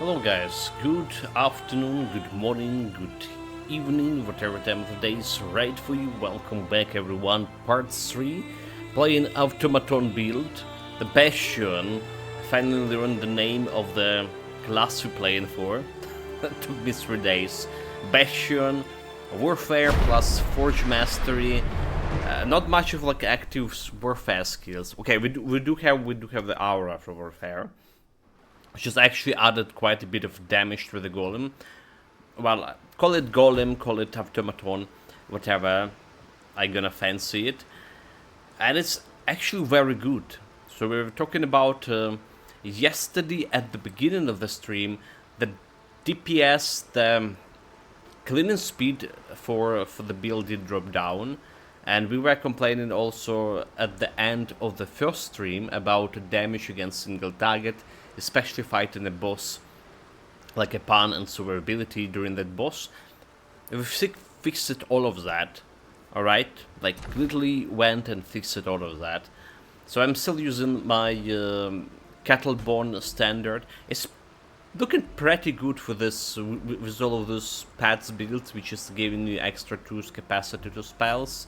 Hello guys, good afternoon, good morning, good evening, whatever time of the day is right for you. Welcome back everyone, part 3, playing Automaton build, the Bastion. Finally learned the name of the class we're playing for. Took me 3 days. Bastion, Warfare plus Forge Mastery. Not much of like active warfare skills. Okay, we do have the aura for warfare, which has actually added quite a bit of damage to the golem. Well, call it golem, call it automaton, whatever. I'm gonna fancy it, and it's actually very good. So we were talking about yesterday at the beginning of the stream, the DPS, the cleaning speed for the build did drop down, and we were complaining also at the end of the first stream about damage against single target, especially fighting a boss like a pan and survivability during that boss. We've fixed all of that, alright? Like literally went and fixed all of that. So I'm still using my Kettlebone standard. It's looking pretty good for this, with all of those pads built, which is giving you extra 2 capacity to spells.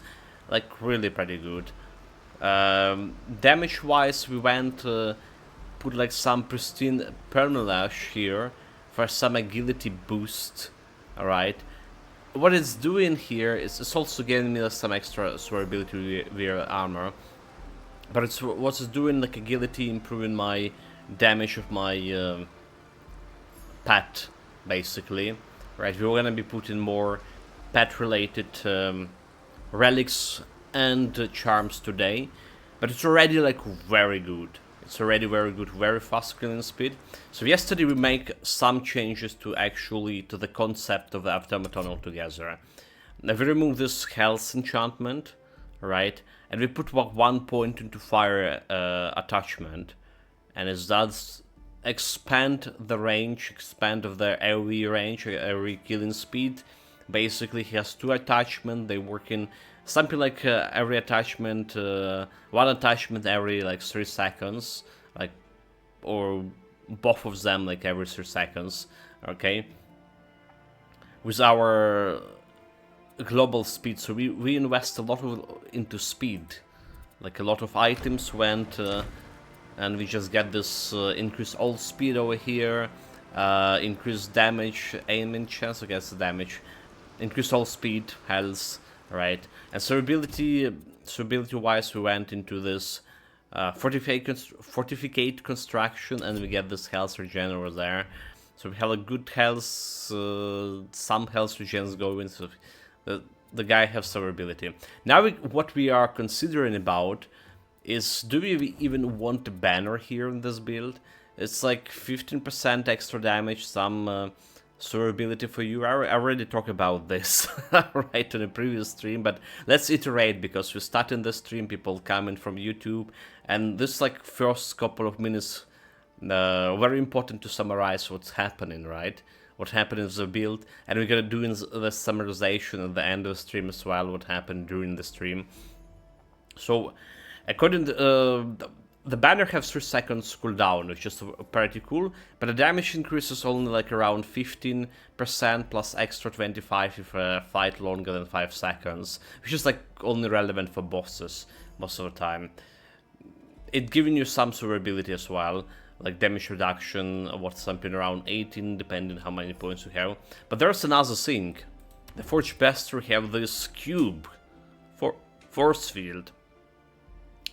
Like really pretty good. Damage wise, we went put like some pristine permalash here for some agility boost. Alright. What it's doing here is it's also giving me some extra survivability via armor. But it's what's doing like agility, improving my damage of my pet, basically. Right, we're gonna be putting more pet related relics and charms today. But it's already like very good. It's already very good, very fast cleaning speed. So yesterday we make some changes to the concept of the automaton altogether. Now we remove this health enchantment, right? And we put 1 point into fire attachment, and it does expand the range, expand of the AoE range, AoE killing speed. Basically, he has 2 attachments. They work in something like every attachment, 1 attachment every like 3 seconds, like, or both of them like every 3 seconds. Okay, with our global speed, so we invest a lot into speed. Like a lot of items went, and we just get this increased all speed over here, increased damage, aiming chance, I guess damage, increased all speed, health. Right, and survivability wise, we went into this fortificate construction, and we get this health regen over there. So we have a good health, some health regens going. So the guy has survivability. Now what we are considering about is, do we even want a banner here in this build? It's like 15% extra damage, some survivability for you. I already talked about this right in a previous stream, but let's iterate, because we're starting the stream, people coming from YouTube, and this like first couple of minutes, very important to summarize what's happening, right? What happened in the build, and we're gonna do the summarization at the end of the stream as well, what happened during the stream. So, according to the banner has 3 seconds cooldown, which is pretty cool, but the damage increase is only like around 15% plus extra 25 if a fight longer than 5 seconds, which is like only relevant for bosses most of the time. It giving you some survivability as well, like damage reduction, what's something around 18, depending how many points you have. But there's another thing. The Forge Bastion have this cube for force field.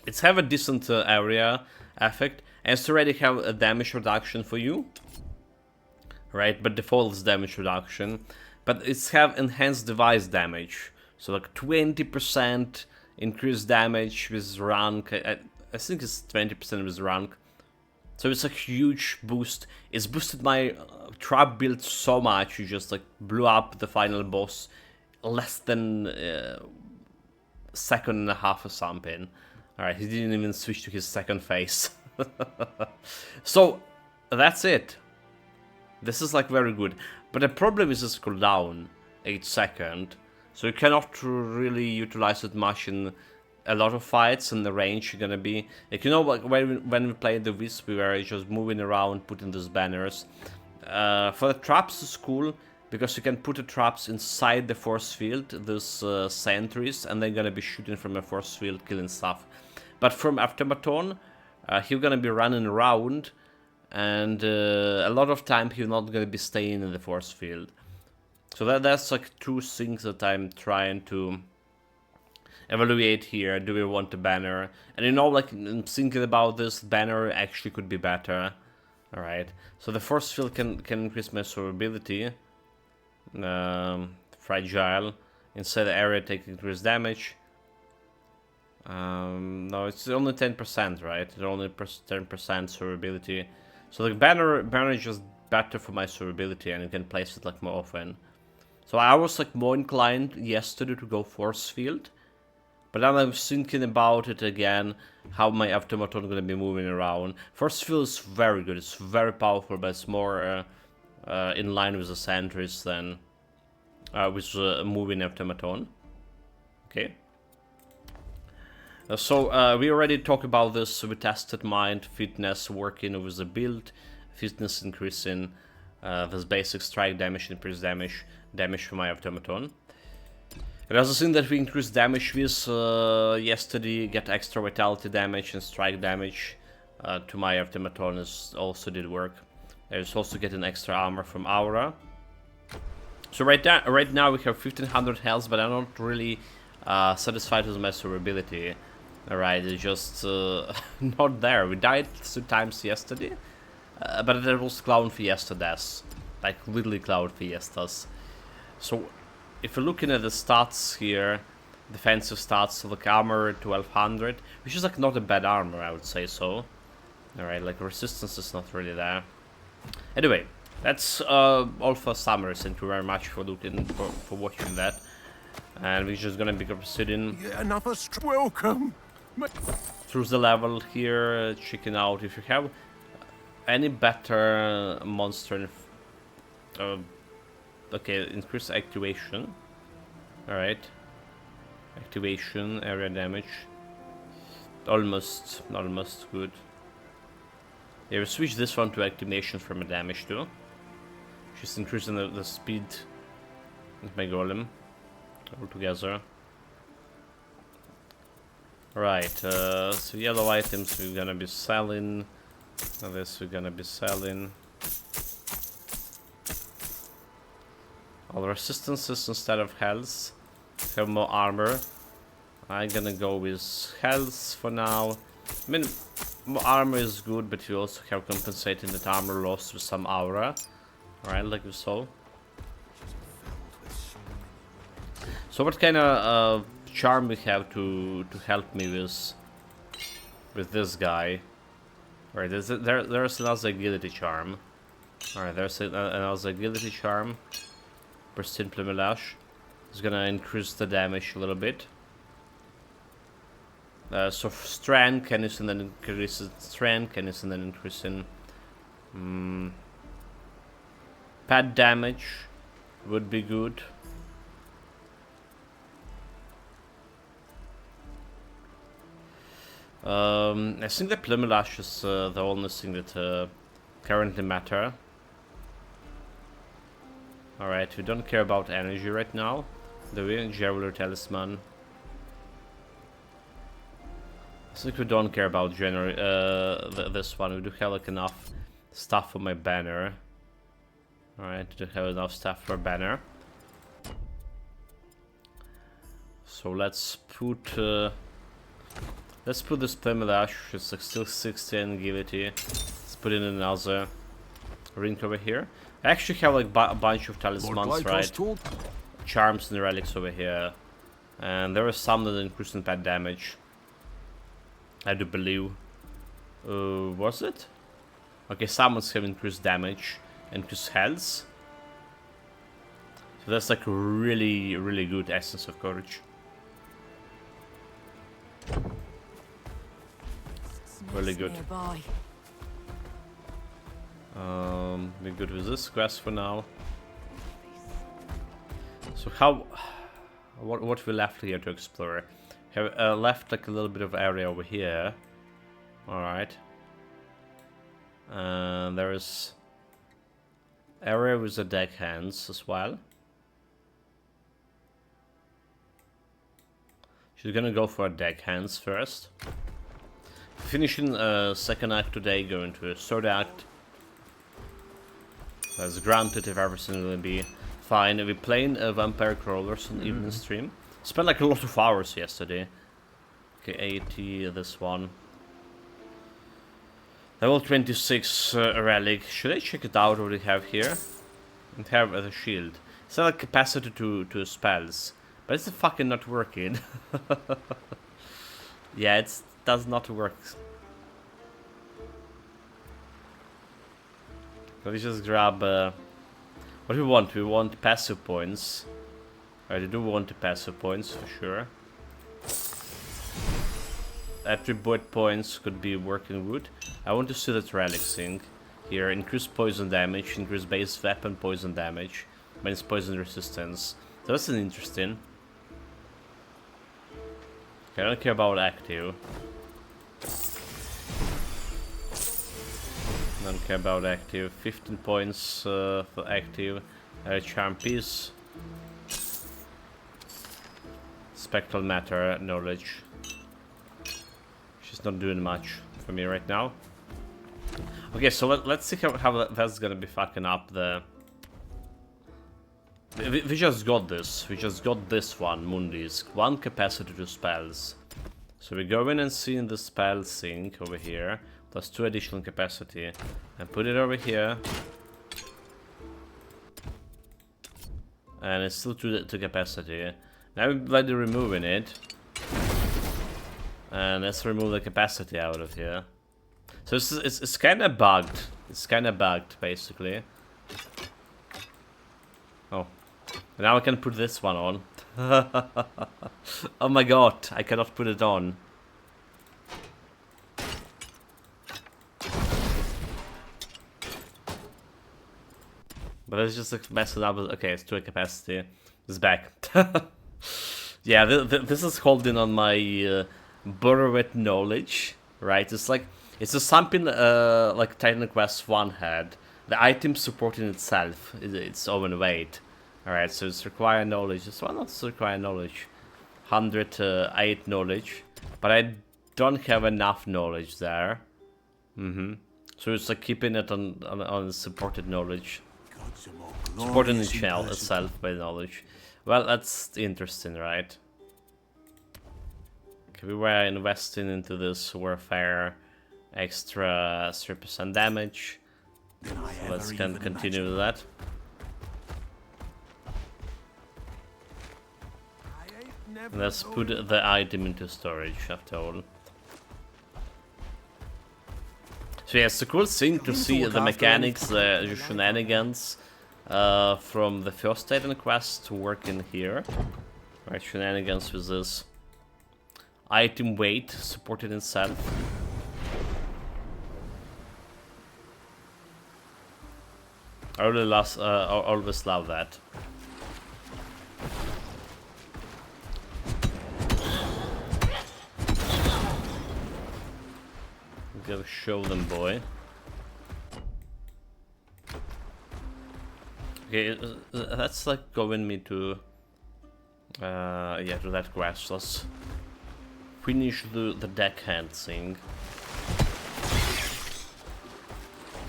It's have a decent area effect, and it's already have a damage reduction for you, right? But default is damage reduction, but it's have enhanced device damage, so like 20% increased damage with rank. I think it's 20% with rank, so it's a huge boost. It's boosted my trap build so much. You just like blew up the final boss less than second and a half or something. Alright, he didn't even switch to his second phase. So, that's it. This is like very good. But the problem is this cooldown, 8 seconds. So you cannot really utilize it much in a lot of fights, and the range you're gonna be... Like, you know, like when we played the Wisp, we were just moving around, putting these banners. For the traps is cool, because you can put the traps inside the force field, those sentries, and they're gonna be shooting from a force field, killing stuff. But from Automaton, he's gonna be running around, and a lot of time he's not gonna be staying in the force field. So that's like two things that I'm trying to evaluate here. Do we want a banner? And you know, like, I'm thinking about this, banner actually could be better. Alright, so the force field can increase my survivability. Fragile. Inside the area, take increased damage. No, it's only 10%, right? It's only 10% survivability. So the banner is just better for my survivability, and you can place it like more often. So I was like more inclined yesterday to go force field. But then I'm thinking about it again, how my Automaton gonna be moving around. Force field is very good, it's very powerful, but it's more in line with the sentries than with moving Automaton. Okay. We already talked about this. We tested mind, fitness, working with the build, fitness increasing, this basic strike damage, increased damage for my Automaton. Another thing that we increased damage with yesterday, get extra vitality damage and strike damage to my Automaton also did work. There's also getting extra armor from Aura. So right now we have 1500 health, but I'm not really satisfied with my survivability. Alright, it's just not there. We died 2 times yesterday, but there was Clown Fiesta deaths, like literally Clown Fiestas. So if you're looking at the stats here, defensive stats, so like armor 1200, which is like not a bad armor, I would say so. Alright, like resistance is not really there. Anyway, that's all for summary. Thank you very much for watching that. And we're just gonna be proceeding welcome through the level here, checking out if you have any better monster. Okay, increase activation. Alright. Activation, area damage. Almost good. Yeah, we switch this one to activation from a damage too. Just increasing the speed of my golem altogether. Right, so yellow items we're gonna be selling. This we're gonna be selling. All resistances instead of health. Have more armor. I'm gonna go with health for now. I mean, more armor is good, but you also have compensating that armor loss with some aura. Alright, like we saw. So what kind of charm we have to help me with this guy? Alright, there's another agility charm. Alright, there's another agility charm. Pristine Plumelash is gonna increase the damage a little bit. So strength can use and then increase strength, can use and then increase in pad damage would be good. I think the Plumelash is the only thing that currently matter. Alright, we don't care about energy right now. Do we? Jeweler Talisman. I think we don't care about this one. We do have like enough stuff for my banner. Alright, we do have enough stuff for banner. So let's put this Plumelash, it's like still 16 agility. Let's put in another ring over here. I actually have like a bunch of talismans, right? Charms and relics over here. And there are some that increase in pad damage. I do believe. Was it? Okay, summons have increased damage and increased health. So that's like really, really good Essence of Courage. Really good. We're good with this quest for now. So what we left here to explore? Have left like a little bit of area over here. All right. There is area with the deckhands as well. She's gonna go for deckhands first. Finishing second act today, going to a third act. That's granted if everything will be fine. We're playing Vampire Crawlers on evening stream. Spent like a lot of hours yesterday. Okay, 80, this one. Level 26 relic. Should I check it out what we have here? We have as a shield. It's not a capacity to spells. But it's fucking not working. Yeah, it does not work. So we just grab... what do we want? We want passive points. I do want the passive points for sure. Attribute points could be working good. I want to see that relic thing here. Increase poison damage, increase base weapon poison damage, minus poison resistance. So that's an interesting. Okay, I don't care about active. Don't care about active. 15 points for active. Charm piece. Spectral matter knowledge. She's not doing much for me right now. Okay, so let's see how that's gonna be fucking up the... We just got this. We just got this one, Mundis. One capacity to spells. So we go in and see in the spell sync over here. Plus 2 additional capacity. And put it over here. And it's still 2 capacity. Now by removing it. And let's remove the capacity out of here. So it's kind of bugged. It's kind of bugged, basically. Oh. Now I can put this one on. Oh my god, I cannot put it on. But it's just like messing up. Okay, it's 2 capacity. It's back. Yeah, this is holding on my borrowed knowledge, right? It's like it's just something like Titan Quest 1 had. The item supporting itself is its own weight. Alright, so it's required knowledge. This one not required knowledge. 108 knowledge. But I don't have enough knowledge there. So it's like keeping it on supported knowledge. Supporting the shell itself by knowledge. Well, that's interesting, right? Okay, we were investing into this warfare extra 3% damage. So let's continue with that. Let's put the item into storage after all. So yeah, it's a cool thing to see the mechanics, the shenanigans from the first Titan Quest to work in here. Right, shenanigans with this item weight supported itself. I really always love that. Gotta show them, boy. Okay, that's like going me to yeah, to that quest. Let's finish the deckhand thing.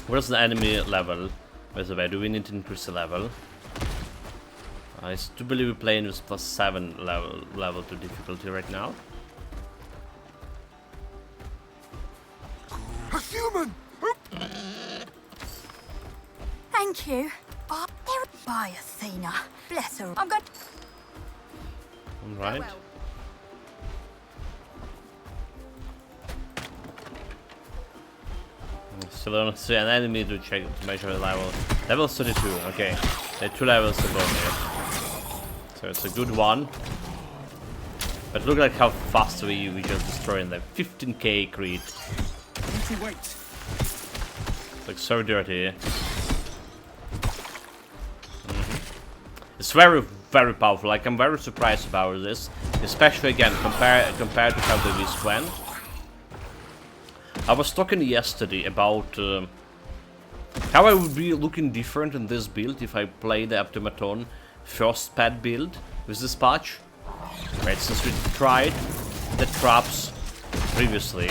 Where's the enemy level? By the way, do we need to increase the level? I still believe we're playing with +7 level to difficulty right now. A human! Thank you. Bye, Athena. Bless her. I'm good. Alright. So I don't see an enemy to check to measure the level. Level 32, okay. There are 2 levels above here. So it's a good one. But look like how fast we just destroying them. 15k crit. It's like so dirty. It's very, very powerful. Like, I'm very surprised about this, especially again compared to how the Beast went. I was talking yesterday about How I would be looking different in this build if I play the Automaton first pad build with this patch. Right, since we tried the traps previously,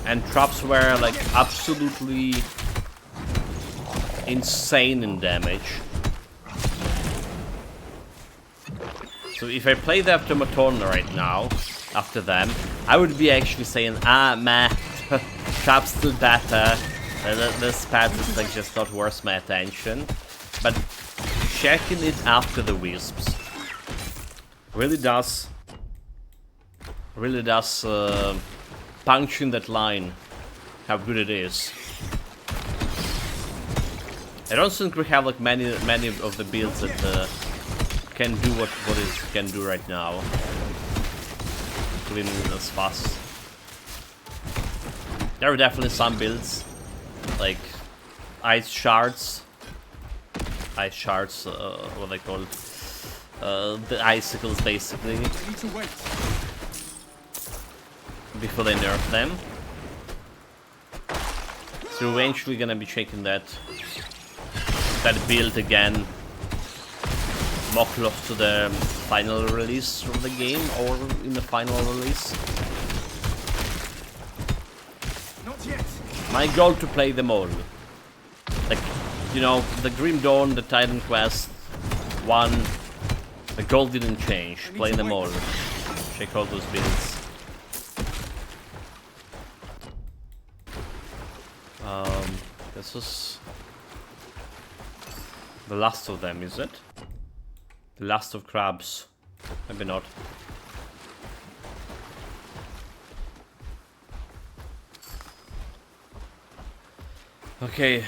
and traps were like absolutely insane in damage. So if I play the Automaton right now, after them, I would be actually saying, man, traps still better. This pad is like just not worth my attention. But checking it after the wisps really does puncture that line how good it is. I don't think we have like many of the builds that can do what it can do right now. Even as fast. There are definitely some builds like ice shards, what they call the icicles basically, before they nerf them. So we're eventually gonna be checking that build again more close to the final release of the game, or in the final release. Not yet. My goal to play them all. Like, you know, the Grim Dawn, the Titan Quest 1, the goal didn't change. Play them all. Check all those builds. This is the last of them, is it? The last of crabs. Maybe not. Okay,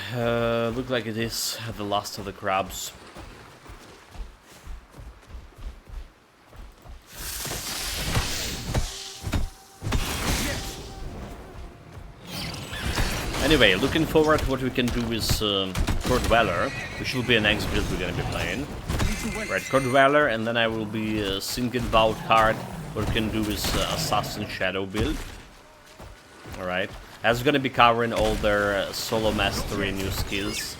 look like it is the last of the crabs. Anyway, looking forward to what we can do with Court Dweller, which will be the next build we're gonna be playing. Right, Court Dweller, and then I will be thinking about hard what we can do with Assassin Shadow build. Alright, as we're gonna be covering all their solo mastery new skills.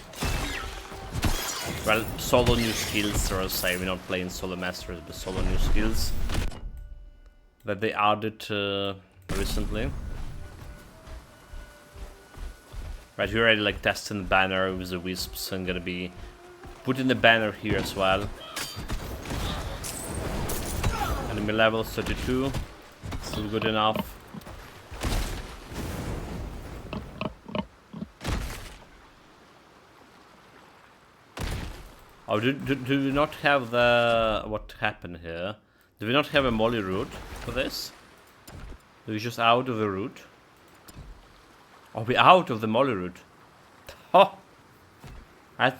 Well, solo new skills, or I'll say we're not playing solo masters, but solo new skills that they added recently. Right, we're already like testing the banner with the wisps, and gonna be putting the banner here as well. Enemy level 32, still good enough. Oh, do we not have the... what happened here? Do we not have a molly route for this? Are we just out of the route? Are we out of the molly route? Oh! I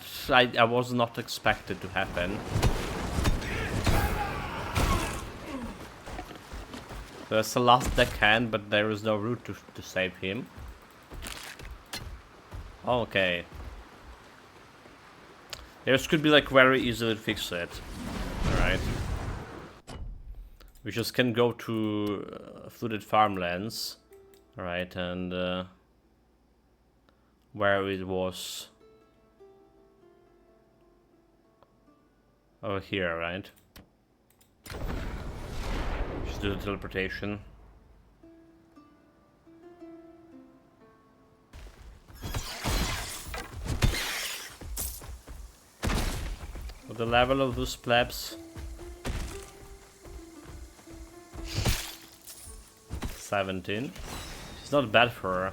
was not expected to happen. There's the last deckhand, but there is no route to save him. Okay. This could be like very easily fix it. Alright. We just can go to flooded farmlands. Alright, and where it was over here, right? Just do the teleportation. What the level of those plebs? 17. It's not bad for her.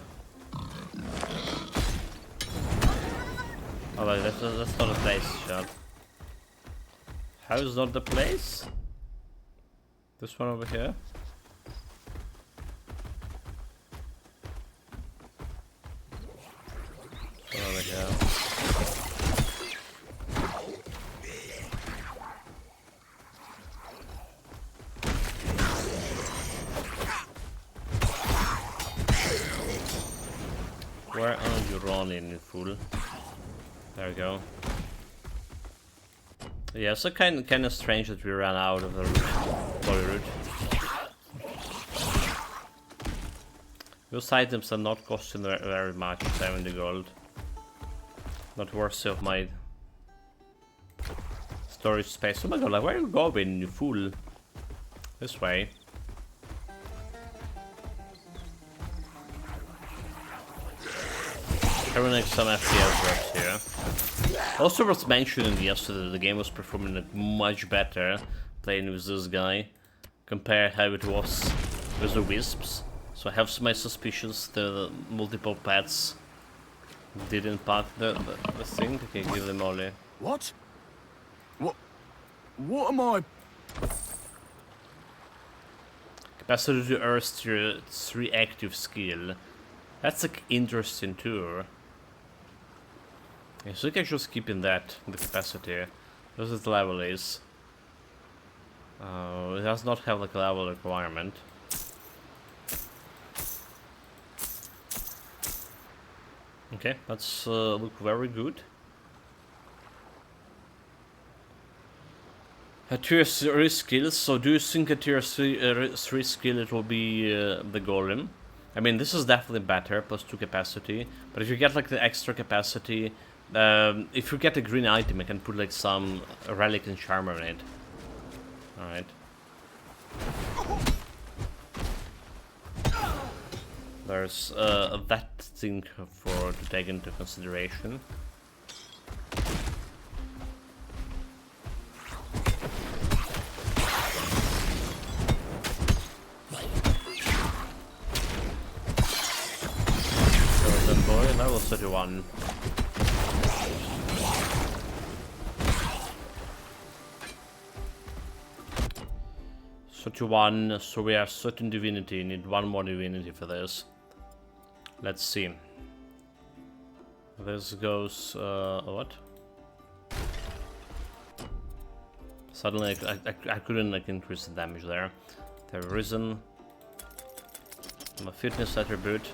Oh, that's not a place shot. How is not the place? This one over here? There we go. Where are you running, you fool? There we go. Yeah, so kind of strange that we ran out of the route. Those items are not costing very much, 70 gold. Not worthy of my storage space. Oh my god, like, where are you going, you fool? This way. Having some FPS drops here. Also was mentioned yesterday the game was performing like, much better playing with this guy compared how it was with the Wisps. So I have my suspicions the multiple pets didn't pack the thing. Okay, give them all a... What? What am I? Capacity to Earth 3 active skill. That's like interesting too. Okay, so we can just keep in that, the capacity. This is the level is. It does not have like a level requirement. Okay, that's look very good. A tier 3 skills, so do you think a tier 3 skill it will be the golem? I mean, this is definitely better, plus 2 capacity, but if you get like the extra capacity, if you get a green item, I can put like some relic and charm on it. Alright. There's that thing to take into consideration. Golden boy, level 31. So we have certain divinity, need one more divinity for this. Let's see. This goes, what? Suddenly I couldn't like increase the damage there. They've risen. I'm a fitness attribute.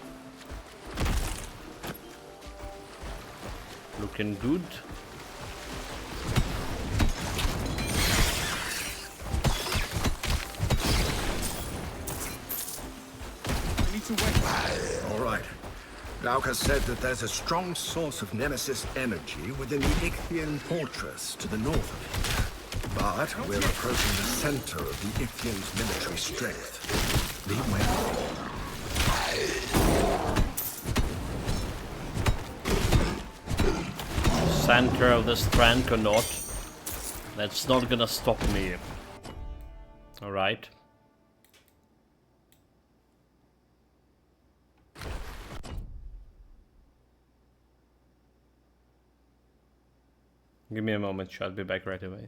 Looking good. All right. Lauk has said that there's a strong source of Nemesis energy within the Ichthian fortress to the north of it. But we're approaching the center of the Ichthian's military strength. Lead way. Center of the strength or not. That's not gonna stop me. Alright. Give me a moment, I'll be back right away.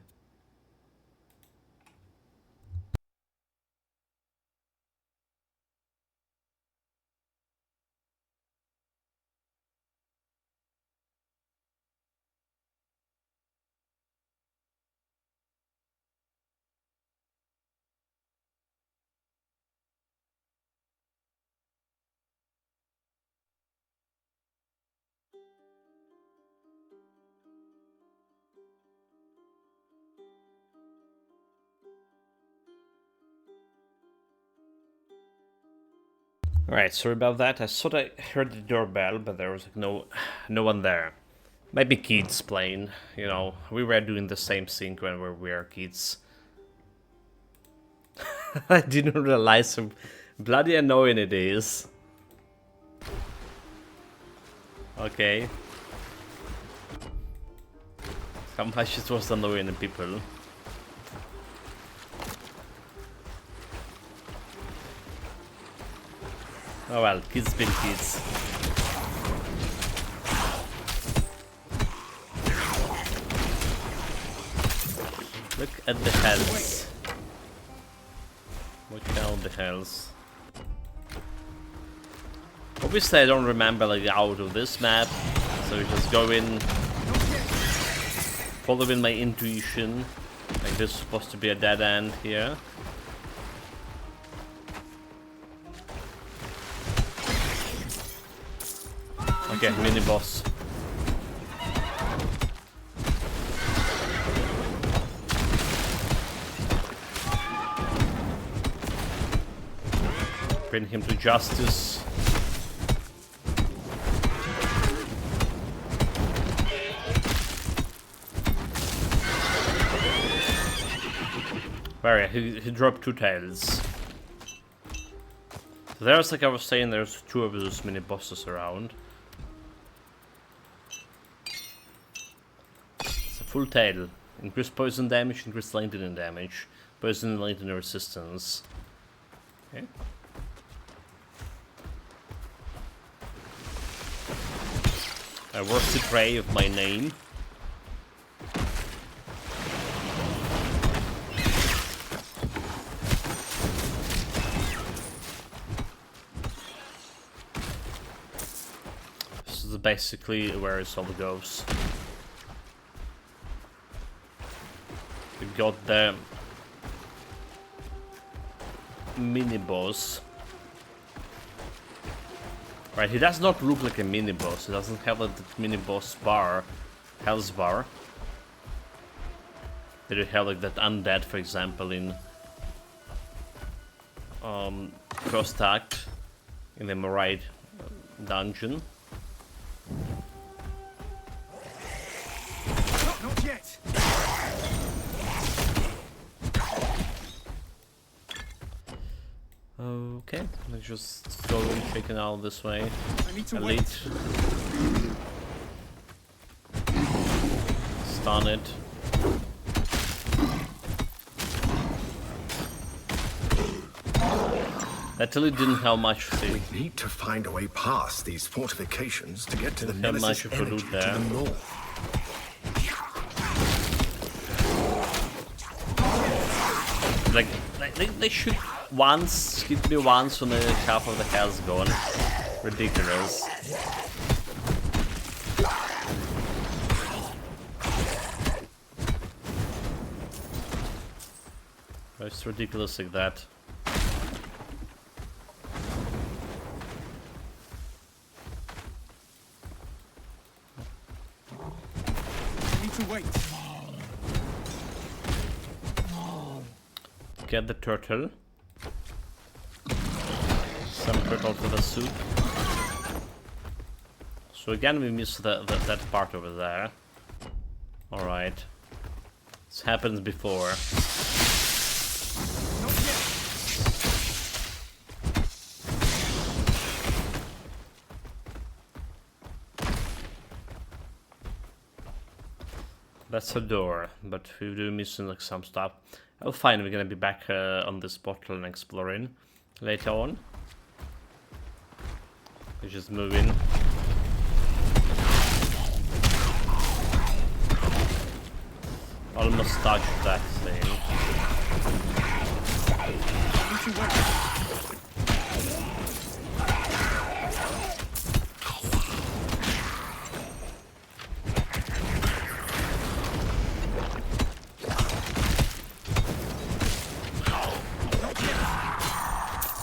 Alright, sorry about that. I thought I heard the doorbell, but there was like no one there. Maybe kids playing, you know. We were doing the same thing when we were kids. I didn't realize how bloody annoying it is. Okay. How much it was annoying to people. Oh well, kids been kids. Look at the hells. Look at the hells. Obviously I don't remember like out of this map, so we just go in, following my intuition. Like this is supposed to be a dead end here. Okay, mini boss. Bring him to justice. Alright, he dropped 2 tails. So there's, like I was saying, there's 2 of those mini bosses around. It's a full tail. Increase poison damage, increase lightning damage. Poison and lightning resistance. Okay. I worked the prey of my name. This is basically where it all goes. We got the mini boss. Right, he does not look like a mini boss. He doesn't have like the mini boss bar, health bar. Did you have like that undead, for example, in first act in the Morai dungeon? Not yet. Okay, let's just go and check it out this way. I need to Elite. Stun it. That really didn't have much to We need to find a way past these fortifications to get to the have Nemesis much of a energy loot to there. the north. Like, they should once hit me once when the half of the health's gone. Ridiculous. It's ridiculous like that. Need to wait. Get the turtle. Some turtle for the soup. So again we missed that part over there. Alright. This happened before. Not yet. That's a door, but we do missing like some stuff. Oh fine, we're gonna be back on this portal and exploring later on. We're just moving. Almost touched that thing. Need to wait.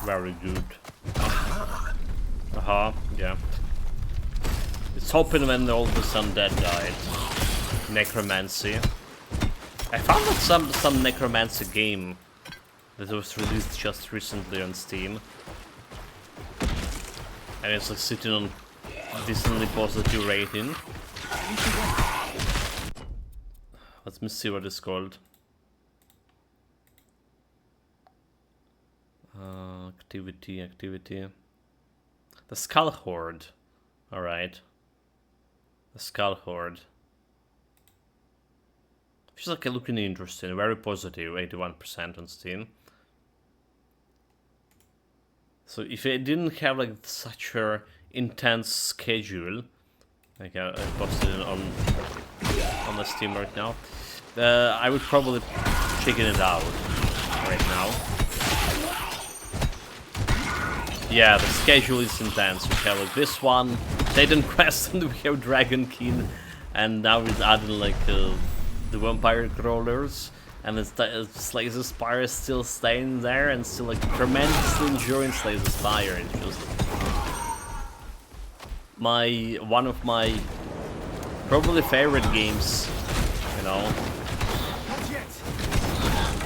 Very good. Aha, yeah. It's hoping when all the undead died. Necromancy. I found that some necromancy game that was released just recently on Steam. And it's like sitting on decently positive rating. Let me see what it's called. Activity. The Skull Horde. Alright. The Skull Horde. Which is like looking interesting, very positive, 81% on Steam. So if I didn't have like such a intense schedule, like I posted it on the Steam right now, I would probably check it out right now. Yeah, the schedule is intense. We have like this one, Titan Quest, and we have Dragon King, and now we're adding like the Vampire Crawlers, and it's Slay the Spire is still staying there and still like tremendously enjoying Slay the Spire. It's just one of my probably favorite games, you know.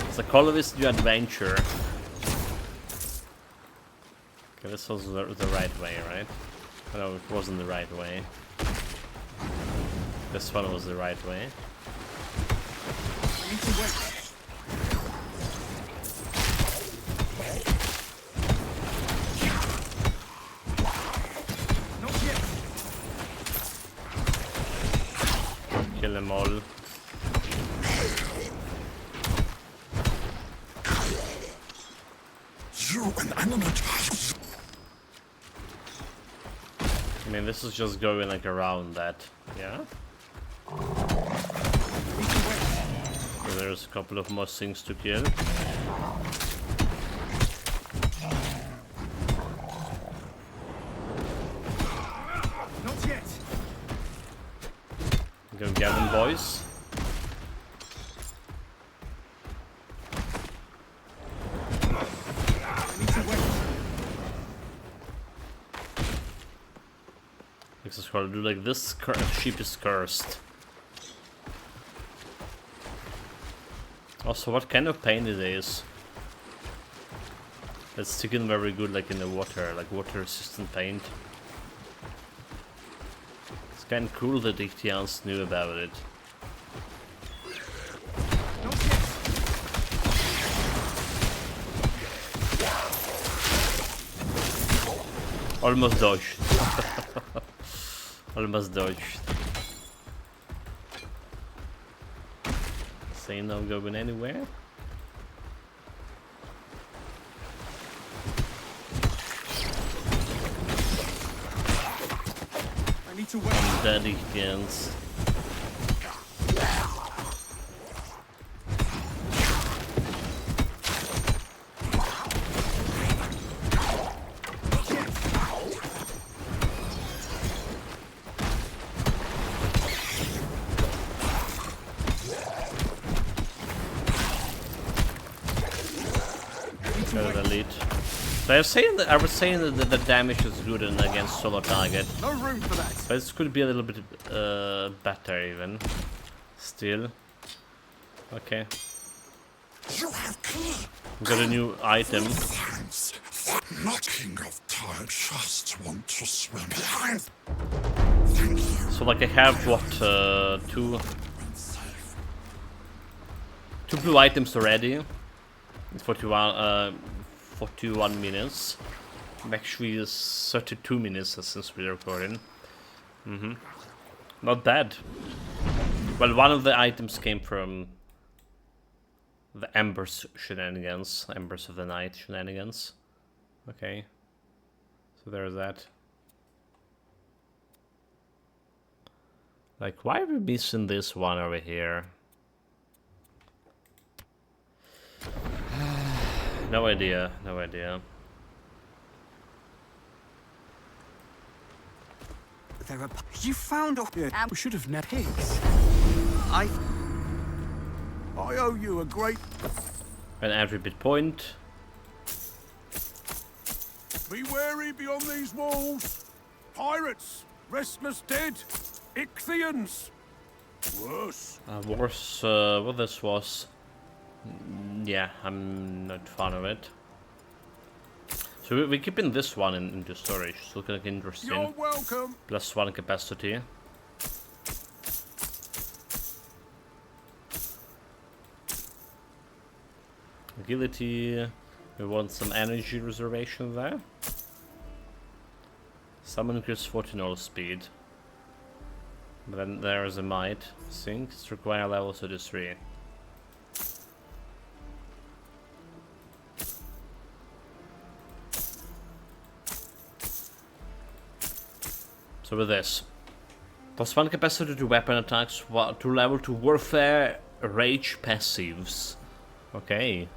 It's a Call of Duty adventure. Okay, this was the right way, right? No, it wasn't the right way. This one was the right way. Kill them all. I mean, this is just going like around that, yeah? So there's a couple of more things to kill. Not yet. Go get them, boys. This is hard to do like this. Sheep is cursed. Also, what kind of paint it is? It's sticking very good, like in the water, like water-resistant paint. It's kind of cool that the Ichthians knew about it. Almost dodged. Almost dodged. Say no going anywhere. I need to wait. Dead Ichthians. So I was saying that the damage is good and against solo target. No room for that. But this could be a little bit better even. Still. Okay. Got a new item. Knocking of time just want to swim behind. So like I have what two blue items already. It's 41 minutes. Actually, it's 32 minutes since we're recording. Not bad. Well, one of the items came from the Embers shenanigans. Embers of the Night shenanigans. Okay. So there's that. Like, why are we missing this one over here? No idea, no idea. There are. You found a. Yeah, we should have net pigs. I owe you a great. An attribute point. Be wary beyond these walls. Pirates, restless dead, Ichthians. Worse. Worse, what this was. Yeah, I'm not fan of it. So we're keeping this one into storage. It's looking like interesting. You're welcome. +1 capacity. Agility. We want some energy reservation there. Summon increase 14 all speed. But then there is a might sink. It's require level 33. So with this, +1 capacity to weapon attacks, to level 2 warfare rage passives. Okay.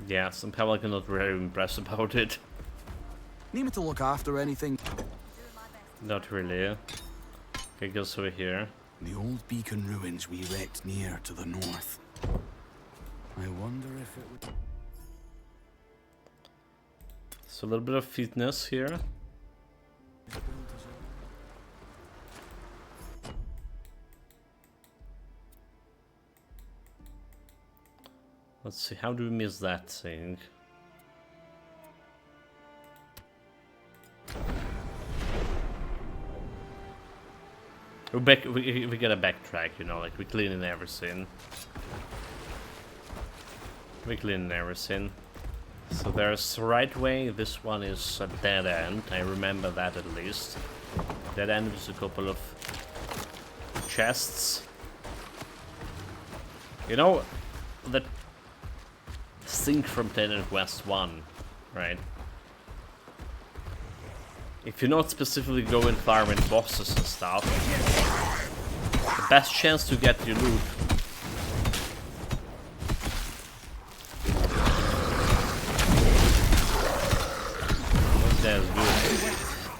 Yeah, somehow I'm not very impressed about it. Need me to look after anything? Not really. Okay, goes over here. The old beacon ruins we wrecked near to the north. I wonder if it would. So a little bit of fitness here. Let's see, how do we miss that thing? We gotta backtrack, you know, like we cleaning everything. We cleaning everything. So there's the right way, this one is a dead end, I remember that at least. Dead end is a couple of chests. You know, that thing from Tenant Quest 1, right? If you're not specifically going farming bosses and stuff, the best chance to get your loot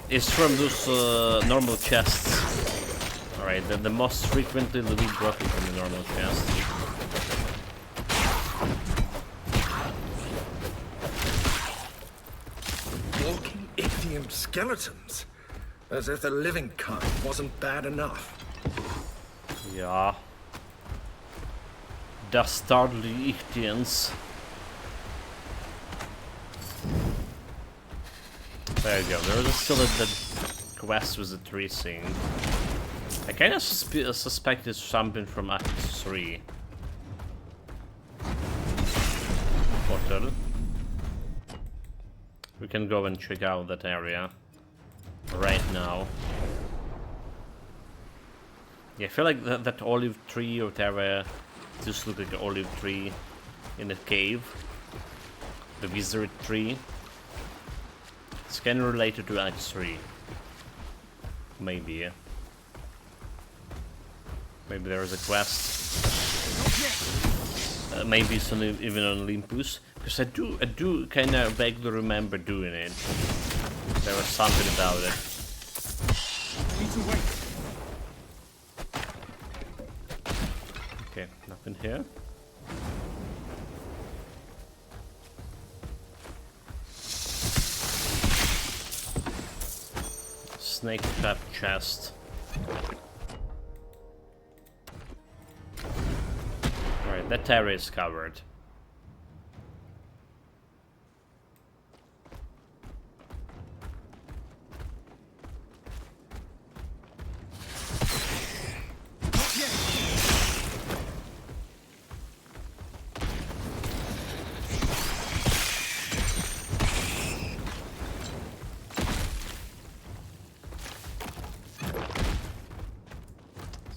is from those normal chests. Alright, the most frequently the loot dropping from the normal chests. Walking Ichthian skeletons. As if the living kind wasn't bad enough. Yeah. Dastardly Ichthians. There you go, there is still the quest with the tree thing. I kind of suspect it's something from Act 3. Portal. We can go and check out that area right now. Yeah, I feel like that olive tree or whatever just looks like an olive tree in a cave. The wizard tree. It's kind of related to Act 3. Maybe, yeah. Maybe there is a quest. Maybe it's even on Olympus. Because I do kind of vaguely remember doing it. There was something about it. Okay, nothing here. Snake trap chest. Alright, that area is covered.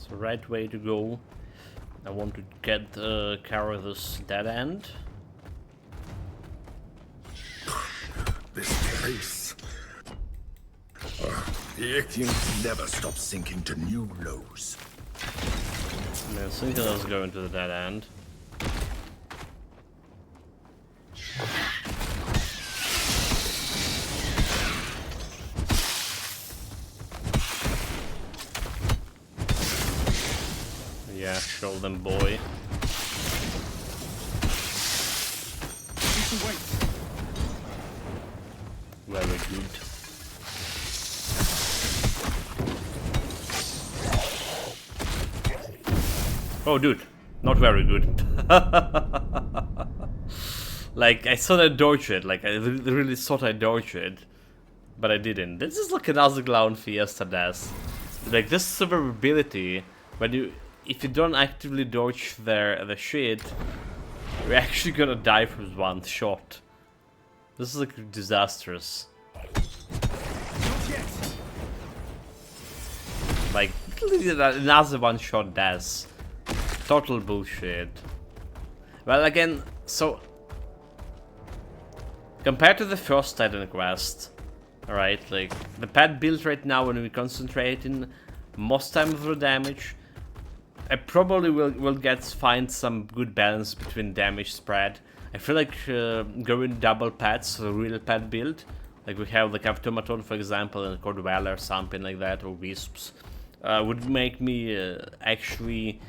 Right way to go. I want to get carry this dead end. This place. The Ichthians never stop sinking to new lows. I think let's go into the dead end. Yeah, show them, boy. Very good. Oh, dude, not very good. Like, I thought I dodged it. Like, I really thought I dodged it, but I didn't. This is like another clown Fiesta does. Like, this survivability, when you. If you don't actively dodge the shit, you're actually gonna die from one shot. This is like disastrous. Like, another one-shot death. Total bullshit. Well, again, so compared to the first Titan quest, alright, like the pet build right now when we concentrate in most time of the damage, I probably will find some good balance between damage spread. I feel like going double pets, a real pet build, like we have like Automaton for example, and Cordwell or something like that, or Wisps, would make me actually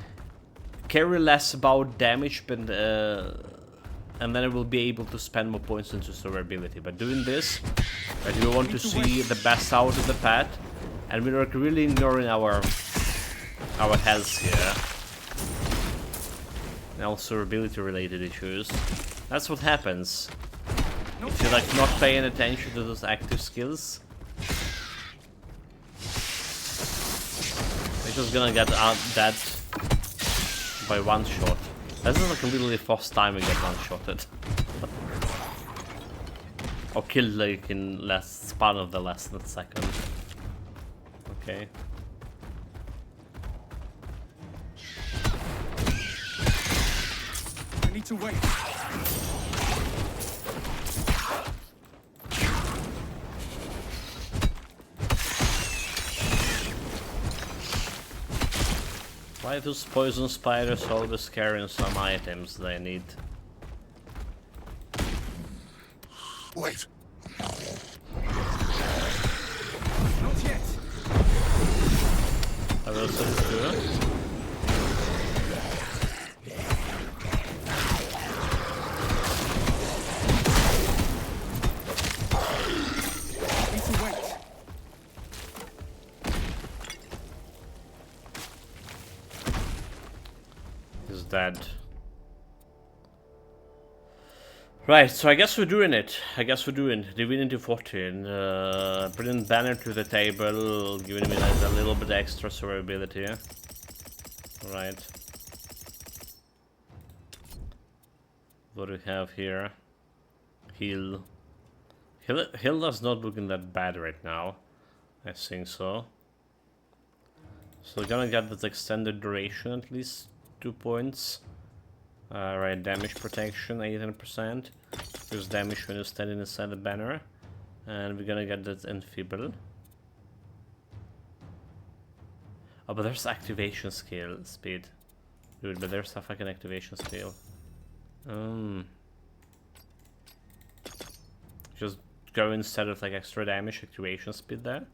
care less about damage, but and then I will be able to spend more points into survivability. But doing this, right, we want to see the best out of the pet, and we're really ignoring our health here. And also ability related issues. That's what happens if you're like not paying attention to those active skills. You're just gonna get dead by one shot. This is like completely first time we get one shotted. Or killed like in last span of the last second. Okay. I need to wait. Why those poison spiders always carrying some items they need? Wait. Not yet. I will send it to her. Need to wait. He's dead. Right, so I guess we're doing it. Divinity 14. Bringing banner to the table, giving me like a little bit extra survivability. Right. What do we have here? Heal. Heal does not looking that bad right now. I think so. So we're gonna get this extended duration at least 2 points. Right, damage protection 18%. There's damage when you're standing inside the banner. And we're gonna get that enfeeble. Oh, but there's activation skill speed. Dude, but there's a fucking activation skill. Just go instead of like extra damage, activation speed there.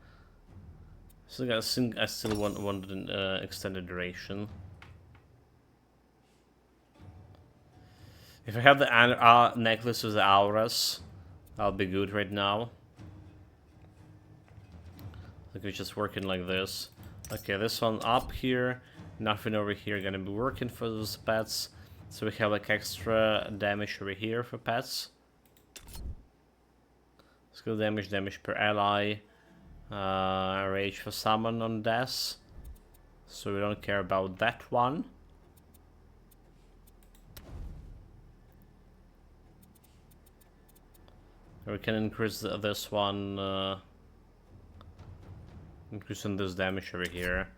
So I think I still want an extended duration. If I have the necklace with the auras, I'll be good right now. Like we're just working like this. Okay, this one up here, nothing over here gonna be working for those pets. So we have like extra damage over here for pets. Skill damage per ally. Rage for summon on death. So we don't care about that one. We can increase this one, increasing this damage over here,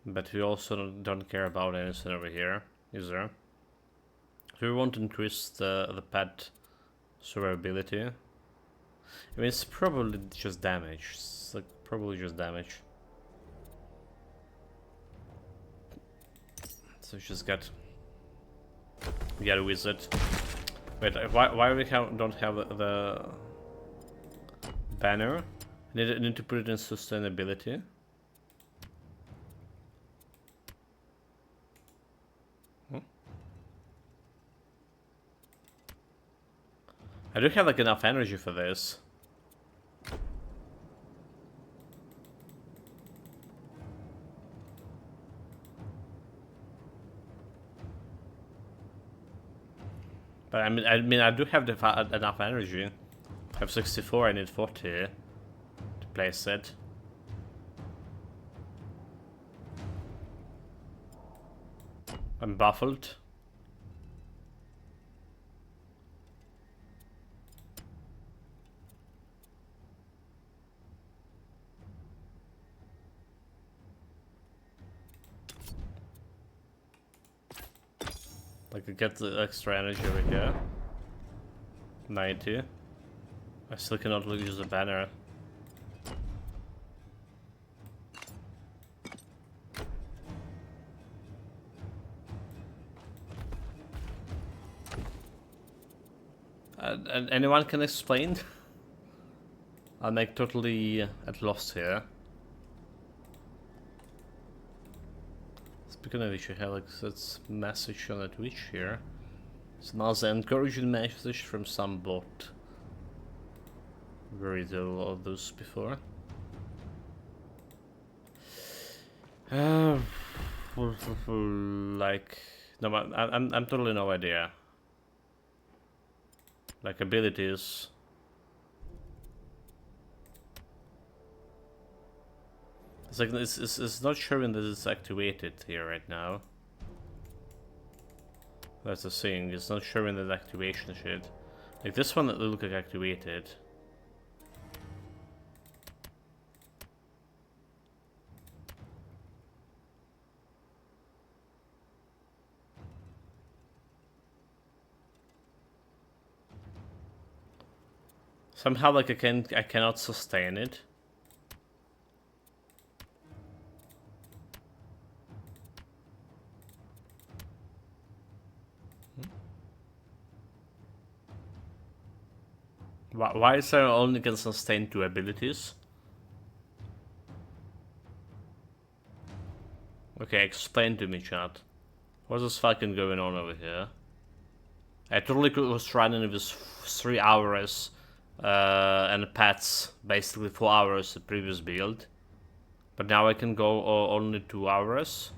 but we also don't care about anything over here, is there? So we want to increase the pet survivability. I mean, it's probably just damage. It's like probably just damage. So we just get a wizard. Wait, why we don't have the banner? I need to put it in sustainability. I do have like enough energy for this. But I mean, I do have enough energy. I have 64. I need 40 to place it. I'm baffled. I could get the extra energy over here. 90. I still cannot use the banner. And anyone can explain? I'm like totally at loss here. Speaking of which, I have like this message on the Twitch here. So now the encouraging message from some bot. Read a lot of those before. Like no, I'm totally no idea. Like abilities. It's like it's not showing that it's activated here right now. That's the thing. It's not showing that activation shit. Like this one, it look like activated. Somehow, like, I cannot sustain it. Why is there only can sustain 2 abilities? Okay, explain to me, chat. What is fucking going on over here? I totally was running with 3 hours and pets, basically 4 hours the previous build. But now I can go only 2 hours?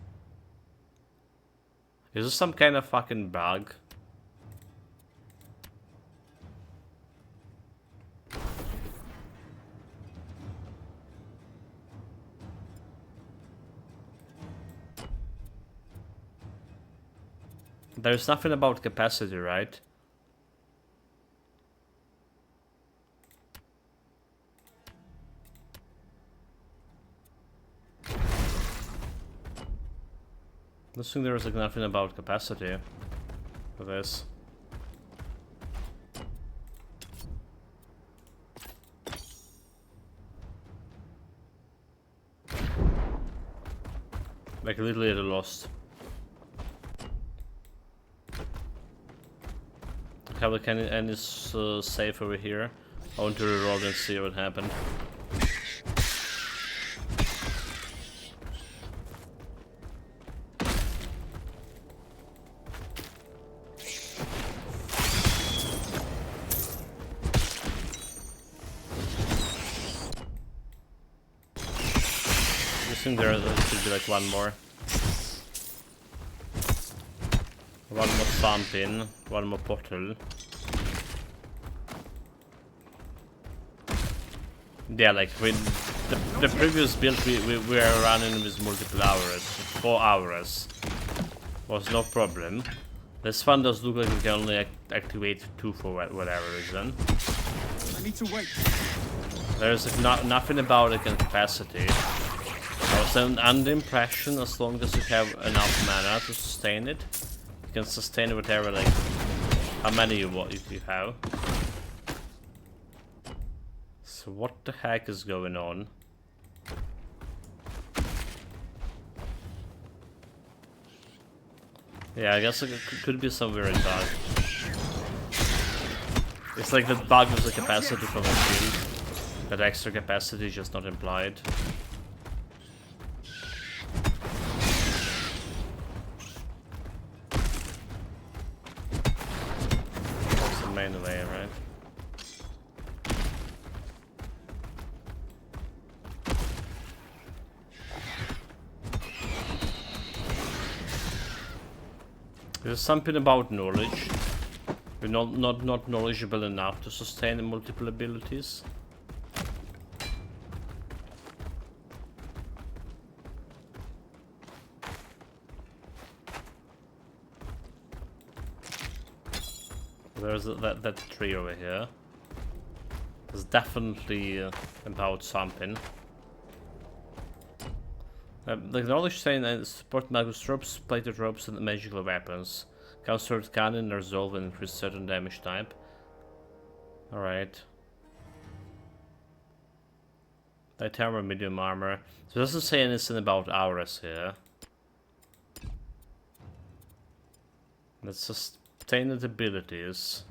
Is this some kind of fucking bug? There's nothing about capacity, right? I think there is like nothing about capacity for this. Like literally at a lost. How we can end is safe over here. I want to reroll and see what happened. I think there should be like one more. One more thump in, one more portal. Yeah, like with the previous build we were running with multiple hours. 4 hours was no problem. This one does look like we can only activate 2 for whatever reason. I need to wait. There's like nothing about the capacity. I was under the impression as long as you have enough mana to sustain it, you can sustain whatever, like how many you have. So what the heck is going on? Yeah, I guess it could be some weird bug. It's like that bug with the capacity from the shield. That extra capacity is just not implied. That's the main way, right? There's something about knowledge. We're not knowledgeable enough to sustain multiple abilities. There's that tree over here. There's definitely about something. The knowledge saying support magic ropes, plated ropes, and magical weapons. Counter cannon, resolve, and increase certain damage type. Alright. Light armor, medium armor. So it doesn't say anything about auras here. Let's sustain the abilities.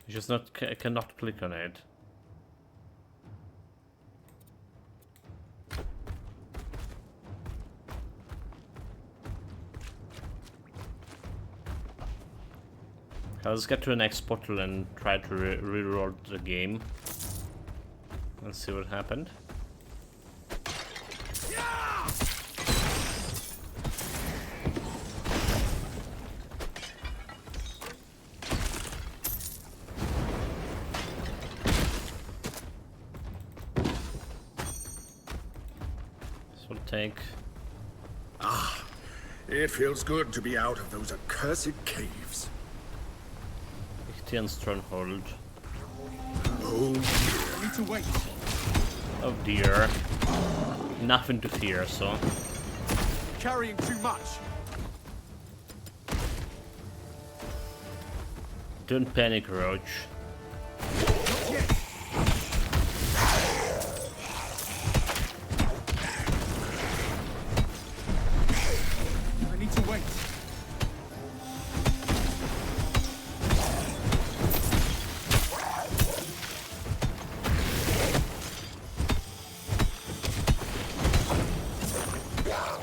You just cannot click on it. Let's get to the next portal and try to reroll the game. Let's see what happened. This will take... Ah, it feels good to be out of those accursed caves. Stronghold. Oh, I need to wait. Oh dear. Nothing to fear, so. Carrying too much. Don't panic, Roach. I need to wait.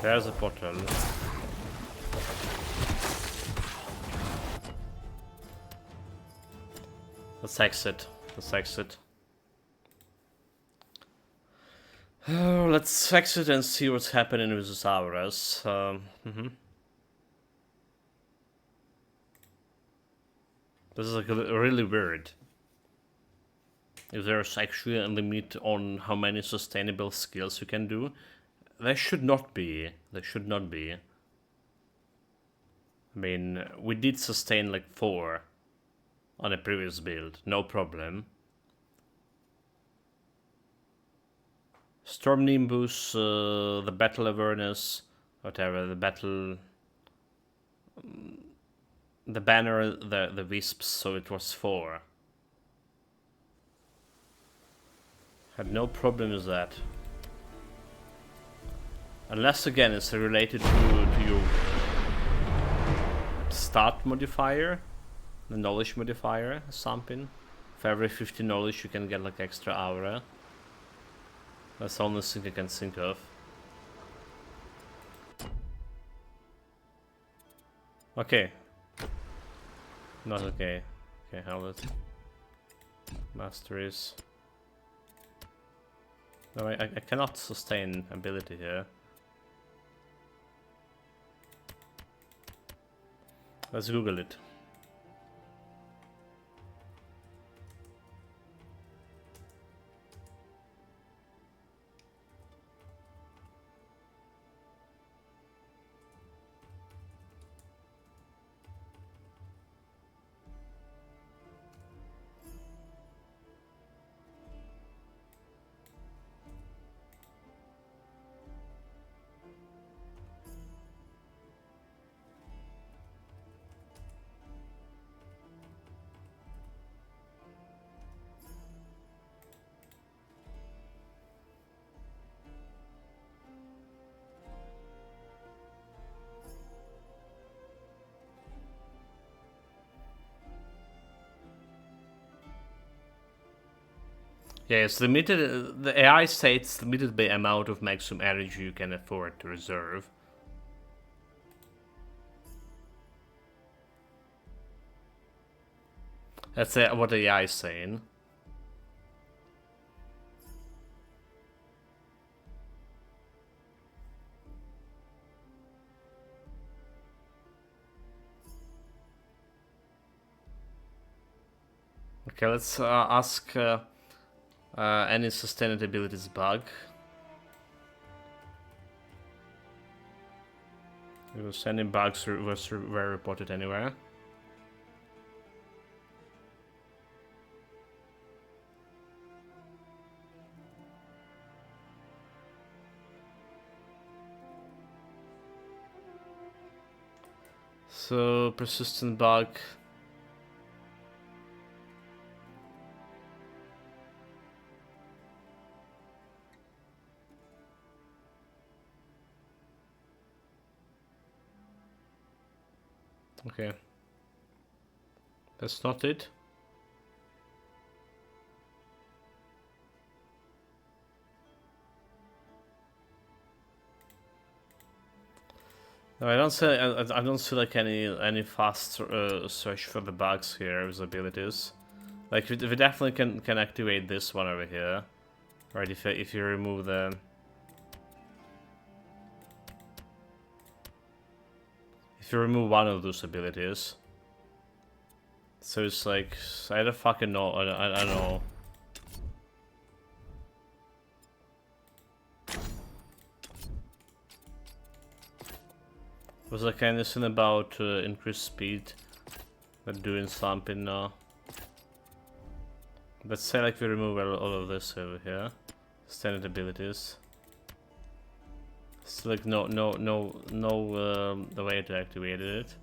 There's a portal. Let's exit. Let's exit. Let's exit and see what's happening with this auras. This is like really weird. If there's actually a limit on how many sustainable skills you can do, there should not be. There should not be. I mean, we did sustain like 4 on a previous build, no problem. Storm Nimbus, the battle awareness, whatever, the battle... the banner, the wisps, so it was 4. Had no problem with that. Unless again it's related to your stat modifier, the knowledge modifier, or something. For every 50 knowledge you can get like extra aura. That's the only thing I can think of. Okay. Not okay. Okay, held it. Masteries. No, I cannot sustain ability here. Let's Google it. Yeah, it's limited. The AI states limited by amount of maximum energy you can afford to reserve. That's what the AI is saying. Okay, let's ask any sustainability bug. Was any bugs were reported anywhere? So persistent bug. Okay. That's not it. No, I don't see. I don't see like any fast search for the bugs here with abilities. Like we definitely can activate this one over here, right? If you remove the. If you remove one of those abilities. So it's like, I don't fucking know, I don't know. Was like anything about increased speed, but doing something now. Let's say like we remove all of this over here. Standard abilities. It's like no the way to activate it.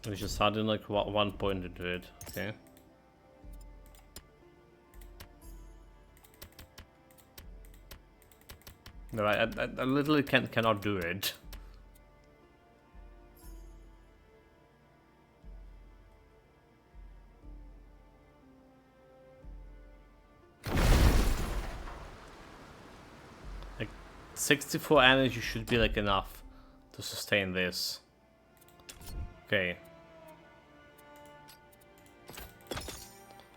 We just added like 1 point into it. Okay. No, I literally cannot do it. Like 64 energy should be like enough to sustain this. Okay.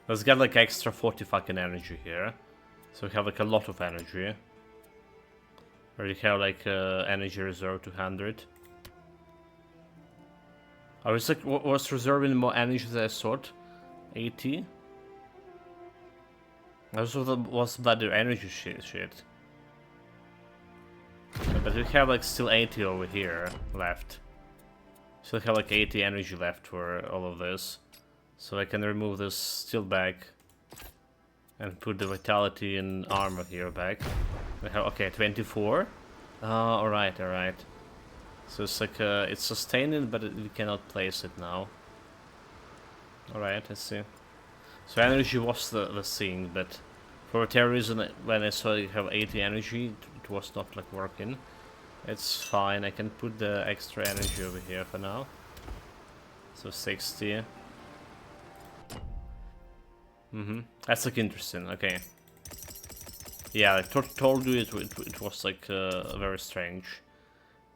Let's get like extra 40 fucking energy here. So we have like a lot of energy. Already have like energy reserve 200. I was like, was reserving more energy than I thought. 80. I was that the energy shit. Yeah, but we have like still 80 over here left. Still have like 80 energy left for all of this. So I can remove this steel back and put the vitality and armor here back. We have, okay, 24. Alright. So it's like, it's sustaining, but we cannot place it now. Alright, I see. So energy was the thing, but for whatever reason, when I saw you have 80 energy, it was not like working. It's fine, I can put the extra energy over here for now. So 60. That's like interesting, okay. Yeah, I told you it was like very strange.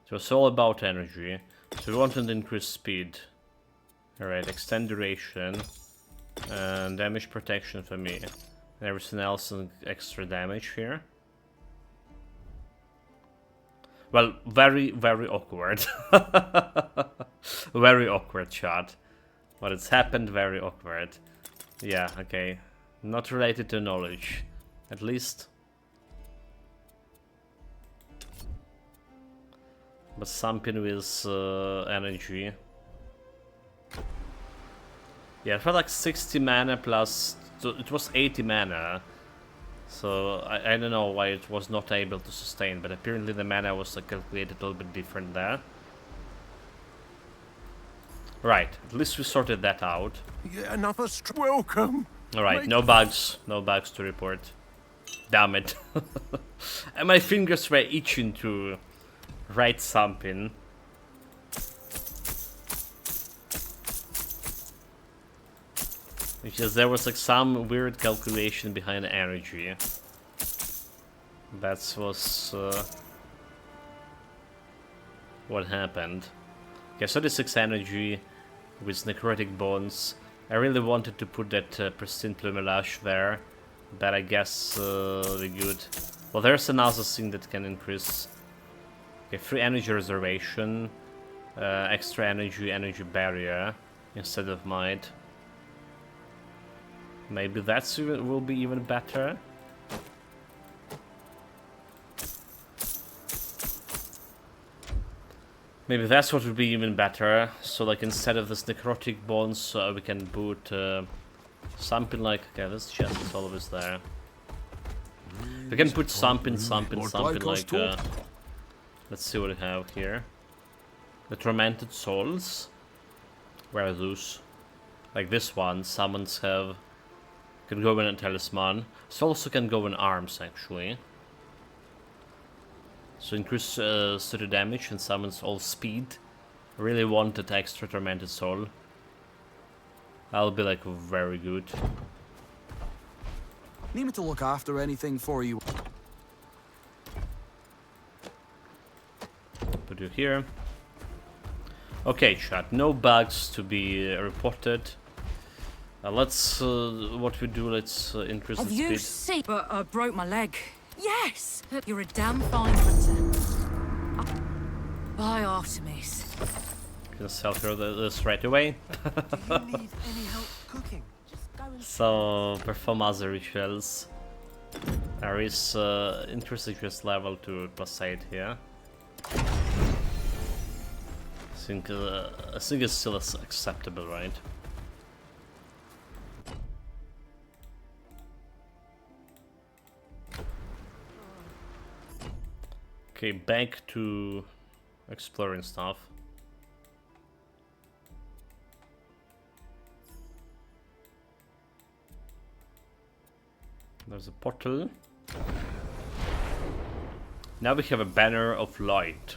It was all about energy. So we wanted to increase speed. Alright, extend duration. And damage protection for me. And everything else and extra damage here. Well, very awkward. Very awkward shot. But it's happened very awkward. Yeah, okay. Not related to knowledge. At least. But something with energy. Yeah, it felt like 60 mana plus... So it was 80 mana. So I don't know why it was not able to sustain, but apparently the mana was like, calculated a little bit different there. Right, at least we sorted that out. Yeah, another welcome. Alright, no bugs to report. Damn it. And my fingers were itching to write something. Because there was like some weird calculation behind the energy. That was what happened. Okay, 36 energy with necrotic bones. I really wanted to put that pristine plumage there, but I guess we good. Well, there's another thing that can increase. Okay, free energy reservation, extra energy barrier instead of might. Maybe that's will be even better. Maybe that's what would be even better. So like instead of this necrotic bones, we can boot something like, okay, this chest is always there. We can put something like, let's see what we have here. The tormented souls. Where are those? Like this one, summons have. Can go in a talisman. So also can go in arms actually. So increase study damage and summons all speed. Really wanted extra tormented soul. That'll be like very good. Need me to look after anything for you? Put you here. Okay, chat. No bugs to be reported. Let's what we do. Let's increase the speed. Have you seen? But I broke my leg. Yes, you're a damn fine hunter. By Artemis. Can sell her this right away. Do you need any help cooking? Just go and So perform other rituals. There is interesting just level to +8 here. I think it's still acceptable, right? Okay, back to exploring stuff. There's a portal. Now we have a banner of light.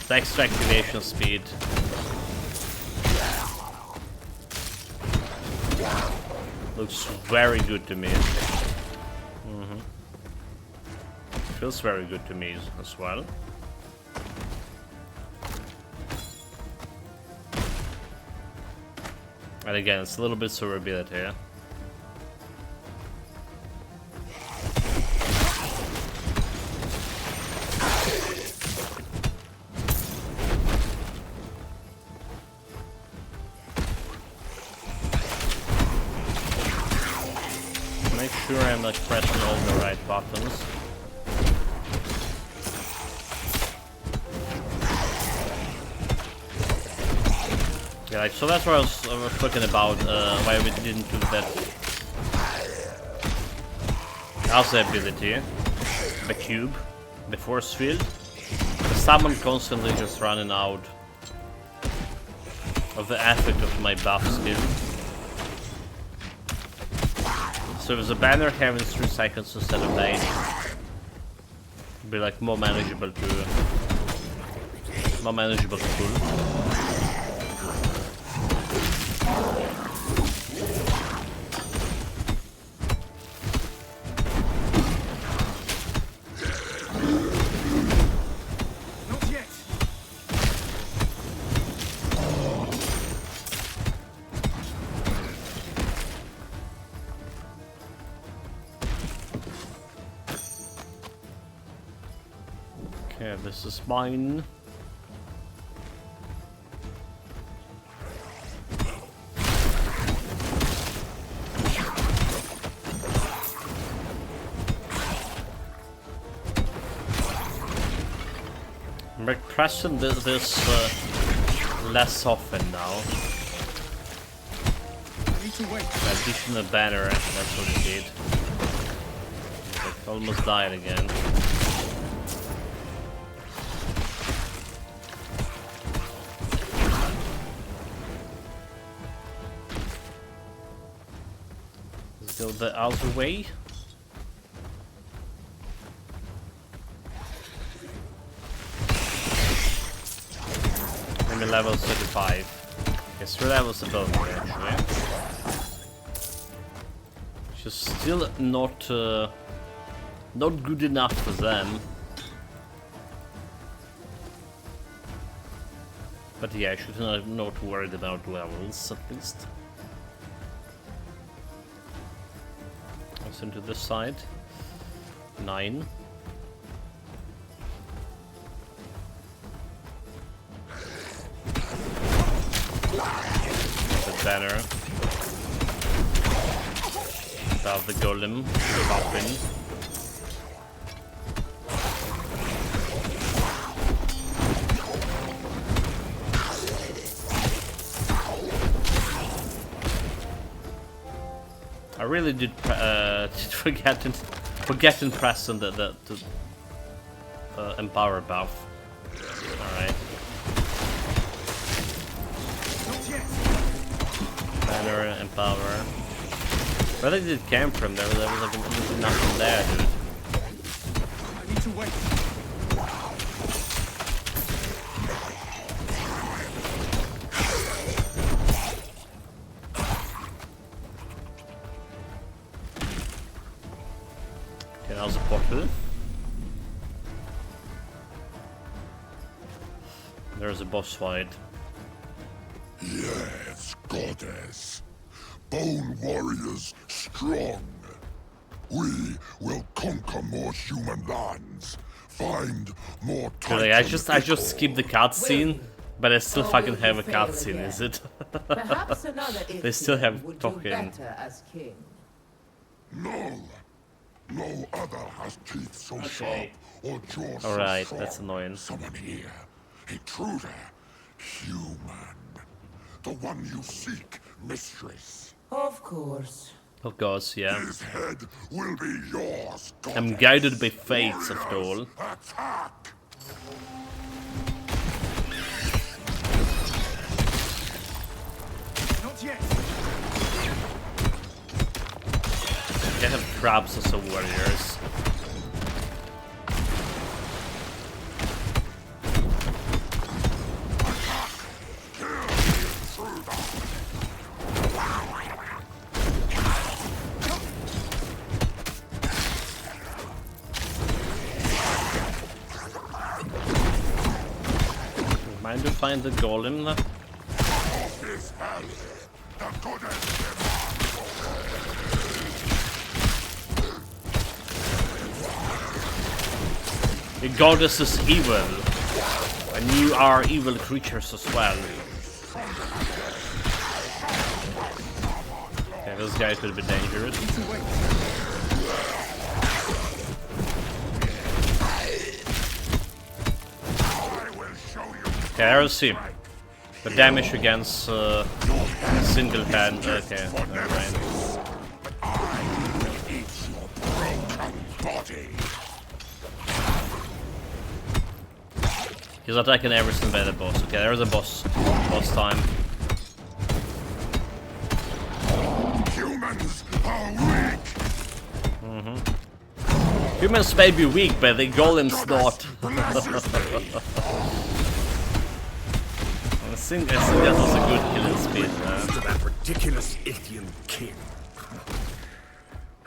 The extra activation speed. Looks very good to me. Feels very good to me as well. And again, it's a little bit survivability here. Make sure I'm like pressing all the right buttons. Yeah, like, so that's what I was talking about, why we didn't do that other ability, the cube, the force field. The summon constantly just running out of the effect of my buff skill. So with a banner having 3 seconds instead of 8, it'd be like more manageable to pull. Okay, this is mine. I'm like pressing this less often now. Additional banner, that's what it did. It almost died again. Let's go the other way. I'm level 35. Yes, 3 levels above me actually. Just still not good enough for them. But yeah, I should not worried about levels at least. Let's into this side. 9. The banner. About the golem, the muffin. I really did forget in pressing the empower buff. Alright. Banner, empower. Where did it come from? There was like nothing there, dude. I need to wait. Okay, now's a portal. There's a boss fight. Yes, goddess. Bone warriors strong. We will conquer more human lands. Find more Really, I just skipped the cutscene, but I still fucking have a cutscene, is it? Perhaps another They still have would talking. do better as king. No. No other has teeth so sharp or jaws so Alright, strong. that's annoying. Someone here. Intruder. Human. The one you seek, mistress. Of course. Of course, yeah. His head will be yours, goddess. I'm guided by fates after all. Attack! I have crabs as a warriors. Mind to find the golem? The goddess is evil, and you are evil creatures as well. Okay, this guy could be dangerous. Okay, I will see. The damage against single hand. Okay, never mind. He's attacking everything by the boss. Okay, there's a boss time. Humans are weak. Humans may be weak, but the golem's not. I think that was a good killing speed. To that ridiculous Ithian king.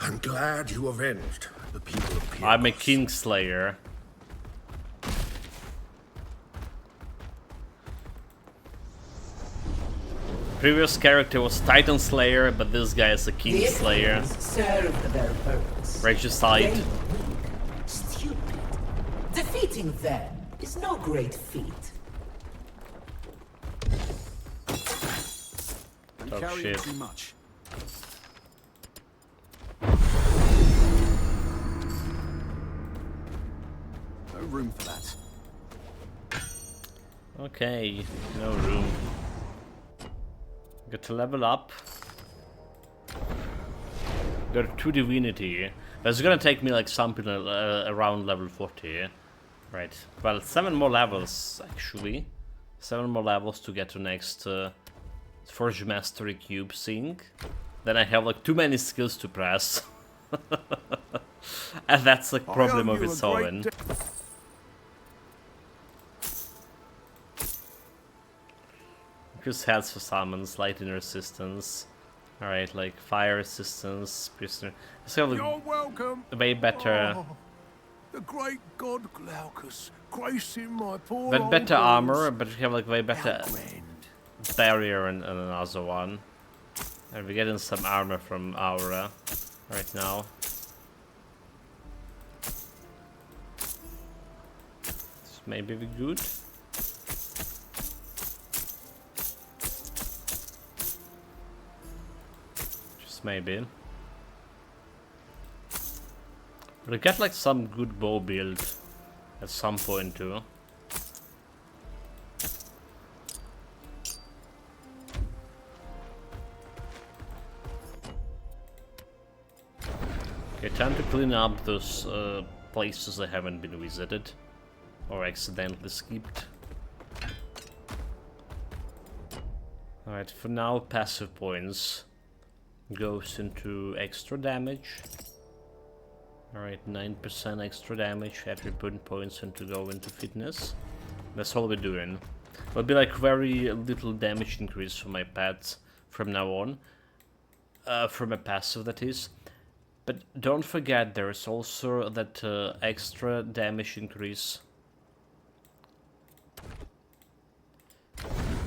I'm glad you avenged the people of Pyros. I'm a Kingslayer. Previous character was Titan Slayer, but this guy is a Kingslayer. Serve their purpose. Regicide. They- Stupid. Defeating them is no great feat. I'm Oh, carrying shit. too much. No room for that. Okay, no room. Got to level up. Got 2 divinity. That's gonna take me like something around level 40. Right. Well, 7 more levels actually. 7 more levels to get to next Forge Mastery Cube thing. Then I have like too many skills to press. And that's a problem of its own. Increase health for summons, lightning resistance. Alright, like fire resistance, prisoner. Let's have You're welcome. a way better. Oh, the great god Glaucus gracing my poor But old better bones. armor, but we have like way better Our friend. barrier and another one. And we're getting some armor from Aura right now. This may be good. Just maybe. But I get like some good bow build at some point too. Okay, time to clean up those places that haven't been visited or accidentally skipped. Alright, for now, passive points goes into extra damage. Alright, 9% extra damage, attribute points and to go into fitness. That's all we're doing. Will be like very little damage increase for my pets from now on. From a passive, that is. But don't forget, there is also that extra damage increase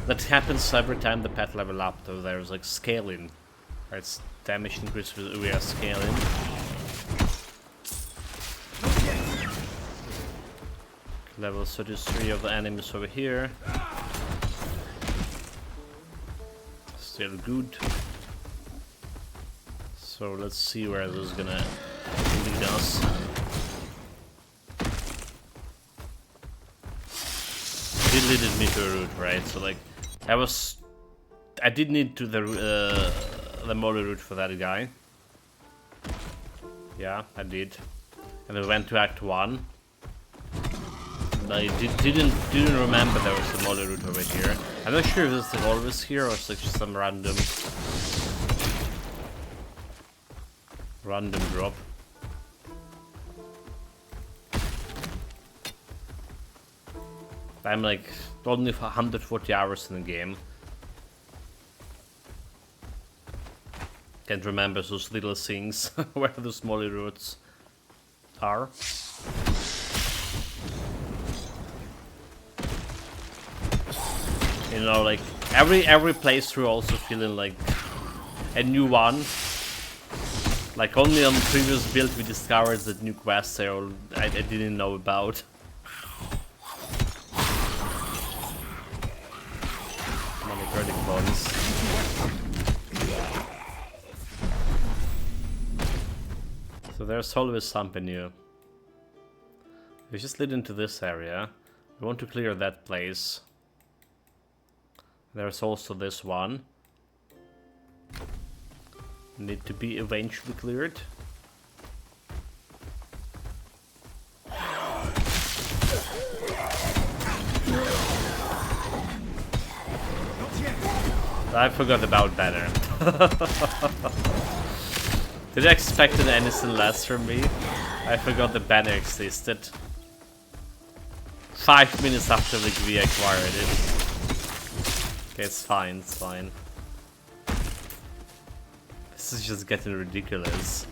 that happens every time the pet level up, though. There's like scaling. Right, it's damage increase we are scaling. Level 33 of the enemies over here. Still good. So let's see where this is gonna lead us. It leaded me to a route, right? So like, I did need to the moly route for that guy. Yeah, I did. And we went to Act 1. And I didn't remember there was a moly route over here. I'm not sure if it's always here or it's like just some random Random drop. I'm like only 140 hours in the game. Can't remember those little things where the smaller routes are. You know, like every playthrough also feeling like a new one. Like only on the previous build we discovered that new quests I didn't know about. Many credit clones. So there's always something new. We just lead into this area. We want to clear that place. There's also this one. Need to be eventually cleared. I forgot about banner. Did I expect anything less from me? I forgot the banner existed. 5 minutes after we acquired it. Okay, it's fine, it's fine. This is just getting ridiculous.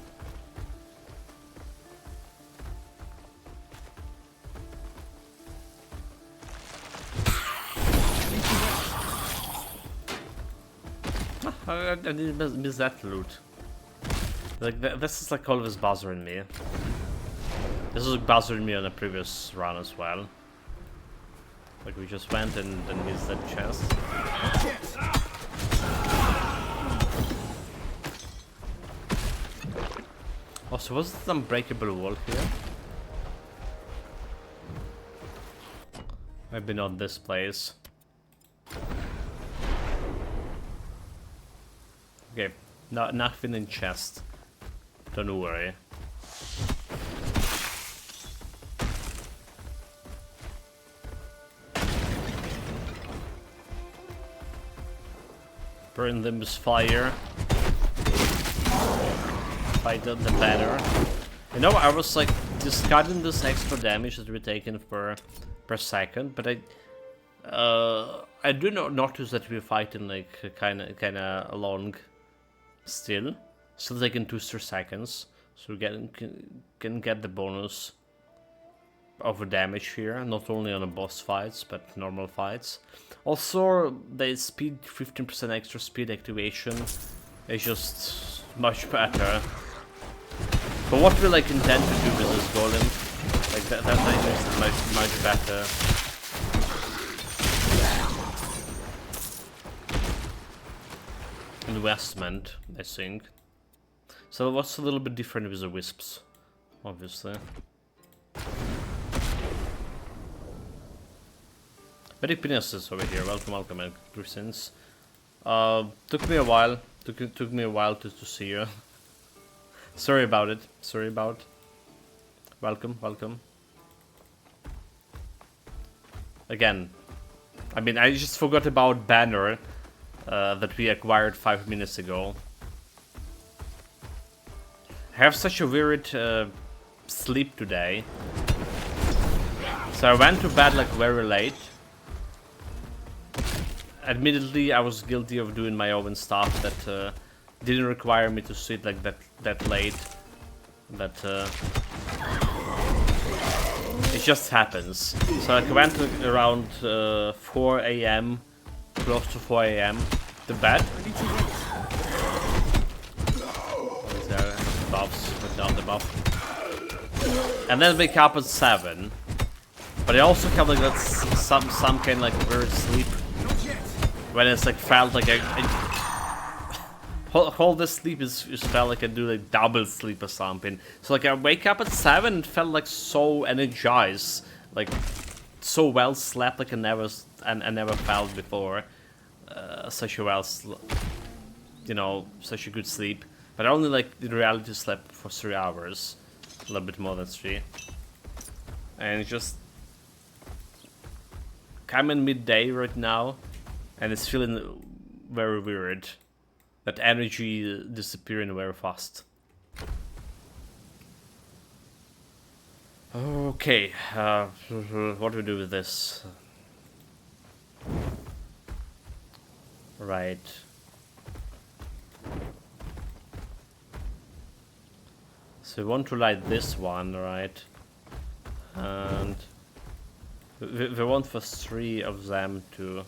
I didn't miss that loot. Like this is like always bothering me. This was bothering me on a previous run as well. Like we just went and missed that chest. Also, was it an unbreakable wall here? Maybe not this place. Okay, nothing in chest. Don't worry. Burn them with fire. Fight the banner. You know, I was like discarding this extra damage that we're taking per second, but I do not notice that we're fighting like kind of long still taking 2 seconds, so we can get the bonus of damage here, not only on the boss fights but normal fights. Also, the speed, 15% extra speed activation is just much better. For what we like intend to do with this golem, like that makes it much better. Investment, I think. So what's a little bit different with the wisps, obviously. Very penises over here. Welcome, and greetings. Took me a while. Took me a while to see you. Sorry about it. Sorry about. Welcome. Again, I mean, I just forgot about banner that we acquired 5 minutes ago. I have such a weird sleep today. So I went to bed like very late. Admittedly, I was guilty of doing my own stuff that didn't require me to sleep like that late. But it just happens. So I went around 4 AM, close to 4 AM, to bed. Buffs, put down the buff. And then wake up at 7. But I also have like that some kind of like weird sleep. When it's like felt like whole this sleep is felt like I do like double sleep or something. So like I wake up at 7 and felt like so energized, like so well slept like I never felt before. Such a such a good sleep. But I only like in reality slept for 3 hours, a little bit more than 3. And it's just I'm in midday right now. And it's feeling very weird. That energy disappearing very fast. Okay, what do we do with this? Right. So we want to light this one, right? And we want for 3 of them to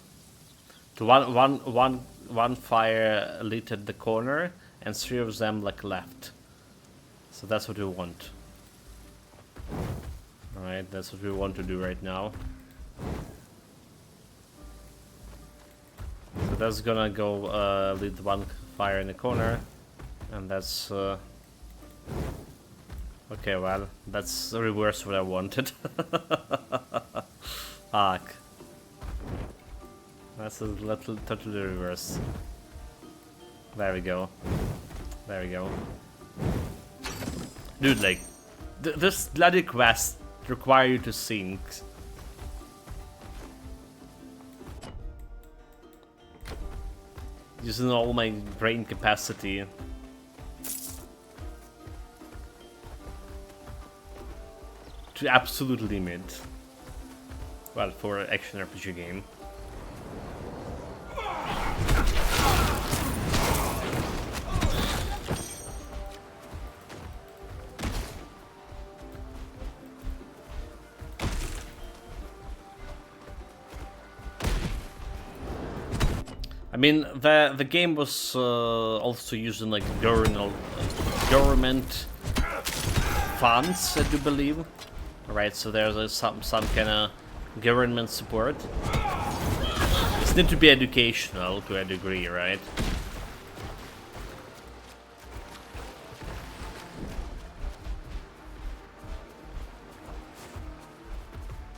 one fire lit at the corner and 3 of them like left. So that's what we want. Alright, that's what we want to do right now. So that's gonna go lit one fire in the corner, and that's okay, well, that's the reverse what I wanted. Fuck. That's a little totally reverse. There we go. There we go. Dude, like, this bloody quest require you to think. Using all my brain capacity. To absolute limit. Well, for an action RPG game. I mean, the game was also using like government funds, I do believe. Right, so there's some kind of government support. This need to be educational to a degree, right?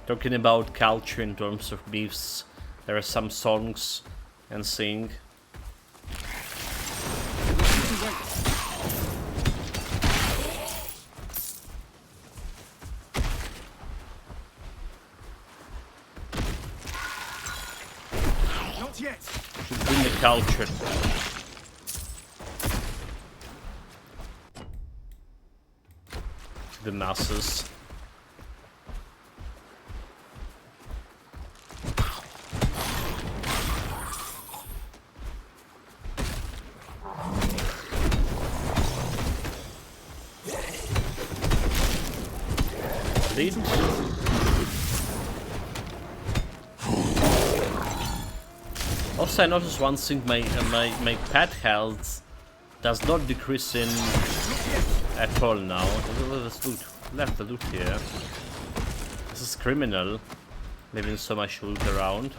Talking about culture in terms of beefs, there are some songs and sing. Not yet. Should bring the culture. To the masses. Also, I noticed one thing: my pet health does not decrease in at all now. Let's loot. Left the loot here. This is criminal, leaving so much loot around.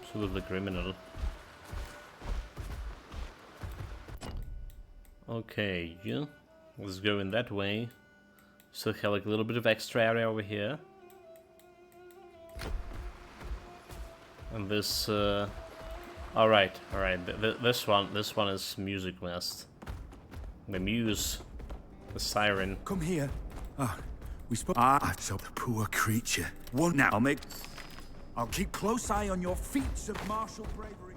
Absolutely criminal. Okay, yeah. Let's go in that way. Still have like a little bit of extra area over here. And this, alright. This one is music nest. The muse, the siren. Come here. Ah, we spoke. Ah, so the poor creature. One now. I'll keep close eye on your feats of martial bravery.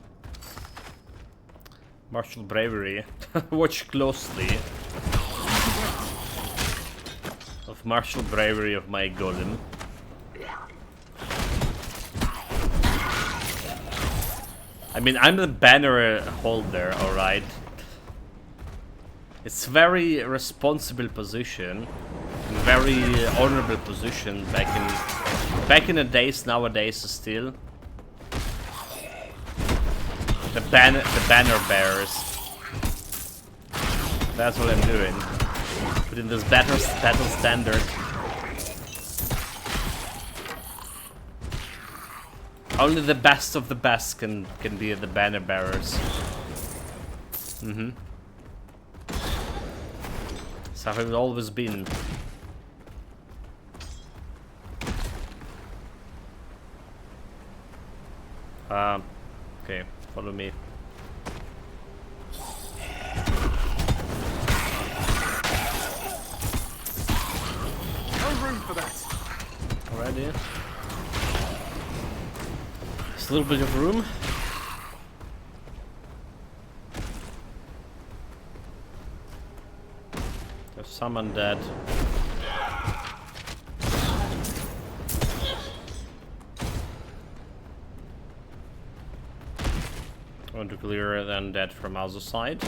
Martial bravery. Watch closely. Of martial bravery of my golem. I mean, I'm the banner holder, alright. It's very responsible position, very honorable position back in the days. Nowadays, still the banner bearers. That's what I'm doing. Putting this battle standard. Only the best of the best can be the banner bearers. So have it always been. Okay, follow me. No room for that. Already. Just a little bit of room. There's some undead. I want to clear the undead from other side.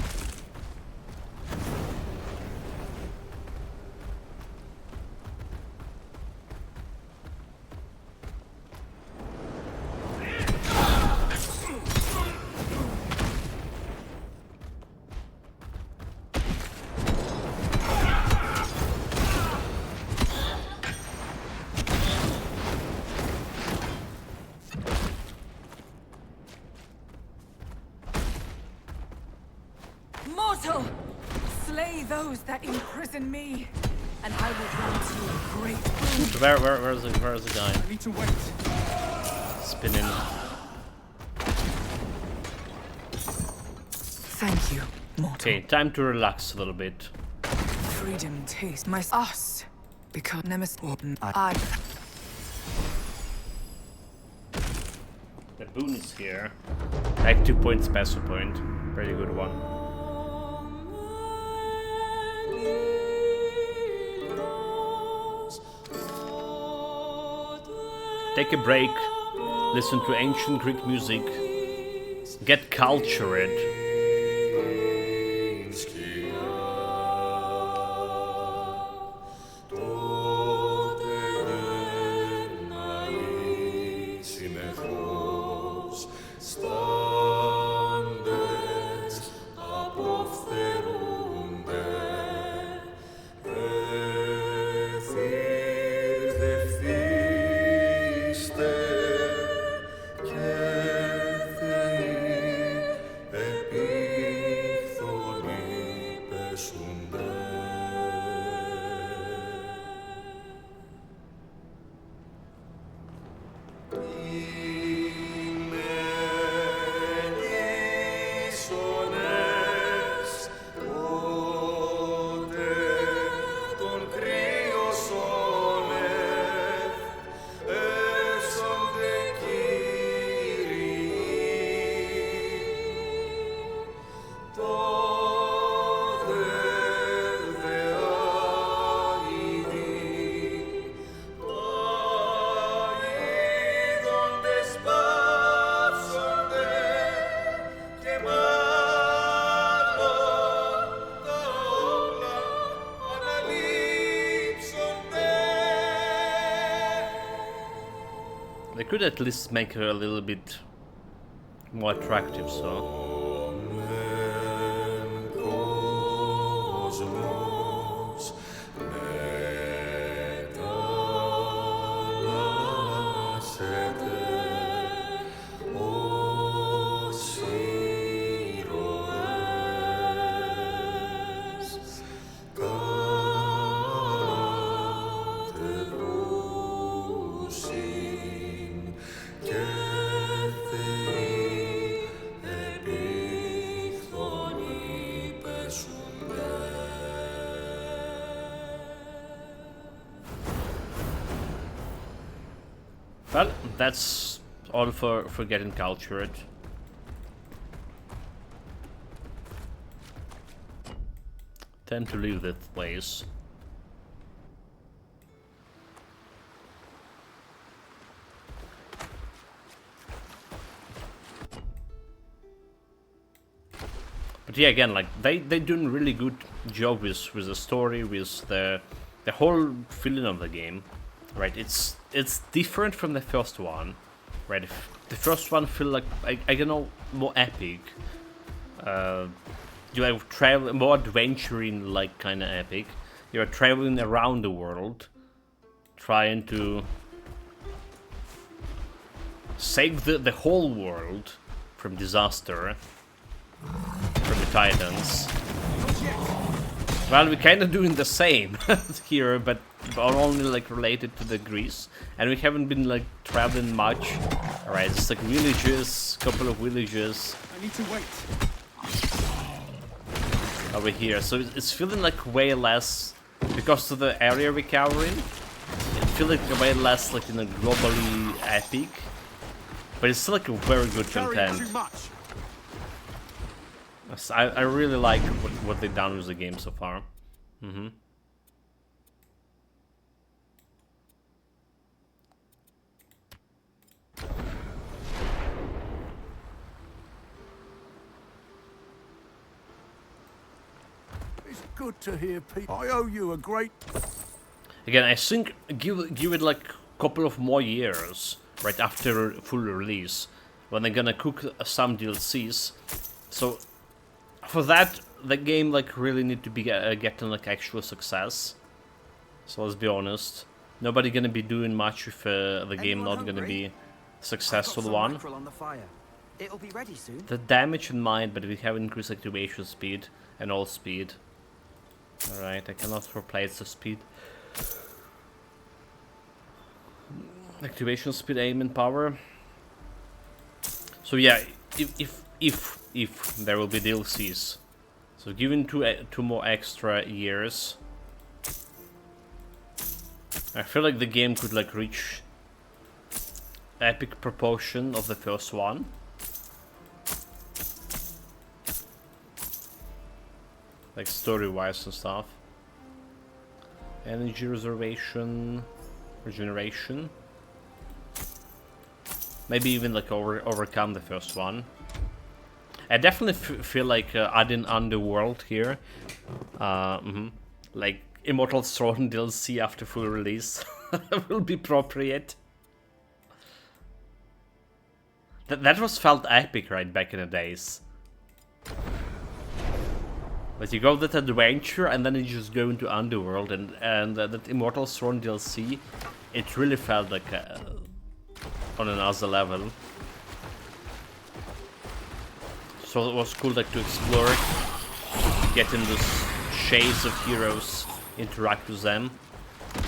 Mortal! Slay those that imprison me, and I will grant you a great boon. Where's the guy? I need to wait. Spinning. Thank you, mortal. Okay, time to relax a little bit. Freedom taste my us. Because Nemesis I The boon is here. Like 2 points special point. Pretty good one. Take a break. Listen to ancient Greek music. Get cultured. They could at least make her a little bit more attractive, so. Well, that's all for getting cultured. Time to leave this place. But yeah, again, like they doing really good job with the story, with the whole feeling of the game, right? It's different from the first one, right? The first one feel like I don't know, more epic. You are traveling more adventuring, like kind of epic. You are traveling around the world, trying to save the whole world from disaster. From the Titans. Well, we're kind of doing the same here, but only like related to the Greece, and we haven't been like traveling much. All right, it's like villages, couple of villages. I need to wait. Over here, so it's feeling like way less because of the area we're covering. It feels like way less like in a globally epic, but it's still like a very good content. Too much. I really like what they've done with the game so far. It's good to hear people. I owe you a great... Again, I think give it like a couple of more years right after full release when they're gonna cook some DLCs. So for that, the game like really need to be getting like actual success. So let's be honest, nobody gonna be doing much if the game not gonna be successful one. On the fire. It'll be ready soon. The damage in mind, but we have increased activation speed and all speed. Alright, I cannot replace the speed. Activation speed, aim and power. So yeah, if there will be DLCs, so given two more extra years, I feel like the game could like reach epic proportion of the first one. Like story-wise and stuff. Energy regeneration. Maybe even like overcome the first one. I definitely feel like adding Underworld here. Like Immortal Throne DLC after full release will be appropriate. That was felt epic right back in the days. But you go that adventure and then you just go into Underworld and that Immortal Throne DLC, it really felt like on another level. So it was cool like to explore it, get in those shades of heroes, interact with them.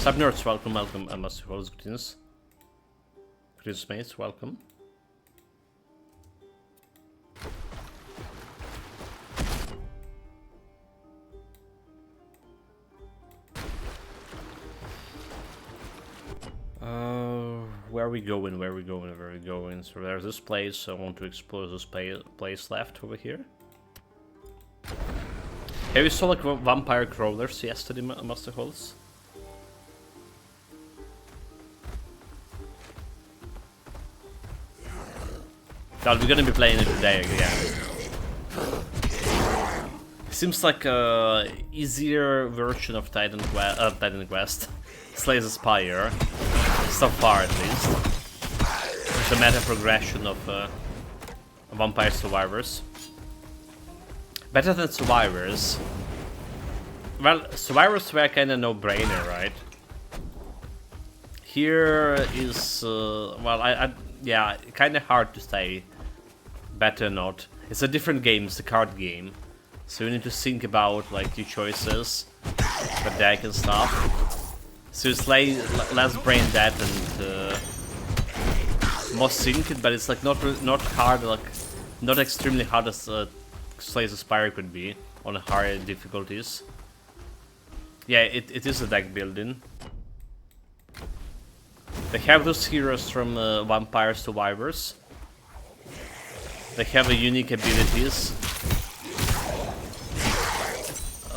Subnerds, welcome, I must suppose, greetings. Greetings mates, welcome. Where are we going? Where are we going? Where are we going? So there's this place. So I want to explore this place left over here. Yeah, we saw like vampire crawlers yesterday, Master Holes. God, we're gonna be playing it today again. Seems like a easier version of Titan Quest. Slay the Spire. So far, at least. It's a meta progression of Vampire Survivors. Better than Survivors. Well, Survivors were kinda no-brainer, right? Here is, well, yeah, kinda hard to say. Better not. It's a different game, it's a card game. So you need to think about, like, your choices, the deck and stuff. So it's like less brain dead and more synced, but it's like not hard, like not extremely hard as Slay the Spire could be on higher difficulties. Yeah, it is a deck building. They have those heroes from Vampire Survivors. They have unique abilities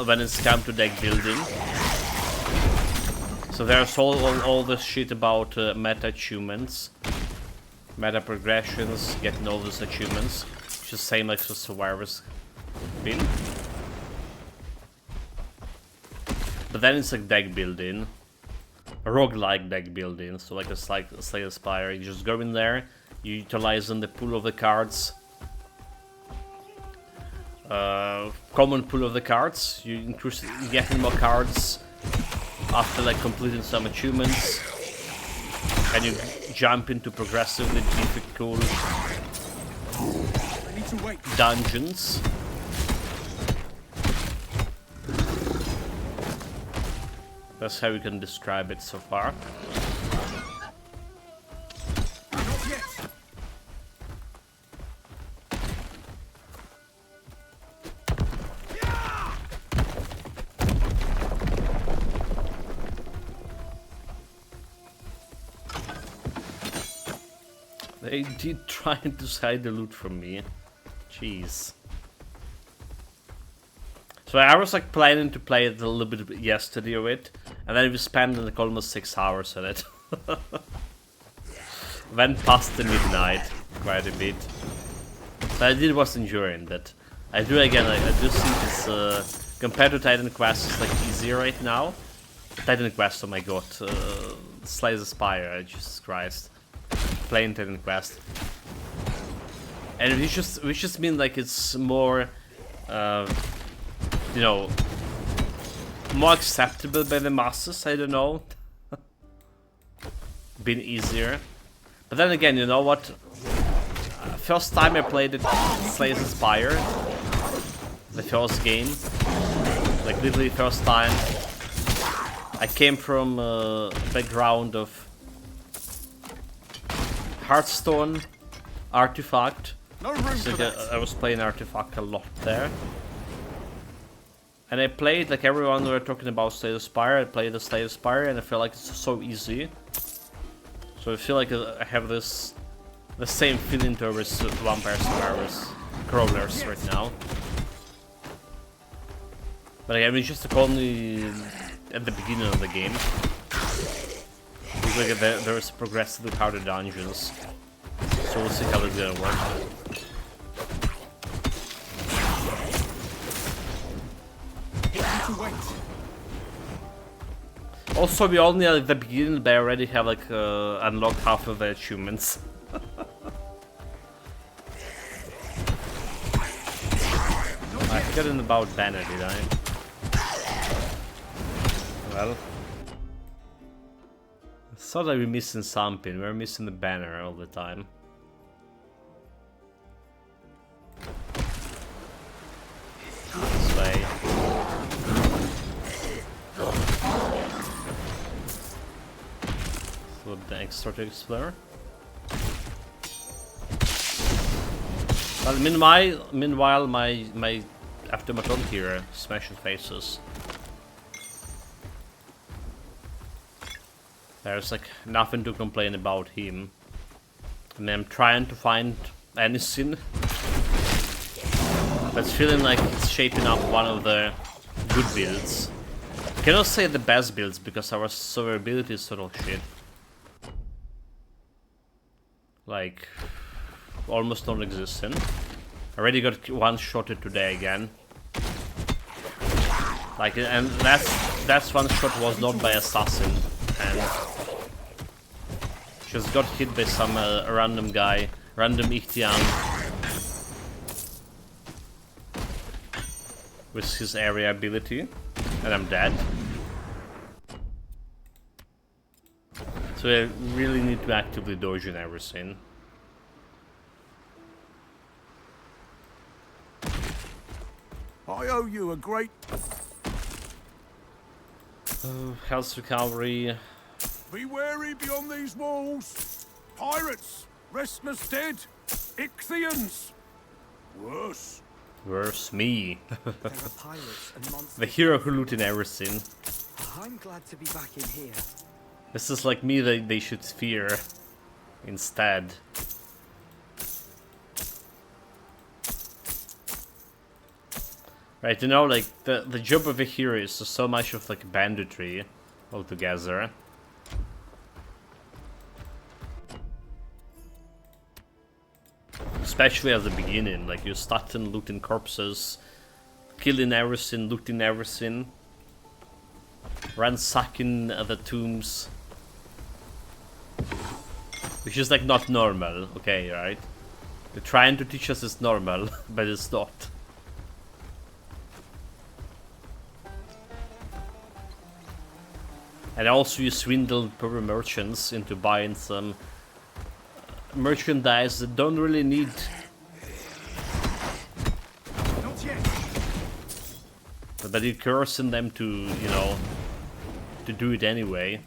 when it's come to deck building. So there's all this shit about meta achievements, meta progressions, getting all these achievements, which is same like the Survivors been. But then it's like deck building, a roguelike deck building. So like it's like Slay the Spire. You just go in there, you utilize the pool of the cards, common pool of the cards. You get more cards after like completing some achievements, and you jump into progressively difficult dungeons. That's how you can describe it so far. They did try to hide the loot from me. Jeez. So I was like planning to play it a little bit yesterday of it, and then we spent like almost 6 hours on it. Went past the midnight quite a bit. So I did was enjoying that. I do again, I do think it's compared to Titan Quest, it's like easier right now. Titan Quest, oh my god, Slay the Spire, Jesus Christ. Playing Titan Quest. And we just mean like it's more, you know, more acceptable by the masses, I don't know. Been easier. But then again, you know what? First time I played it, Slay the Spire, the first game, like literally first time. I came from a background of Hearthstone, Artifact. So I was playing Artifact a lot there. And I played, like everyone were talking about Slay the Spire, I played the Slay the Spire and I feel like it's so easy. So I feel like I have the same feeling towards Vampire Survivors Crawlers right now. But again, it's just only at the beginning of the game. Looks like there is progressively harder dungeons. So we'll see how it's gonna work. Also, we only at the beginning, but I already have like unlocked half of the achievements. I forgot about banner, did I? Well, I thought I were missing something. We're missing the banner all the time. This way. So the extra to explore. Well, meanwhile, my Automaton here smashing faces. There's like nothing to complain about him. And I'm trying to find anything. But it's feeling like it's shaping up one of the good builds. I cannot say the best builds because our survivability is total shit. Like, almost non-existent. Already got one-shotted today again. Like, and that's one shot was not by assassin, and just got hit by some random guy, random Ichtian, with his area ability, and I'm dead. So I really need to actively dodge and everything. I owe you a great... Health recovery. Be wary beyond these walls. Pirates, restless dead, Ichthians. Worse. Worse, me. There are pirates and monsters. The hero who looted everything. I'm glad to be back in here. This is like me that they should fear instead. Right, you know, like, the job of a hero is so much of, like, banditry altogether. Especially at the beginning, like, you start looting corpses, killing everything, looting everything, ransacking the tombs. Which is, like, not normal, okay, right? They're trying to teach us it's normal, but it's not. And also you swindle poor merchants into buying some merchandise that don't really need. Not yet. But you're cursing them to, you know, to do it anyway.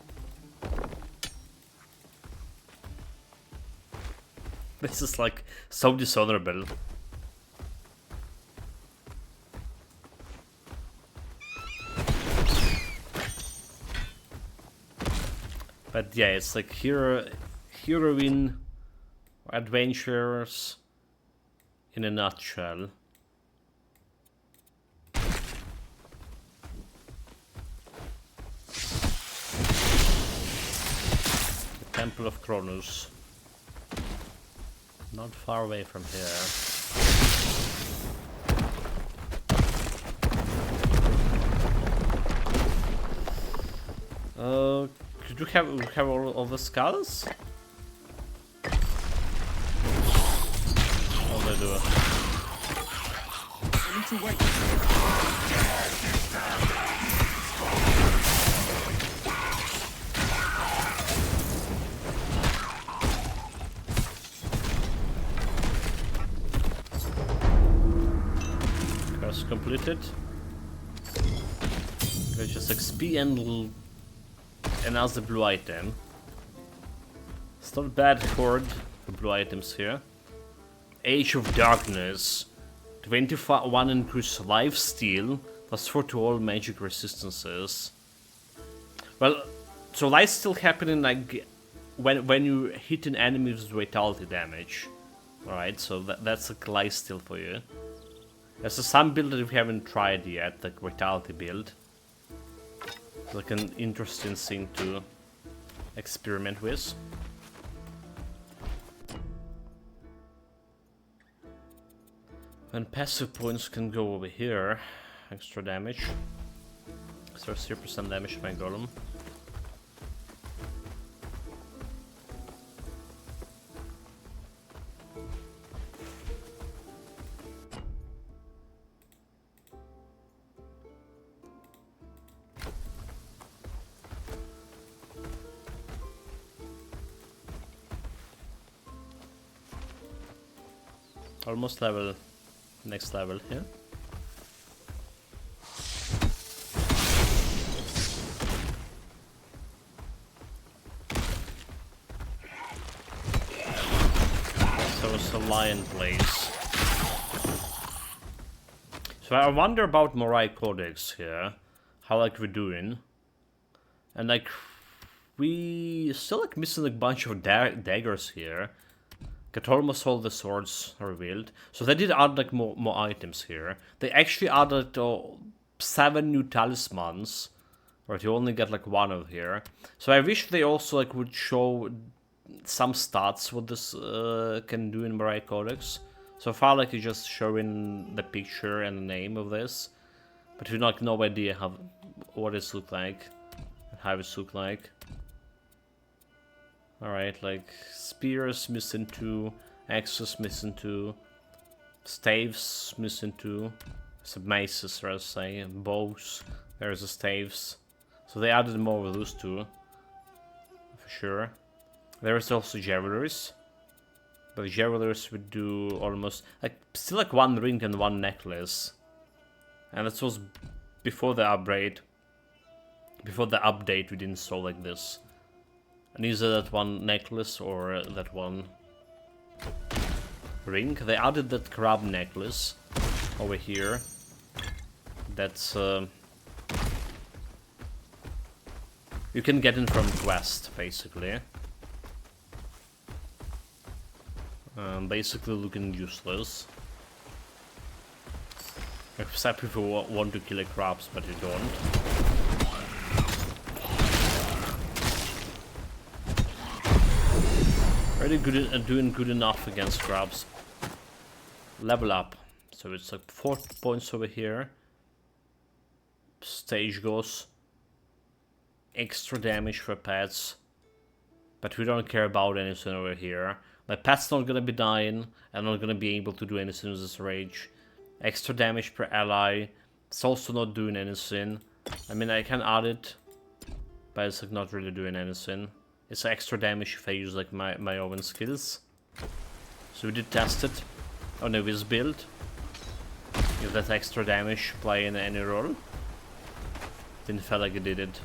This is like so dishonorable. But yeah, it's like heroine adventures in a nutshell. Temple of Cronus. Not far away from here. Could you have all the skulls? Oh, they do. I need to wait. Quest completed. There's just XP and another blue item. It's not bad horde for blue items here. Age of Darkness. 21 increase lifesteal, plus 4 to all magic resistances. Well, so lifesteal happening like when you hit an enemy with vitality damage. Alright, so that's a lifesteal for you. There's some build that we haven't tried yet, like vitality build. Like an interesting thing to experiment with. And passive points can go over here. Extra damage. So 3% damage to my golem. Almost level. Next level here. So it's a lion place. So I wonder about Morai Codex here. How like we're doing. And like we still like missing a bunch of daggers here. Got almost all the swords revealed. So they did add like more items here. They actually added 7 new talismans. Right, you only get like 1 of here. So I wish they also like would show some stats what this can do in Morai Codex. So far like you're just showing the picture and the name of this. But we like no idea what it looks like. And how it looks like. Alright, like spears missing 2, axes missing 2, staves missing 2, some maces, let's say, bows, there's the staves. So they added more of those 2, for sure. There's also javelers, but the javelers would do almost, like, still like 1 ring and 1 necklace. And that was before the upgrade, before the update we didn't saw like this. And either that 1 necklace or that 1 ring. They added that crab necklace over here. That's you can get in from quest, basically. Basically looking useless. Except if you want to kill a crabs, but you don't. Really good at doing good enough against crabs. Level up. So it's like 4 points over here. Stage goes. Extra damage for pets. But we don't care about anything over here. My pet's not gonna be dying. I'm not gonna be able to do anything with this rage. Extra damage per ally. It's also not doing anything. I mean, I can add it. But it's like not really doing anything. It's extra damage if I use like my own skills. So we did test it on a Wiz build. If that extra damage playing any role. Didn't feel like it did it.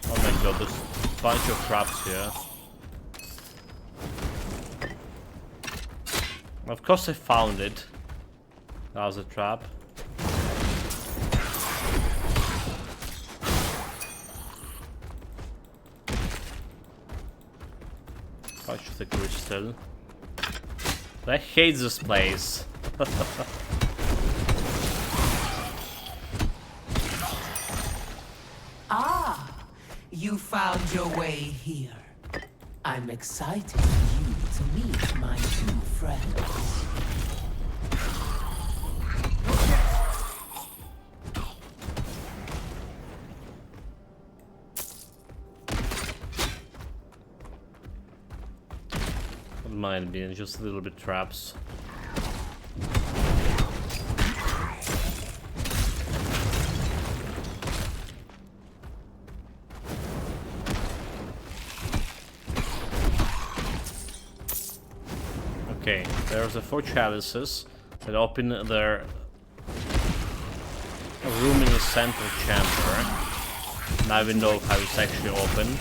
Oh my god, there's a bunch of traps here. Of course I found it. That was a trap. Touch the crystal. I hate this place. Ah, you found your way here. I'm excited for you to meet my two friends. Might be just a little bit traps. Okay, there's the 4 chalices that open their room in the central chamber. Now we know how it's actually open.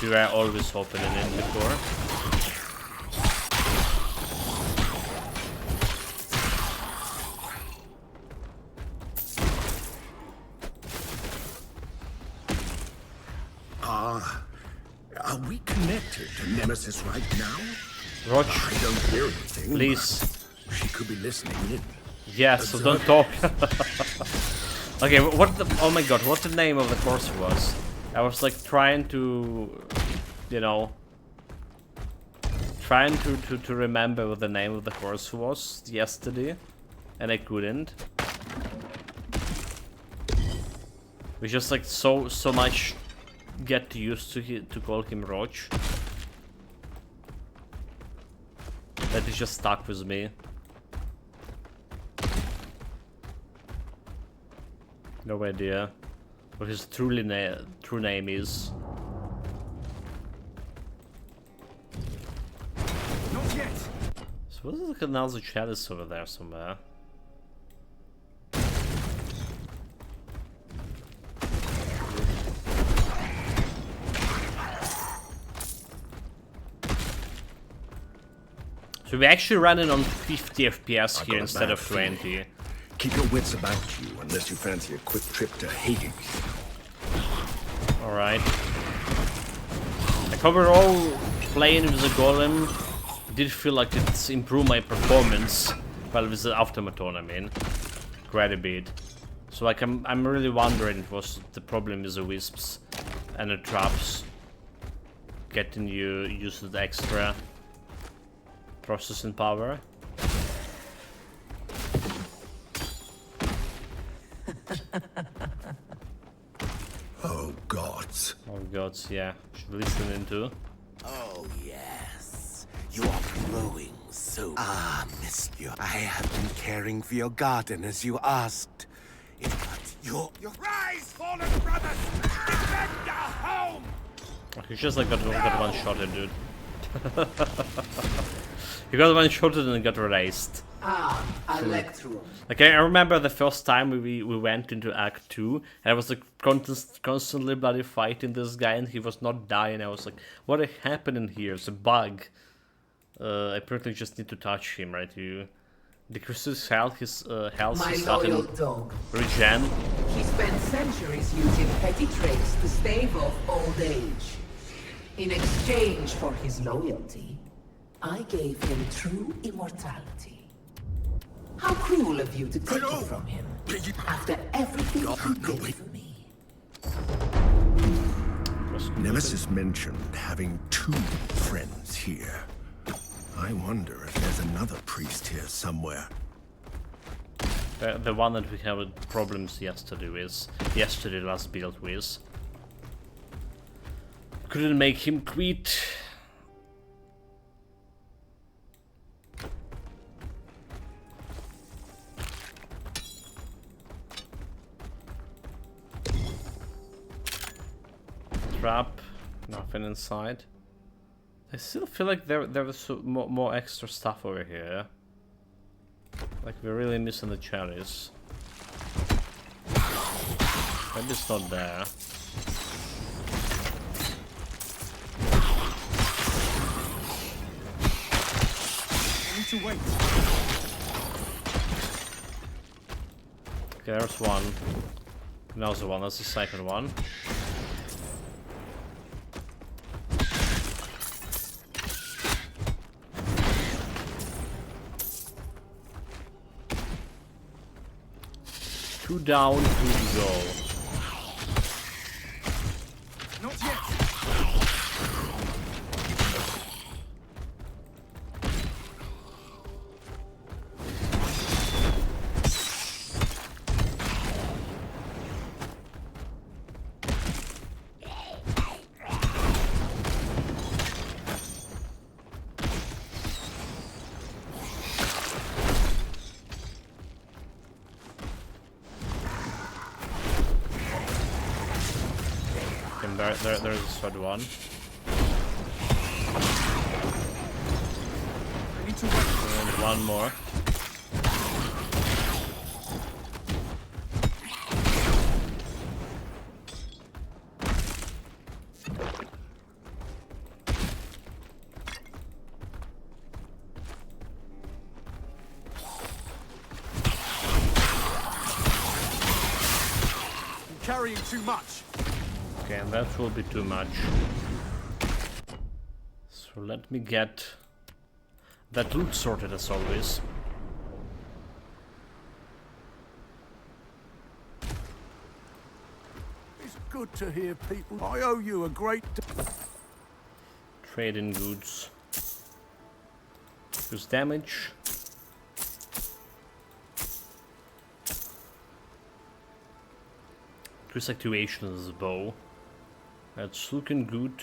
We were always opening it before. Are we connected to Nemesis right now? Roach, I don't hear anything. please. She could be listening in. Yeah, so don't talk. Okay, what the... Oh my god, what the name of the course was? I was like trying to... You know... Trying to remember what the name of the course was yesterday. And I couldn't. We just like so much get used to call him Roach. That is just stuck with me. No idea what his true name is. Not yet. So what is like another chalice over there somewhere? So we're actually running on 50 FPS here instead of 20. Keep your wits about you unless you fancy a quick trip to Hagen. Alright. Like overall, playing with the golem did feel like it's improved my performance. Well, with the Automaton, I mean. Quite a bit. So like I'm really wondering if was the problem with the wisps and the traps getting you used to the extra processing power. Oh gods. Oh gods, yeah. Should listen into. Oh, yes. You are growing so... Ah, monsieur. I have been caring for your garden as you asked. It got your... Rise, fallen brothers! Defend your home! He just like got one-shotted, dude. He got one-shotted and got erased. Ah, Electrum. Like I remember the first time we went into Act 2, and I was like constantly bloody fighting this guy, and he was not dying. I was like, what is happening here? It's a bug. I apparently just need to touch him, right? You decrease his health, My is loyal starting dog. regen. He spent centuries using petty tricks to stave off old age. In exchange for his loyalty, I gave him true immortality. How cruel of you to take it from him, after everything he did for me. Nemesis mentioned having 2 friends here. I wonder if there's another priest here somewhere. The one that we had problems yesterday last build with. Couldn't make him quit. Trap, nothing inside. I still feel like there was more extra stuff over here. Like we're really missing the cherries. Maybe it's not there. I need to wait. Okay, there's one. Now's the one. That's the second one. 2 down, 2 to go. Not yet. There's a third one. And one more. I'm carrying too much. Okay, and that will be too much. So let me get that loot sorted as always. It's good to hear people. I owe you a great... Trade in goods. Use damage. Increase activation of the bow. That's looking good.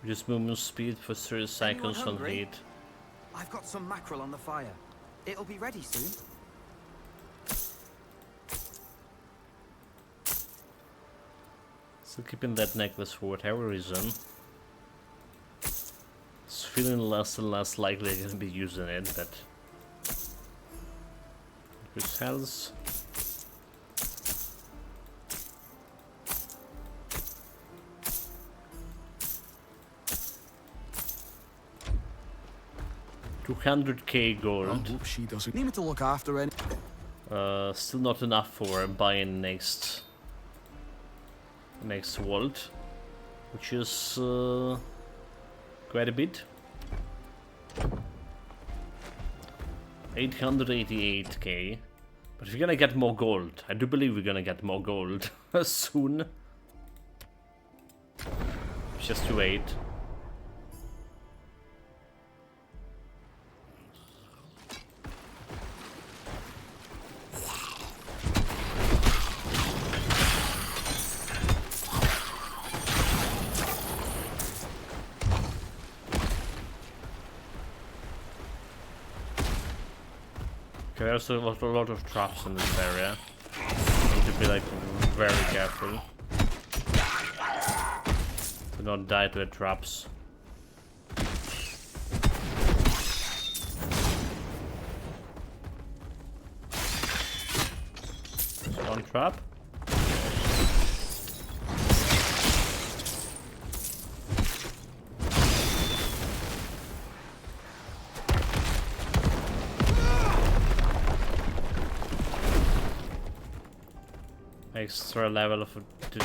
Reduce movement speed for 30 seconds on hit. I've got some mackerel on the fire. It'll be ready soon. Still keeping that necklace for whatever reason. It's feeling less and less likely I'm gonna be using it, but increase health. $200k gold. I hope she doesn't need me to look after any. Still not enough for buying next vault, which is quite a bit. 888k. But we're gonna get more gold. I do believe we're gonna get more gold soon. Just to wait. Okay, there's a lot of traps in this area. Need to be like very careful to not die to the traps. There's one trap. Extra level of to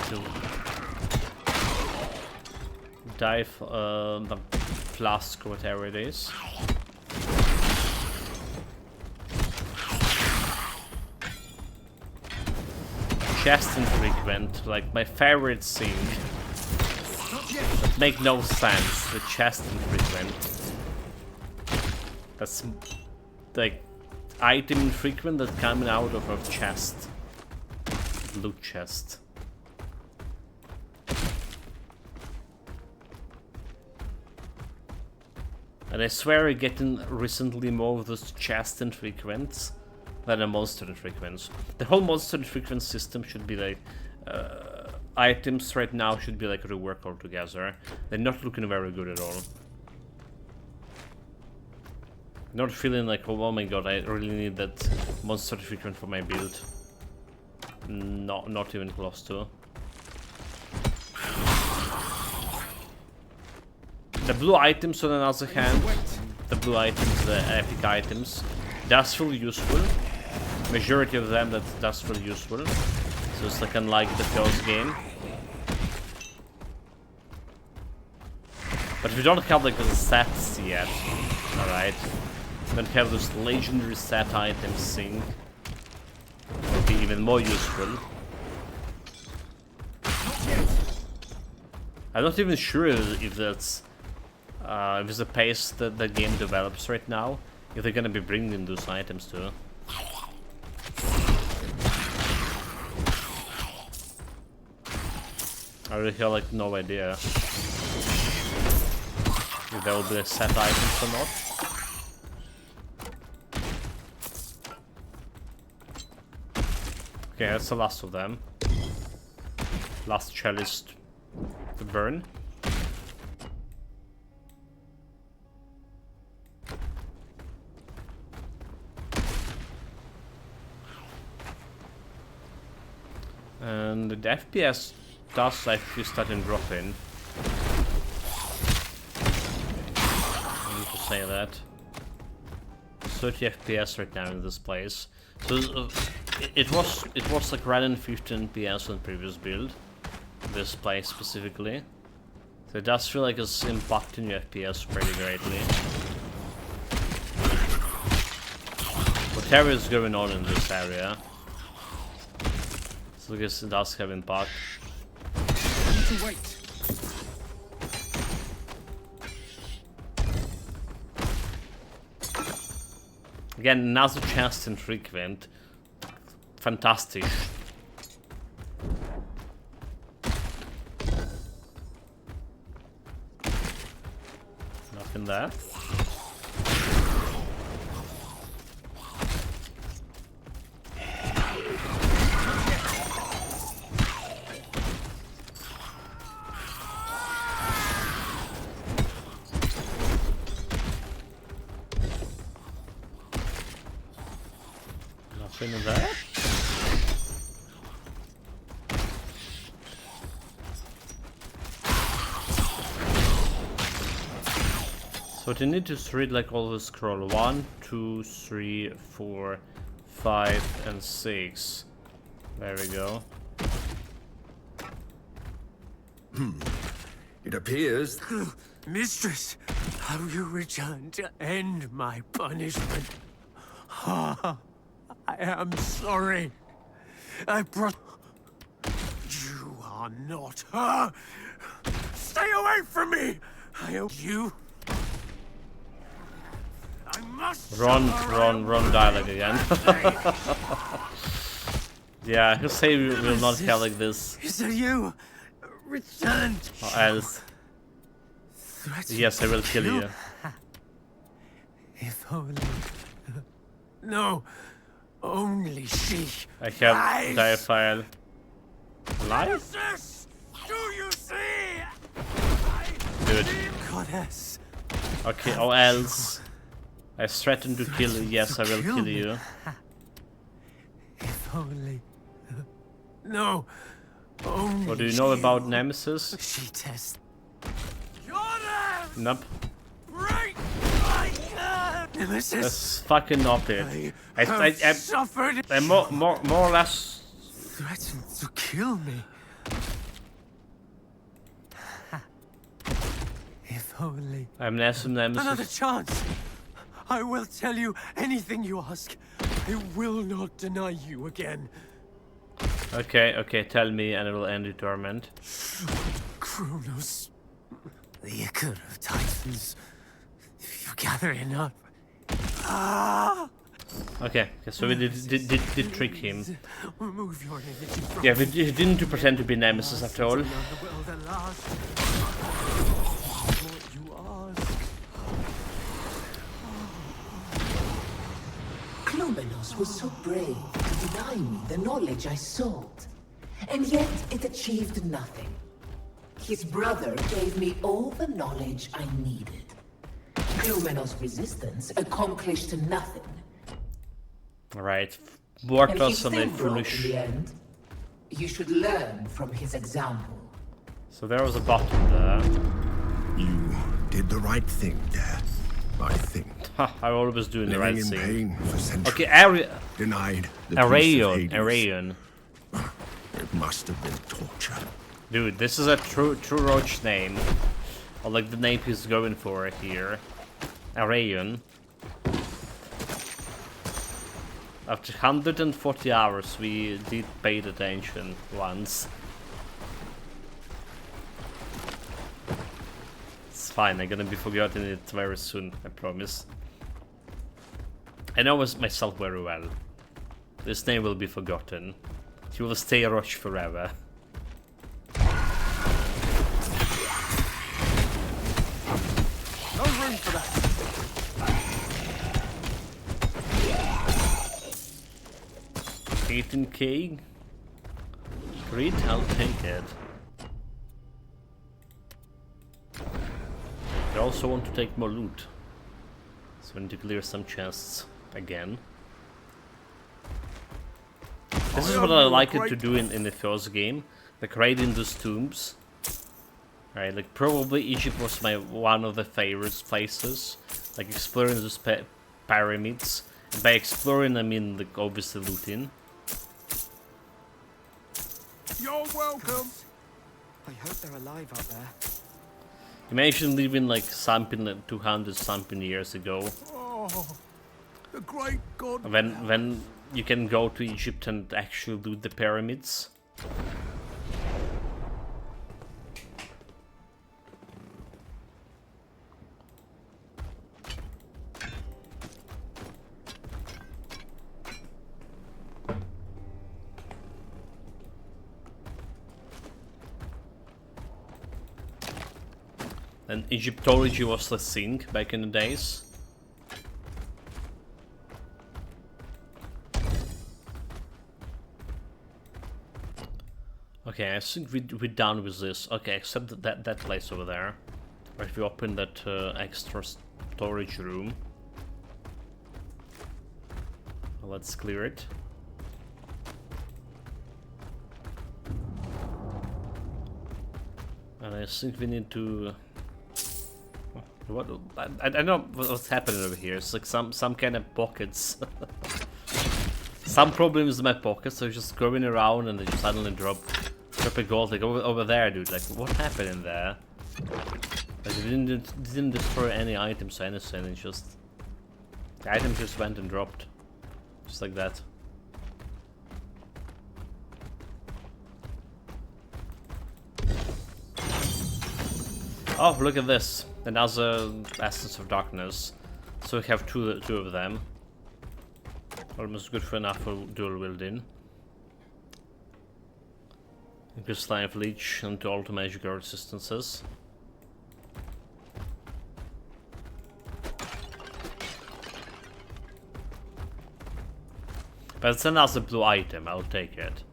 dive the flask, whatever it is. Chest infrequent, like my favorite thing. That make no sense. The chest infrequent. That's like item infrequent that coming out of a chest. Loot chest. And I swear I'm getting recently more of those chest infrequents than a monster infrequents. The whole monster infrequent system should be like items right now should be like reworked altogether. They're not looking very good at all. Not feeling like, oh my god, I really need that monster infrequent for my build. No, not even close to. The blue items, on the other hand, the blue items, the epic items, does feel useful. Majority of them that does feel useful. So it's like unlike the first game. But we don't have like the sets yet. Alright. We don't have those legendary set items thing. be even more useful. I'm not even sure if that's if it's the pace that the game develops right now, if they're gonna be bringing those items too. I really have like no idea if there will be a set items or not. Okay, that's the last of them. Last cellist to burn. And the FPS does actually start and drop in. I need to say that. 30 FPS right now in this place. So it was like right in 15 FPS on previous build. This place specifically. So it does feel like it's impacting your FPS pretty greatly. Whatever is going on in this area. So I guess it does have impact. To wait. Again, another chance and frequent. Fantastic. Nothing there. Nothing in there. So what you need to read like all the scroll 1, 2, 3, 4, 5, and 6. There we go. It appears. Mistress, have you returned to end my punishment? I am sorry. I brought... You are not her! Stay away from me! I owe you... I must... Run dialogue again. Yeah, he'll say we will not have like this. Is it you? Return. Or else. Yes, I will kill you. If only... No. Only she. I have diaphragm. Life? Do you see? Good. Goddess. Okay, or else. I threaten to kill you. Yes, I will kill you. If only. No. Only. What do you know about Nemesis? She tests. Nope. Break my curse. Nemesis. That's fucking not it. I more or less threatened to kill me. If only. I'm Nemesis. Another chance. I will tell you anything you ask. I will not deny you again. Okay, tell me and I will end the torment. Kronos. The Ichor of Titans. If you gather enough. Okay, so we did trick him. Remove your energy from Yeah, we didn't pretend to be Nemesis after all. Klumenos was so brave to deny me the knowledge I sought. And yet it achieved nothing. His brother gave me all the knowledge I needed. Klumenos' resistance accomplished nothing. Right. And Mortals he and still they broke foolish. in the end. You should learn from his example. So there was a button there. You did the right thing there, I think. Ha, I always doing the right Living in thing. pain for centuries. Okay, Denied the peace of Hades. Arion. It must have been torture. Dude, this is a true Roach name. Or like the name he's going for here. Arion. After 140 hours, we did pay attention once. It's fine, I'm gonna be forgetting it very soon, I promise. I know myself very well. This name will be forgotten. He will stay Roche forever. No room for that. $18K? Great, I'll take it. I also want to take more loot. So I need to clear some chests again. This is what I like it to do in the first game. Like raiding those tombs. Right, like probably Egypt was one of the favorite places. Like exploring those pyramids. And by exploring I mean like obviously looting. You're welcome. I hope they're alive out there. Imagine living like something like 200 something years ago. Oh, the great god. When you can go to Egypt and actually do the pyramids. And Egyptology was the thing back in the days. Okay, I think we're done with this. Okay, except that place over there. Where if we open that extra storage room. Let's clear it. And I think we need to... What? I don't know what's happening over here. It's like some kind of pockets. Some problems in my pockets, so just going around and they just suddenly drop a gold. Like over there, dude. Like what happened in there? Like they didn't destroy any items or anything. It's just the item just went and dropped, just like that. Oh, look at this. Another Essence of Darkness. So we have two of them. Almost good for enough for dual wielding. Increase life leech into all to magical resistances. But it's another blue item, I'll take it.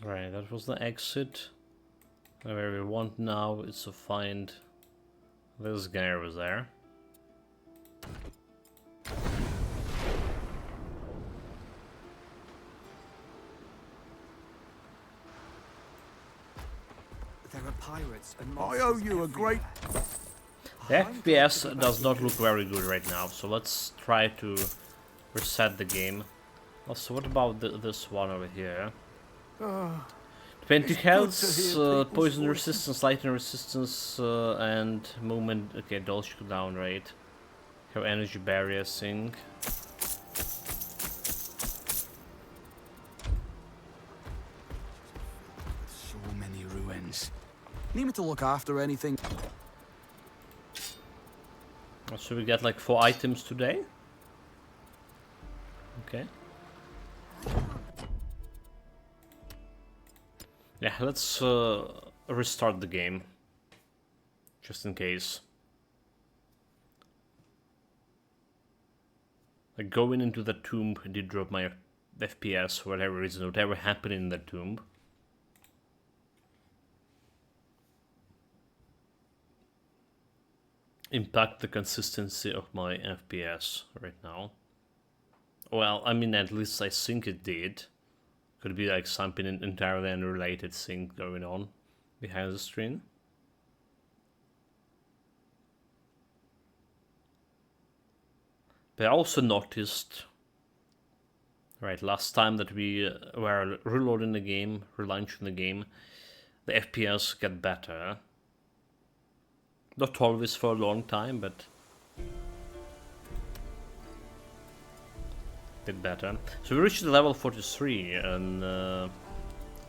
Right, that was the exit. And where we want now is to find this guy over there. There are pirates and I owe you a great... The FPS does not look very good right now, so let's try to reset the game. Also, what about this one over here? 20 health, poison resistance, lightning resistance, and movement. Okay, dodge down rate. Have energy barrier sync. So many ruins. Need me to look after anything? So we get like 4 items today. Okay. Yeah, let's restart the game. Just in case. Like going into the tomb did drop my FPS for whatever reason, whatever happened in the tomb. Impact the consistency of my FPS right now. Well, I mean, at least I think it did. Could be like something entirely unrelated thing going on behind the screen. But I also noticed Right, last time that we were reloading the game, relaunching the game, the FPS get better. Not always for a long time, but bit better. So we reached level 43 and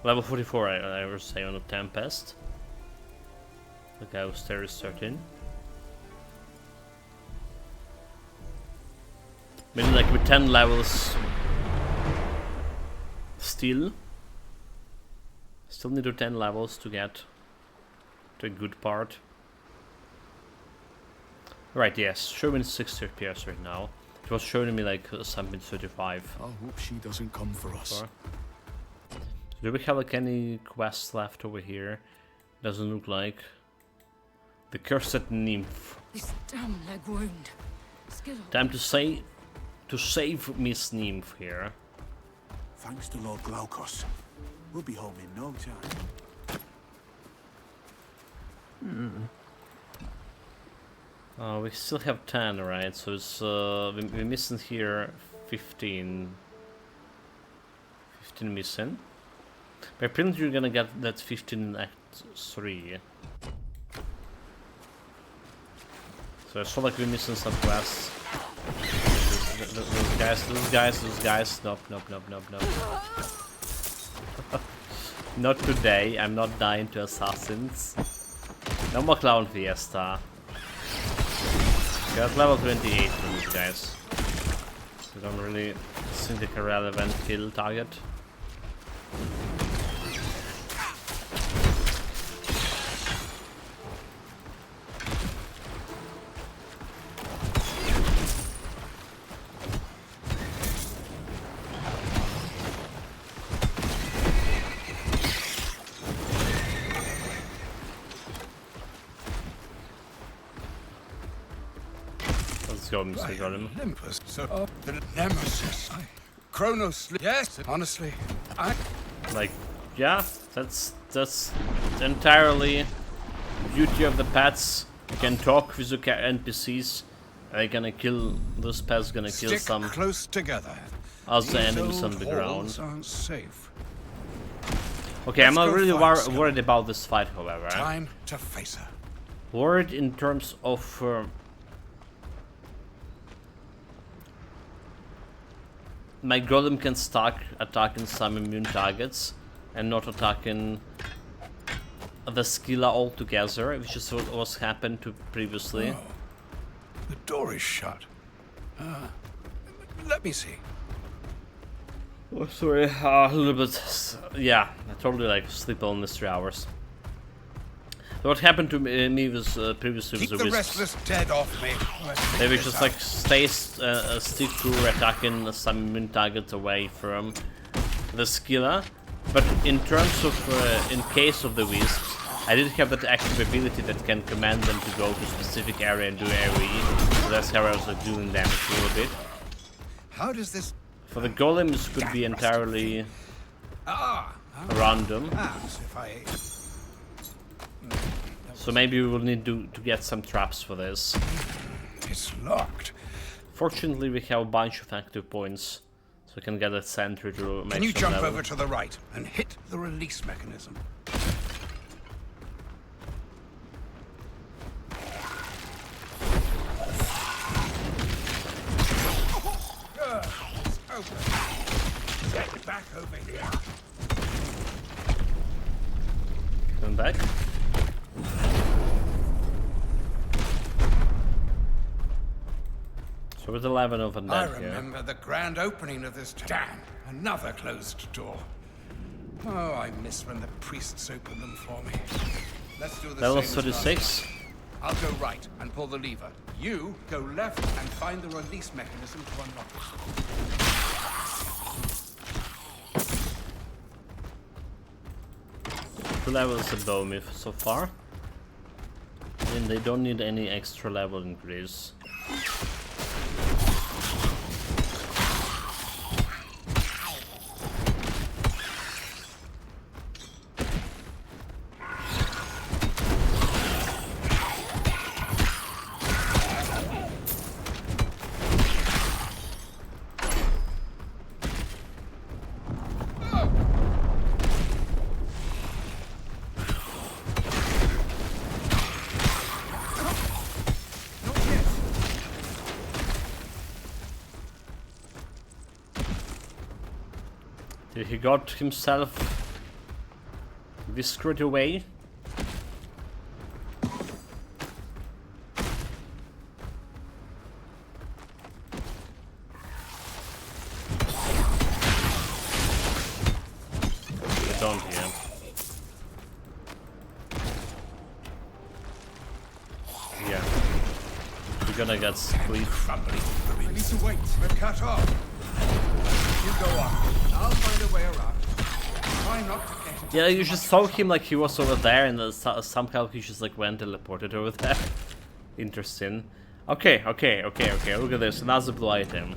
level 44 I would say on the Tempest. The guy was there is 13. Maybe like with 10 levels still need to 10 levels to get to a good part. Right, yes, showing 60 FPS right now. It was showing me like something 35. I hope she doesn't come for us. Do we have like any quests left over here? Doesn't look like. The cursed nymph. This damn leg wound. Skittle. Time to save Miss Nymph here. Thanks to Lord Glaukos. We'll be home in no time. We still have 10, right? So it's we're missing here 15. 15 missing. But I think you're gonna get that 15 in Act 3. So I saw like we're missing some quests. Those guys. Nope. Not today. I'm not dying to assassins. No more Clown Fiesta. Got level 28 for these guys. So don't really seem like a relevant kill target. We got him. Olympus, so the Nemesis. Kronos, yes, honestly, Like, yeah, that's entirely beauty of the pets. You can talk with the NPCs. They're gonna kill those pets. Gonna kill stick some close together. other These enemies on old the halls ground. aren't safe. Okay, I'm Let's not go really find Skittle. worried about this fight, however. Time to face her. Worried in terms of my golem can start attacking some immune targets and not attacking the skiller altogether, which is what was happened to previously. Oh, the door is shut. Let me see. Oh, sorry, a little bit. Yeah, I totally like sleep only 3 hours. So what happened to me was previously Keep was the a restless dead off me. they were just like stick to attacking some immune targets away from the skiller. But in terms of, in case of the wisps, I did have that active ability that can command them to go to a specific area and do AoE. So that's how I was like, doing damage a little bit. How does this? For the golems could be entirely random. Perhaps if I. So maybe we will need to get some traps for this. It's locked. Fortunately, we have a bunch of active points, so we can get a sentry to make Can you some jump level. over to the right and hit the release mechanism? Get back over here. Come back. So with 11 of them I dead here. remember the grand opening of this. Damn, another closed door. Oh, I miss when the priests opened them for me. Let's do the Level same as last 36. time. I'll go right and pull the lever. You go left and find the release mechanism to unlock it. 2 levels above me so far. And they don't need any extra level increase. He got himself whisked away. Don't here. Yeah. We're gonna get split. We need to wait. We're cut off. You go on. I'll find a way around. Try not to get it. Yeah, you just saw him like he was over there, and somehow he just like went teleported over there. Interesting. Okay. Look at this. Another blue item.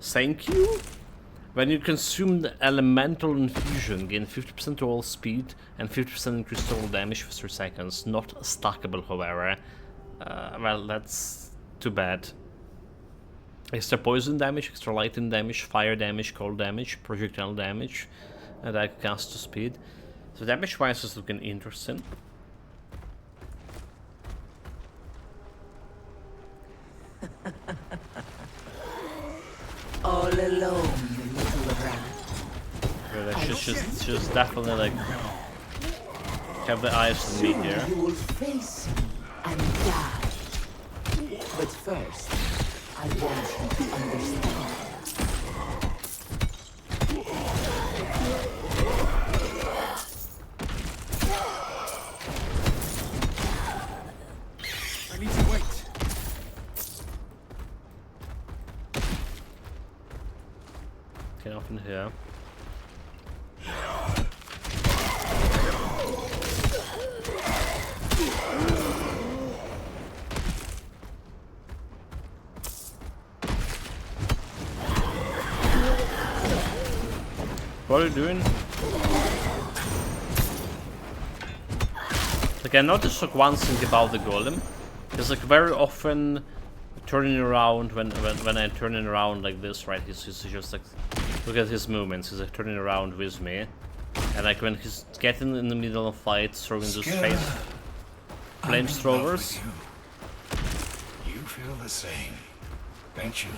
Thank you. When you consume the elemental infusion, gain 50% to all speed and 50% increased total damage for 3 seconds. Not stackable, however. Well, that's too bad. Extra poison damage, extra lightning damage, fire damage, cold damage, projectile damage, and I cast to speed. So damage-wise is looking interesting. All alone, you little rat. Yeah, she's definitely like have the eyes on me here. You will face me and die. But first, I want you to understand. I need to wait. Get off in here. What are you doing? Like, I noticed like one thing about the golem. It's like very often turning around when I'm turning around like this, right? He's just like, look at his movements. He's like turning around with me, and like when he's getting in the middle of fight, throwing those flamethrowers. You feel the same, don't you?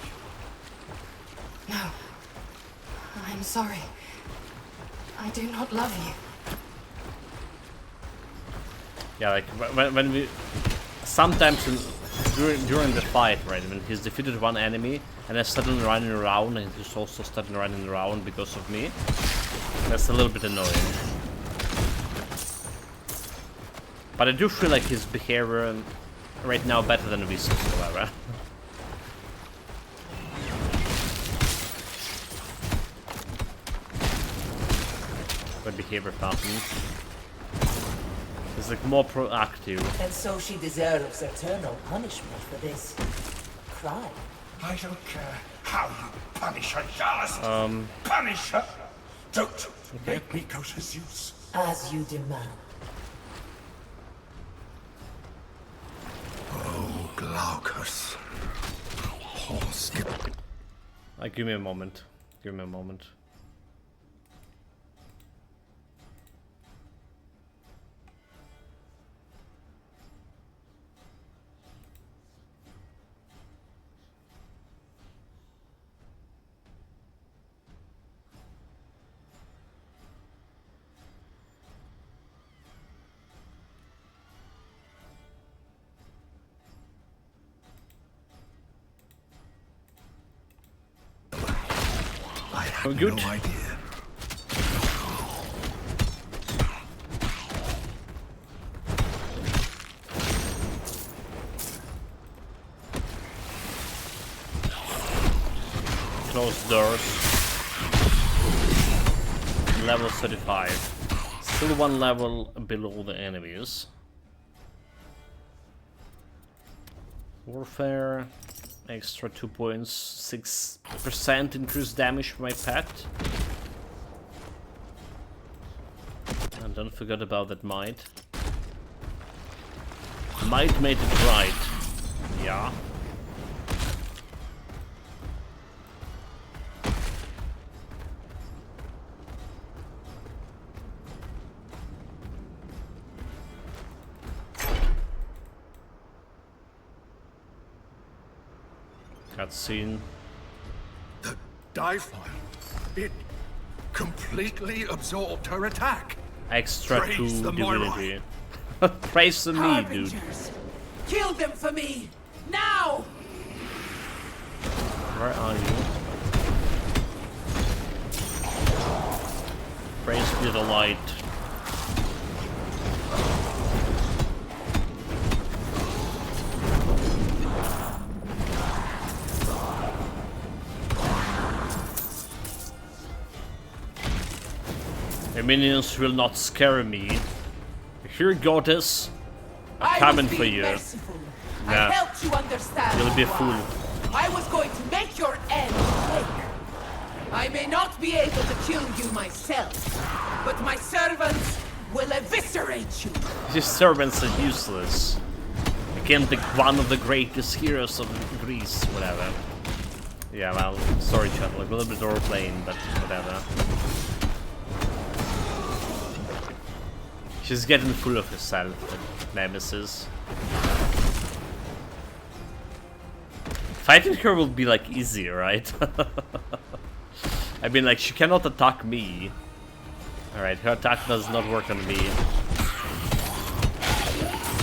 No. I'm sorry. I do not love you. Yeah, like when we sometimes during the fight, right, when he's defeated one enemy and then suddenly running around, and he's also starting running around because of me. That's a little bit annoying. But I do feel like his behavior right now better than Vis's, however. What behavior pattern? He's like more proactive. And so she deserves eternal punishment for this crime. I don't care how you punish her, just punish her. Don't make me go to Zeus. As you demand. Oh, Glaucus. Horse. Give me a moment. Give me a moment. We're good. No idea. Closed doors. Level 35. Still one level below the enemies. Warfare. Extra 2 points. 6% increased damage for my pet. And don't forget about that might. Might made it right. Yeah. Cutscene. The die file. completely absorbed her attack. Extra Praise 2 the divinity. Praise to me, dude. Harbingers, kill them for me! Now! Where are you? Praise be the light. Your minions will not scare me. Here, goddess. I'm coming for you. Merciful. Yeah. I helped you understand. You'll be a fool. I was going to make your end quick. I may not be able to kill you myself, but my servants will eviscerate you. These servants are useless. Again, one of the greatest heroes of Greece, whatever. Yeah, well, sorry, chat, like a little bit overplaying, but whatever. She's getting full of herself, the Nemesis. Fighting her will be like easy, right? I mean, like, she cannot attack me. Alright, her attack does not work on me.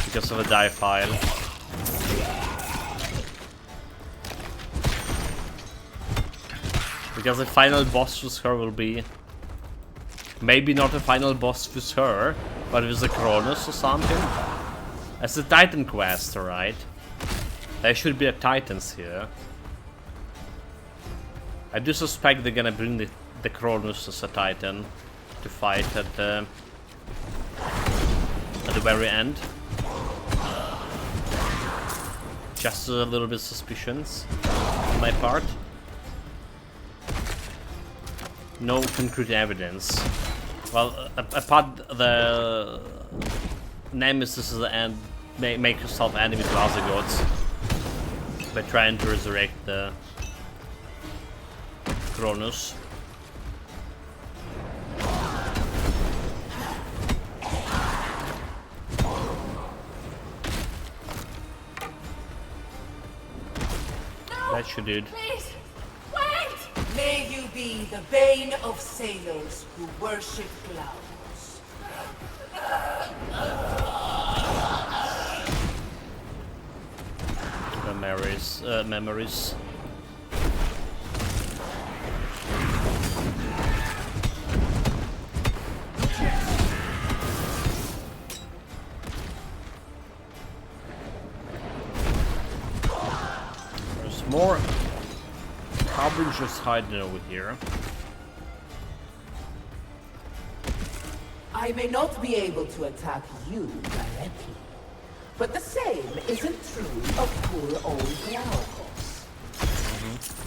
Because of a die file. Because the final boss with her will be... Maybe not a final boss with her, but with a Cronus or something. As a Titan quest, alright? There should be a Titans here. I do suspect they're gonna bring the Cronus as a Titan to fight at the very end. Just a little bit suspicions on my part. No concrete evidence. Well, apart the Nemesis and make yourself enemy to other gods by trying to resurrect the Cronus. That should do. Please, wait! May you be the bane of sailors who worship clouds. Memories. There's more harbingers hiding over here. I may not be able to attack you directly, but the same isn't true of poor old Glaucus.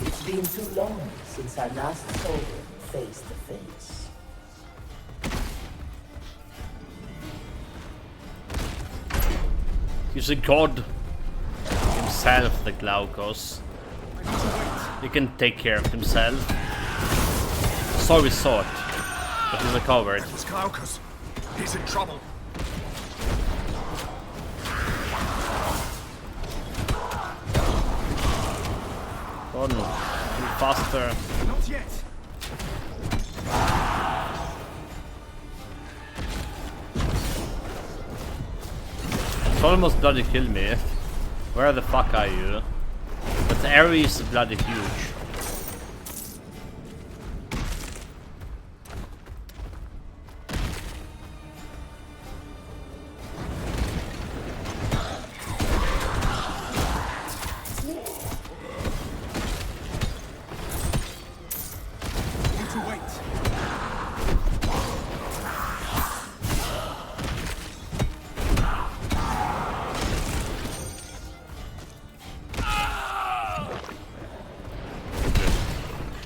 It's been too long since our last sovereign face to face. He's a god himself, the Glaucus. He can take care of himself. So we thought, but he's recovered. It's Glaucus. He's in trouble. Oh no, move faster. Not yet. It's almost bloody kill me. Where the fuck are you? But the area is bloody huge.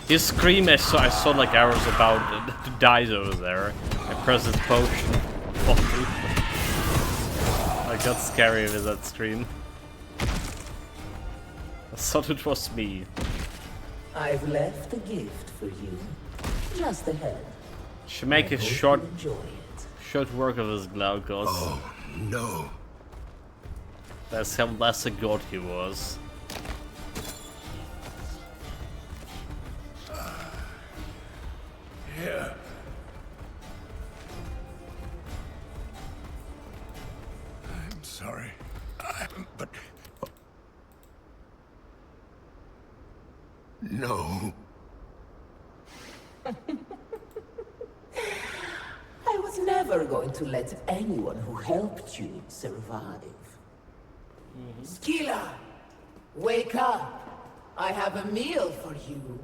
His scream, I saw like arrows about to die over there. I pressed his potion. I got scary with that scream. I thought it was me. I've left a gift for you, just ahead. Should make a Hope short you enjoy it. short work of his Glaucus. Oh, no. That's how less a god he was. Here. No. I was never going to let anyone who helped you survive. Skila! Wake up! I have a meal for you.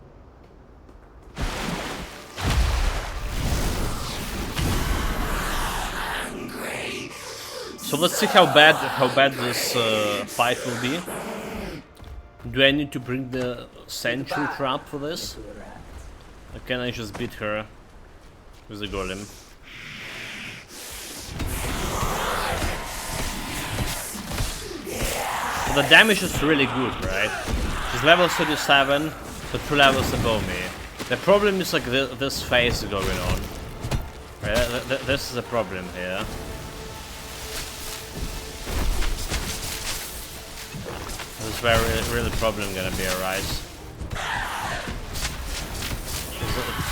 So let's see how bad this fight will be. Do I need to bring the Sentry Trap for this? Or can I just beat her with the golem? So the damage is really good, right? She's level 37, so 2 levels above me. The problem is like this phase going on. Right? This is a problem here. This is where really problem gonna be arise.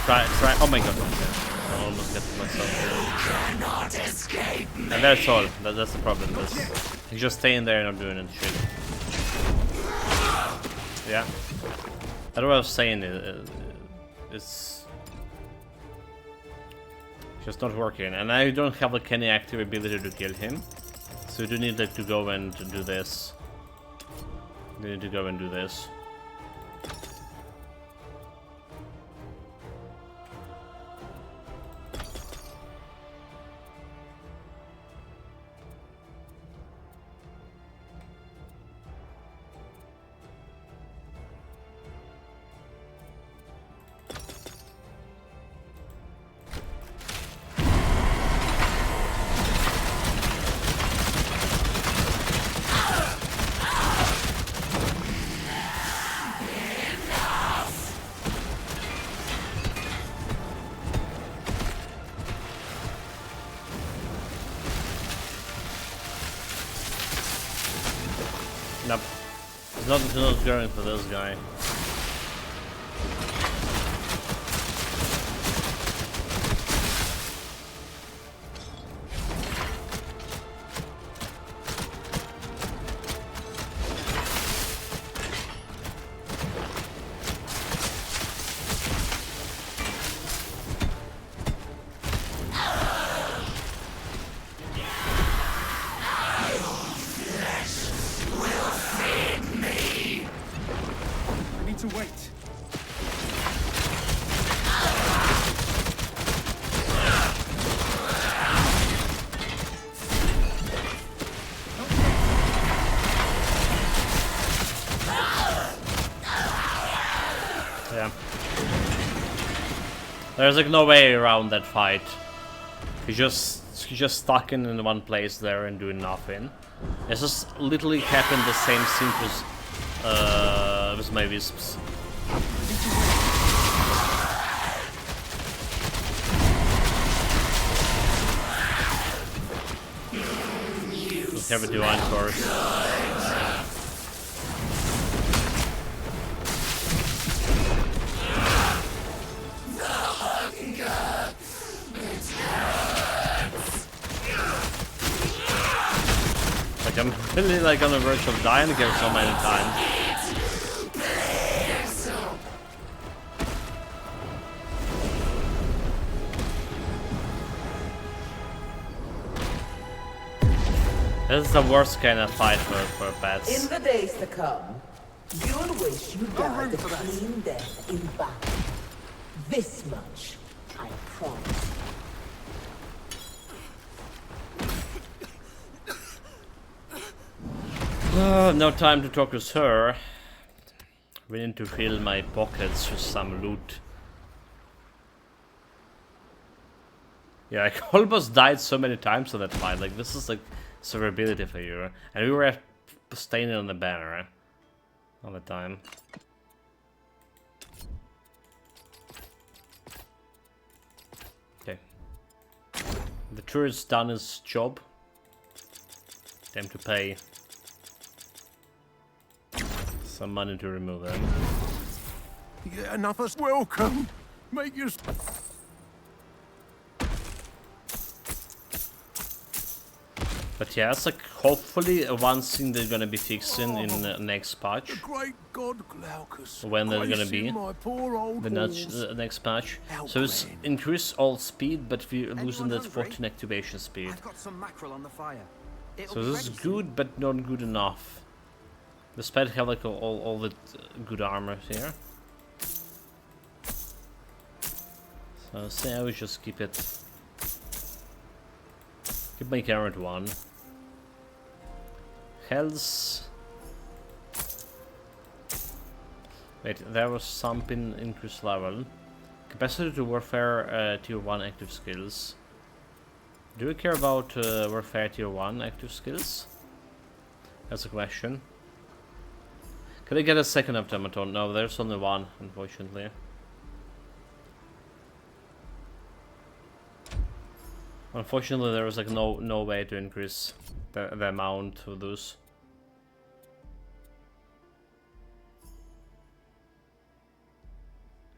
Try. Oh my god! I almost get myself here. And that's all. That's the problem. He's just staying there and not doing it. Shit. Yeah. That's what I was saying. It's just not working, and I don't have like any active ability to kill him. So you do need like to go and do this. You need to go and do this. Nope. There's not going for this guy. To wait. Yeah. There's like no way around that fight. He's just stuck in one place there and doing nothing. It's just literally happened the same thing with my wisps. Let's have a divine course. Like I'm really like on the verge of dying again so many times. This is the worst kind of fight for pets. In the days to come, you'll wish you died a clean death in battle. This much, I promise. No time to talk with her. We need to fill my pockets with some loot. Yeah, I almost died so many times on that fight. Like, this is like survivability for you. And we were staying on the banner all the time. Okay. The turret's done its job. Time to pay some money to remove them. Yeah, enough us welcome. Make your... But yeah, it's like hopefully one thing they're gonna be fixing in the next patch. Great God Glaucus, When they're gonna grace be you, my poor old the horse. next patch. Oh, So it's increase all speed, but we're losing Anyone that hungry? 14 activation speed. I've got some mackerel on the fire. It'll So be this is ready soon. good, but not good enough. Despite have like all the good armor here. So say I would just keep my current one. Health. Wait, there was something increased level. Capacity to warfare tier 1 active skills. Do you care about warfare tier 1 active skills? That's a question. Can I get a second automaton? No, there's only one, unfortunately. Unfortunately, there was like no way to increase the amount of those.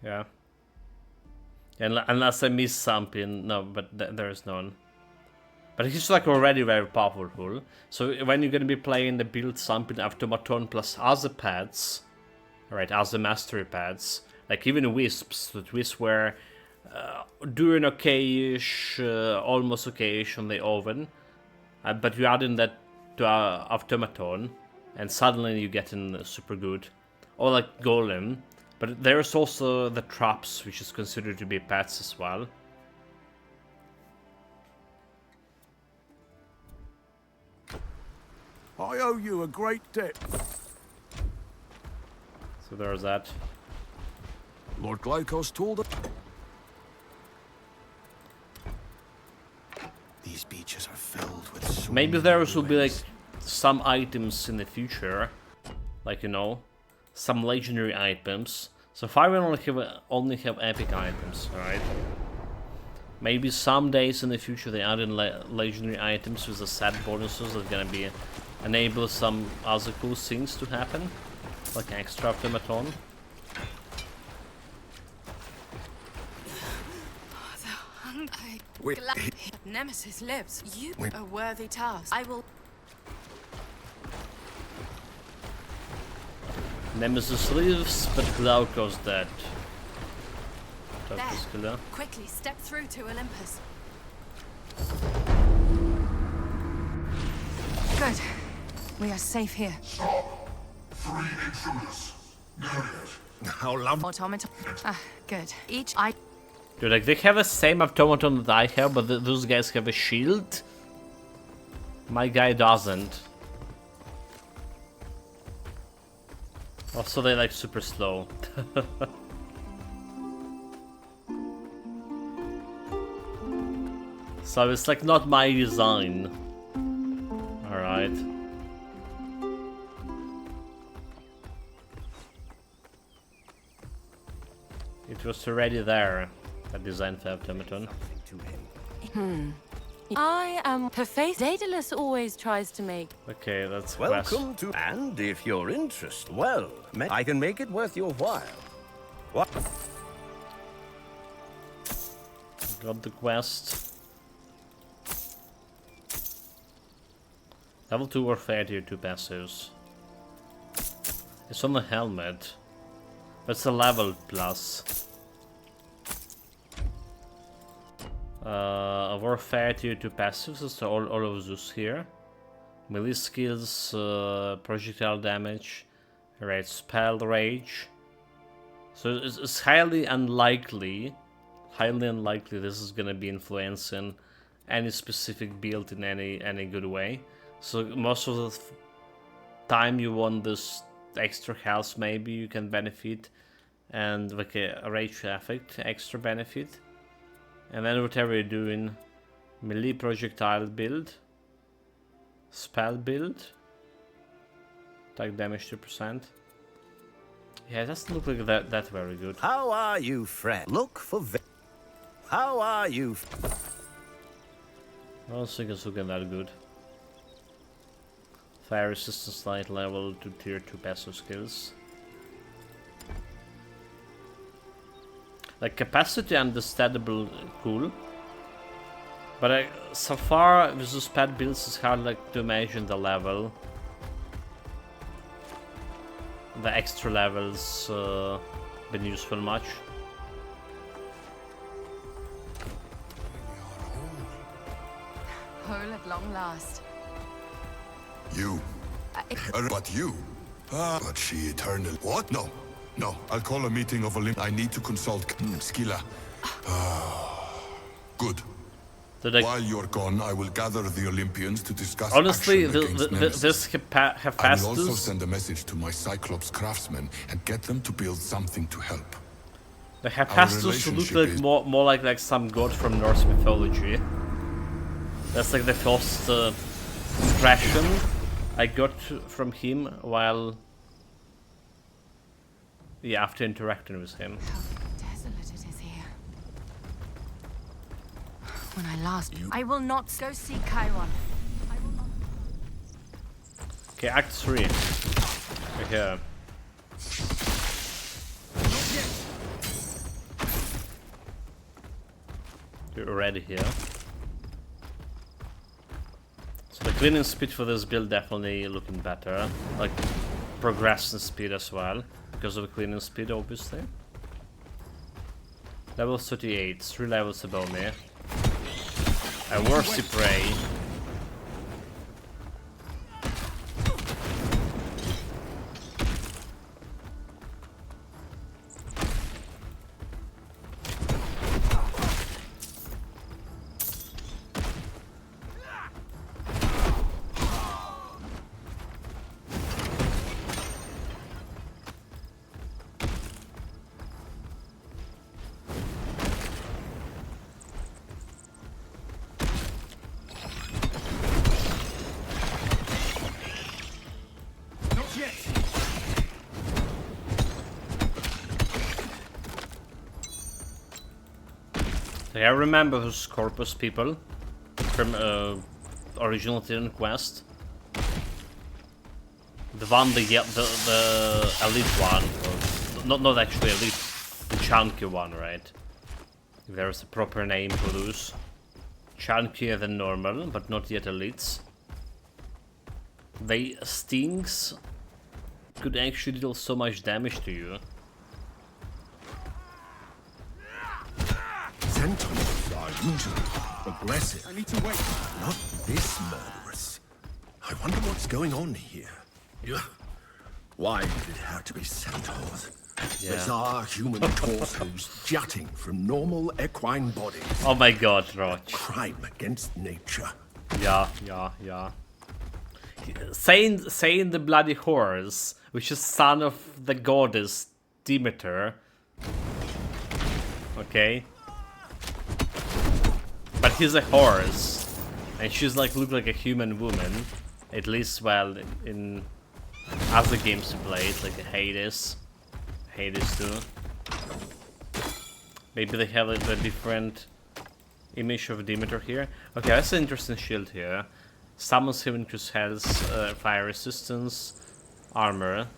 Yeah. Unless I miss something, no, but there is none. But he's like already very powerful. So when you're gonna be playing the build something Automaton plus other pads, right, other mastery pads, like even wisps, that wisps were doing okay-ish, almost okay-ish on the oven, but you add in that to Automaton, and suddenly you get in super good. Or like Golem, but there's also the traps, which is considered to be pets as well. I owe you a great debt. So there's that. Lord Glaucus told us. These beaches are filled with so Maybe many there will be like ruins. some items in the future, like, you know, some legendary items. So far we only have epic items, alright? Maybe some days in the future they add in legendary items with the set bonuses that are gonna be enable some other cool things to happen, like extra automaton. Nemesis lives. You a worthy task. I will. Nemesis lives, but Glaucus dead. Glaucus killer. Quickly step through to Olympus. Good. We are safe here. Stop! Three intruders. Myriad. How lovely. Automaton. Ah, good. Each I. Dude, like they have the same automaton that I have, but those guys have a shield. My guy doesn't. Also, they like super slow. So it's like not my design. Alright. It was already there, that design for automaton. I am Perface. Daedalus always tries to make. Okay, that's Welcome to. And if you're interested, well, I can make it worth your while. What? Got the quest. Level 2 warfare tier 2 passives. It's on the helmet. But it's a level plus. Warfare tier 2 passives, so all of those here. Melee skills, projectile damage, right, spell rage. So it's highly unlikely this is gonna be influencing any specific build in any good way. So most of the time you want this extra health, maybe you can benefit, and like a rage effect, extra benefit. And then whatever you're doing, melee projectile build, spell build, attack damage 2%. Yeah, it doesn't look like that very good. How are you, friend? Look for. How are you? I don't think it's looking that good. Fire resistance light level to tier 2 passive skills. Like capacity understandable, cool. But so far, with those pet builds, it's hard like to imagine the level. The extra levels been useful much. Whole at long last. You. But you. But she eternal. What? No. No. I'll call a meeting of Olymp. I need to consult Skilla. Good. While you're gone, I will gather the Olympians to discuss. Honestly, this Hephaestus. I will also send a message to my Cyclops craftsmen and get them to build something to help. The Hephaestus look like more like some god from Norse mythology. That's like the first impression I got from him while, yeah, after interacting with him. How desolate it is here. When I last, I will not go see Chiron. I will not. Okay, Act 3. We're here. You're already here. So the cleaning speed for this build definitely looking better. Like progressing speed as well. Because of the cleaning speed, obviously. Level 38, 3 levels above me. I worship Ray. I remember those Corpus people from original Titan Quest. The one, the elite one, or not actually elite, the chunky one, right? If there's a proper name for those. Chunkier than normal, but not yet elites. They stings could actually deal so much damage to you. Centaurs are usually aggressive. I need to wait. Not this murderous. I wonder what's going on here. Why did it have to be centaurs? Yeah. Bizarre human torsos jutting from normal equine bodies. Oh my god, Roach. Crime against nature. Yeah. Saying the bloody horse, which is son of the goddess Demeter. Okay. But he's a horse, and she's like look like a human woman, at least well in other games you played, like Hades too. Maybe they have like a different image of Demeter here. Okay, that's an interesting shield here. Summons him increase health, fire resistance, armor,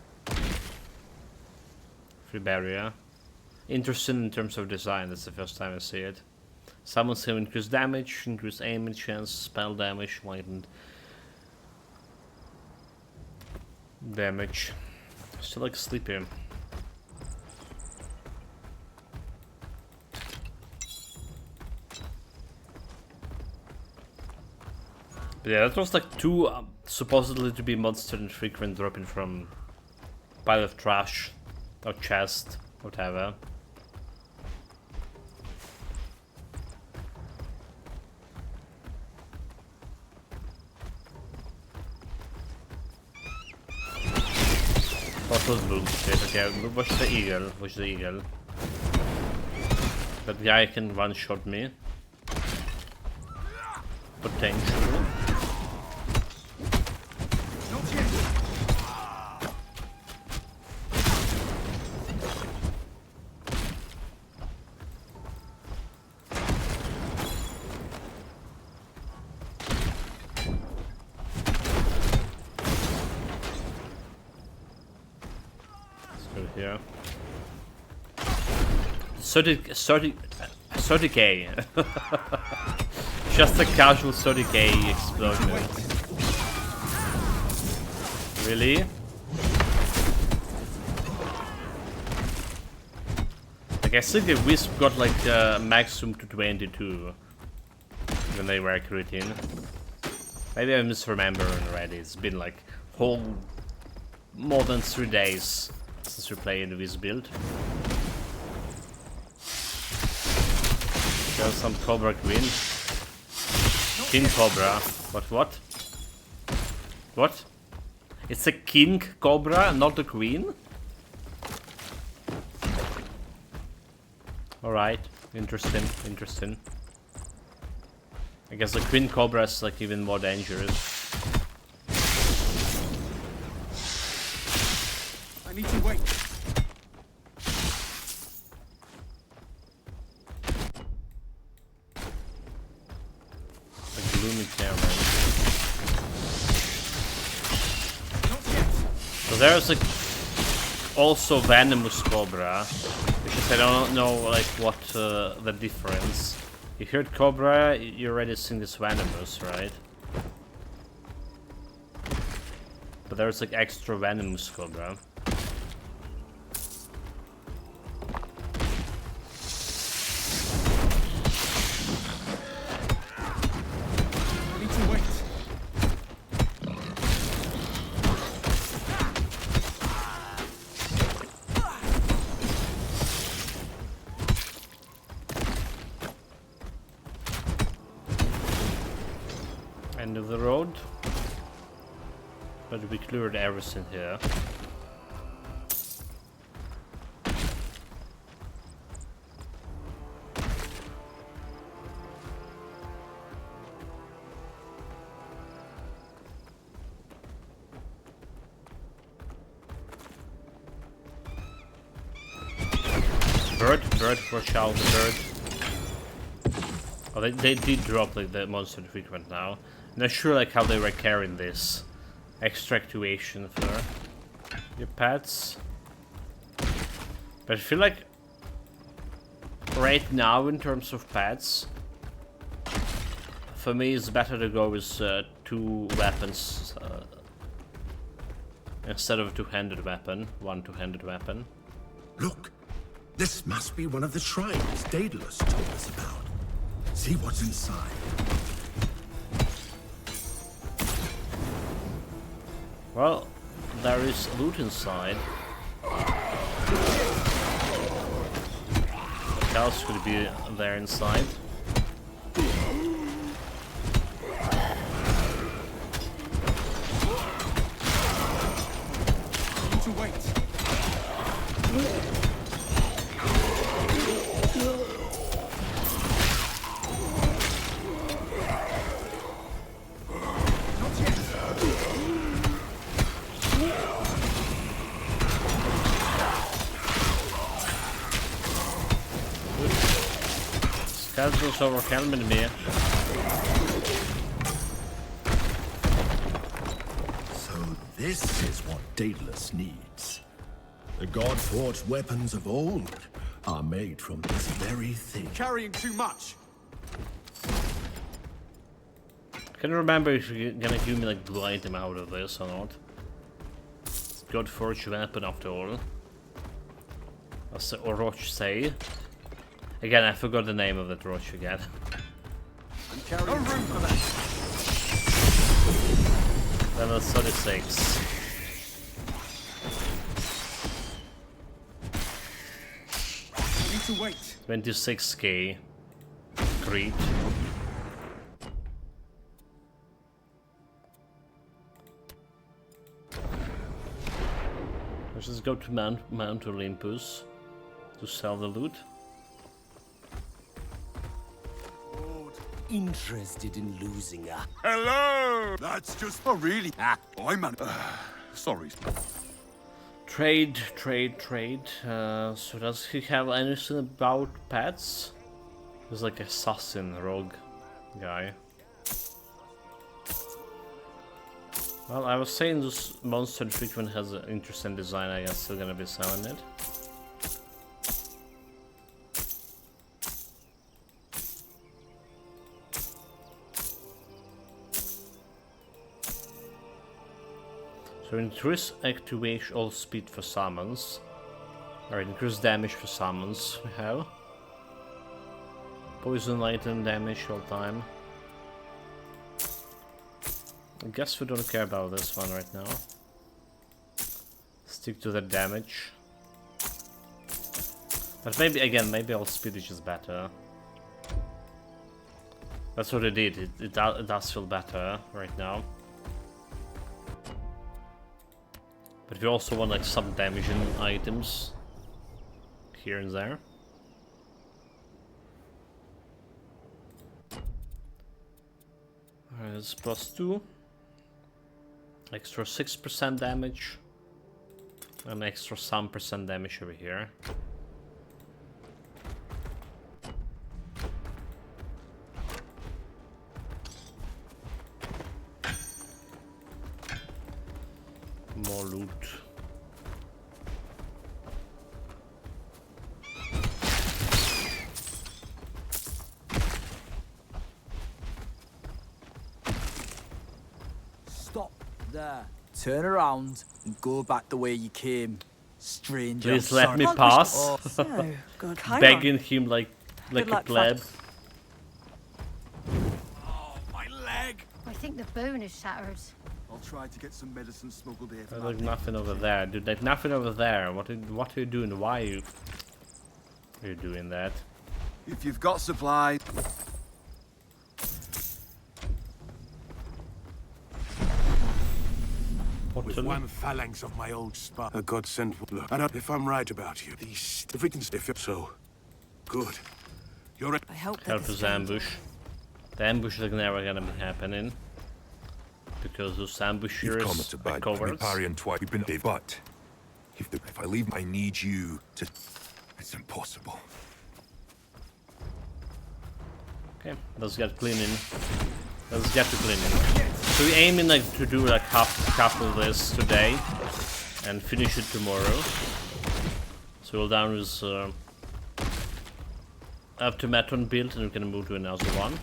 free barrier. Interesting in terms of design. That's the first time I see it. Summons him increase damage, increase aim chance, spell damage, lightened damage. Still like sleepy. But yeah, that was like two supposedly to be monster infrequent dropping from pile of trash or chest, whatever. What was bullshit? Okay, watch the eagle. Watch the eagle. That guy can one-shot me. Potentially. Here. 30k. Just a casual 30k explosion. Really? Like I think the Wisp got like maximum to 22 when they were recruiting. Maybe I'm misremembering already. It's been like whole more than 3 days since we played this build. There's some Cobra Queen. King Cobra. What? What? It's a King Cobra, not a Queen? Alright, interesting. I guess the Queen Cobra is like even more dangerous. I need to wait. A gloomy camera. So there's like also venomous Cobra, which is I don't know like what the difference. You heard Cobra, you already seen this venomous, right? But there's like extra venomous Cobra. I need to wait. End of the road. But we cleared everything here. Bird, watch out, bird. Oh, they did drop like the monster frequent now. Not sure like how they were carrying this extra activation for your pets. But I feel like right now in terms of pets, for me it's better to go with 2 weapons instead of a two-handed weapon, one two-handed weapon. Look, this must be one of the shrines Daedalus told us about. See what's inside. Well, there is loot inside. What else could be there inside? Need to wait. Skeletons overwhelming me. So this is what Daedalus needs. The god-forged weapons of old are made from this very thing. Carrying too much. Can you remember if you're gonna give me like blue item out of this or not? God forged weapon after all. What's the Oroch say? Again, I forgot the name of that Oroch again. No room for that. Level 36. Need to wait. 26k. Great. Let's just go to Mount Olympus to sell the loot. Interested in losing a... Hello! That's just... Oh, really? I'm man. Sorry. Trade. So does he have anything about pets? He's like assassin rogue guy. Well, I was saying this monster treatment has an interesting design. I guess still gonna be selling it. So increase activation all speed for summons. Alright, increase damage for summons we have. Poison item damage all time. I guess we don't care about this one right now. Stick to the damage. But maybe, again, maybe all speed is just better. That's what it did, it does feel better right now. But we also want like some damaging items here and there. Alright, it's +2. Extra 6% damage. And extra some percent damage over here. More loot. Stop there. Turn around and go back the way you came. Stranger. Please let me pass. Oh, So, good. Begging him like a luck, pleb. Oh, my leg! I think the bone is shattered. I'll try to get some medicine smuggled here. There's like nothing over there, dude. Like nothing over there. What are you doing? Why are you doing that? If you've got supplies. With one phalanx of my old spy, a god sent look. And if I'm right about you, these if we can stiff it so good. You're I hope that Help us ambush. The ambush is never gonna be happening. Because those ambushers are cowards. Parian twice. We've been but if I leave, I need you to. It's impossible. Okay, let's get cleaning. Let's get to cleaning. So we're aiming like to do like half of this today and finish it tomorrow. So we'll down with Automaton build and we can move to another one.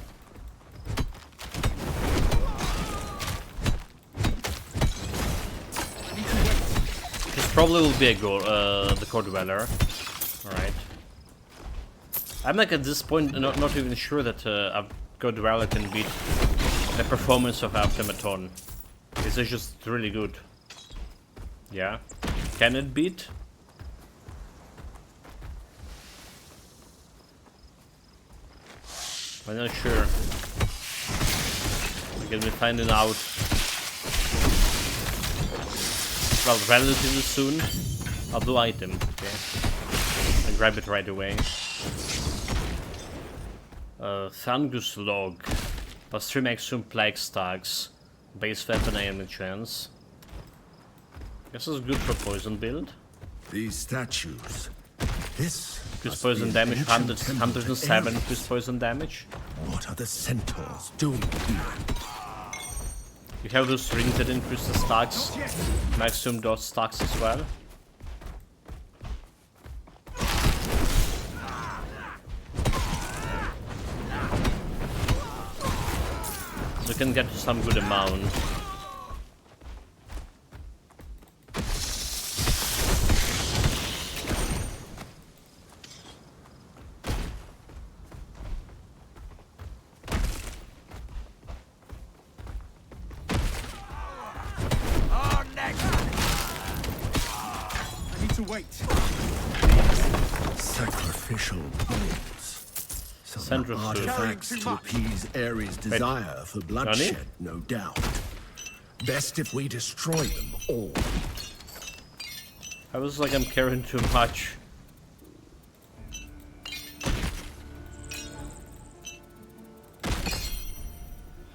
This probably will be a goal, the core dweller. Alright. I'm like at this point not even sure that a core dweller can beat the performance of Automaton. This is just really good. Yeah. Can it beat? I'm not sure. We're gonna be finding out, well, relatively soon. I'll do item, okay? And grab it right away. Fungus log. Plus 3 maximum plague stacks. Base weapon and chance. This is good for poison build. These statues. This. Increase poison damage, 107 increase poison damage. What are the centaurs doing here? You have those rings that increase the stacks. Maximum dot stacks as well. So you can get to some good amount. Wait. Sacrificial bulls. Some Central artifacts to appease Ares' desire for bloodshed, no doubt. Best if we destroy them all. I was like I'm carrying too much.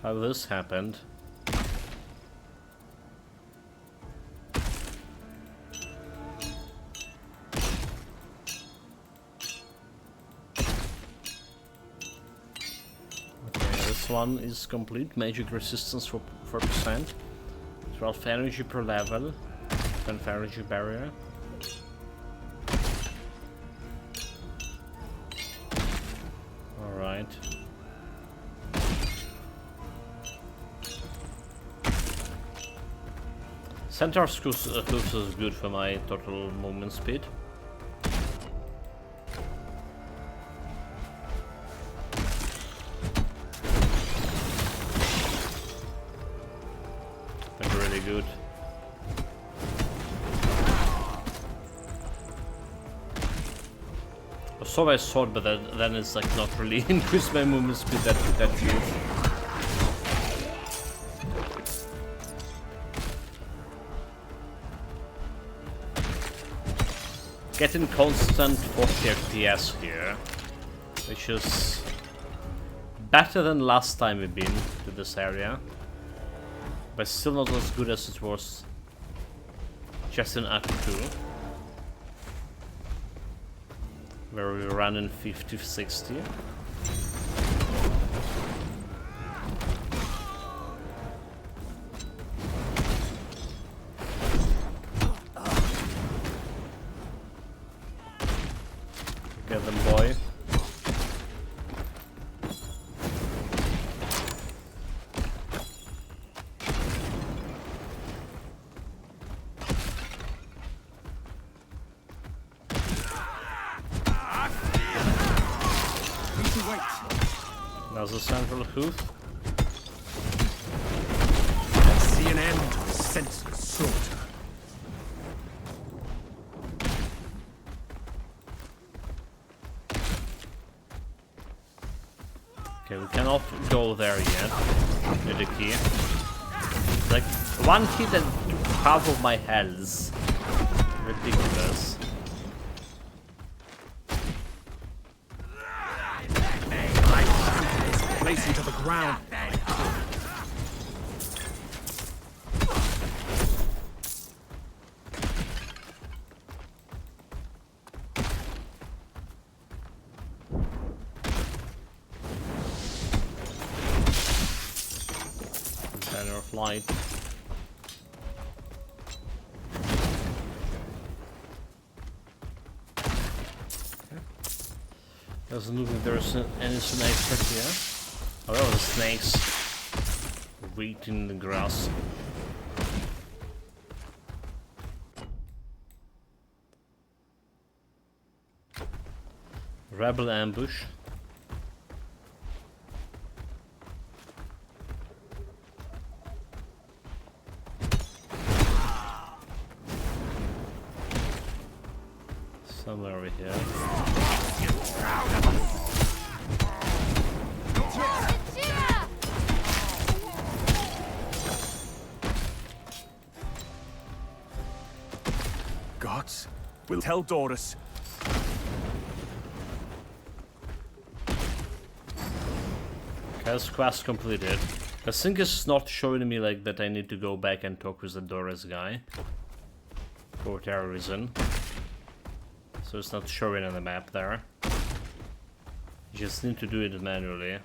How this happened? One is complete magic resistance for 4%, 12 energy per level, 10 energy barrier. Alright. Centaur's hooves is good for my total movement speed. Like really good. I saw my sword, but then it's like not really increased my movement speed that huge. Getting constant 40 FPS here, which is better than last time we've been to this area, but still not as good as it was just in Act 2, where we ran in 50-60. Get them, boy. Now's the central hoof. Let's see an end to this senseless slaughter. Okay, we cannot go there yet with the key. Like, one hit and took half of my health. Ridiculous. Place into the ground. Banner of light. Doesn't look like there's any snakes here. Oh, there was snakes eating the grass. Rebel ambush. Somewhere over here. Gods, we'll tell Doris. Has quest completed. I think it's not showing me like that I need to go back and talk with the Doris guy. For whatever reason. So it's not showing on the map there. You just need to do it manually.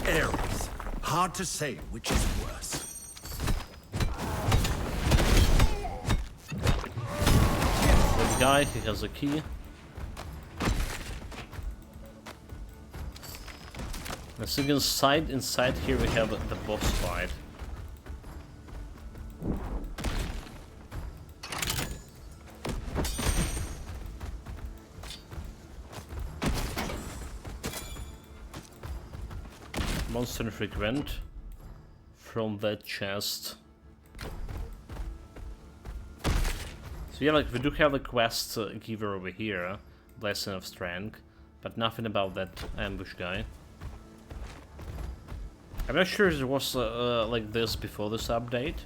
Ares. Hard to say which is worse. This guy, he has a key. I think inside here we have the boss fight. Monster frequent from that chest. So yeah, like we do have the quest giver over here, Blessing of Strength, but nothing about that ambush guy. I'm not sure if it was like this before this update,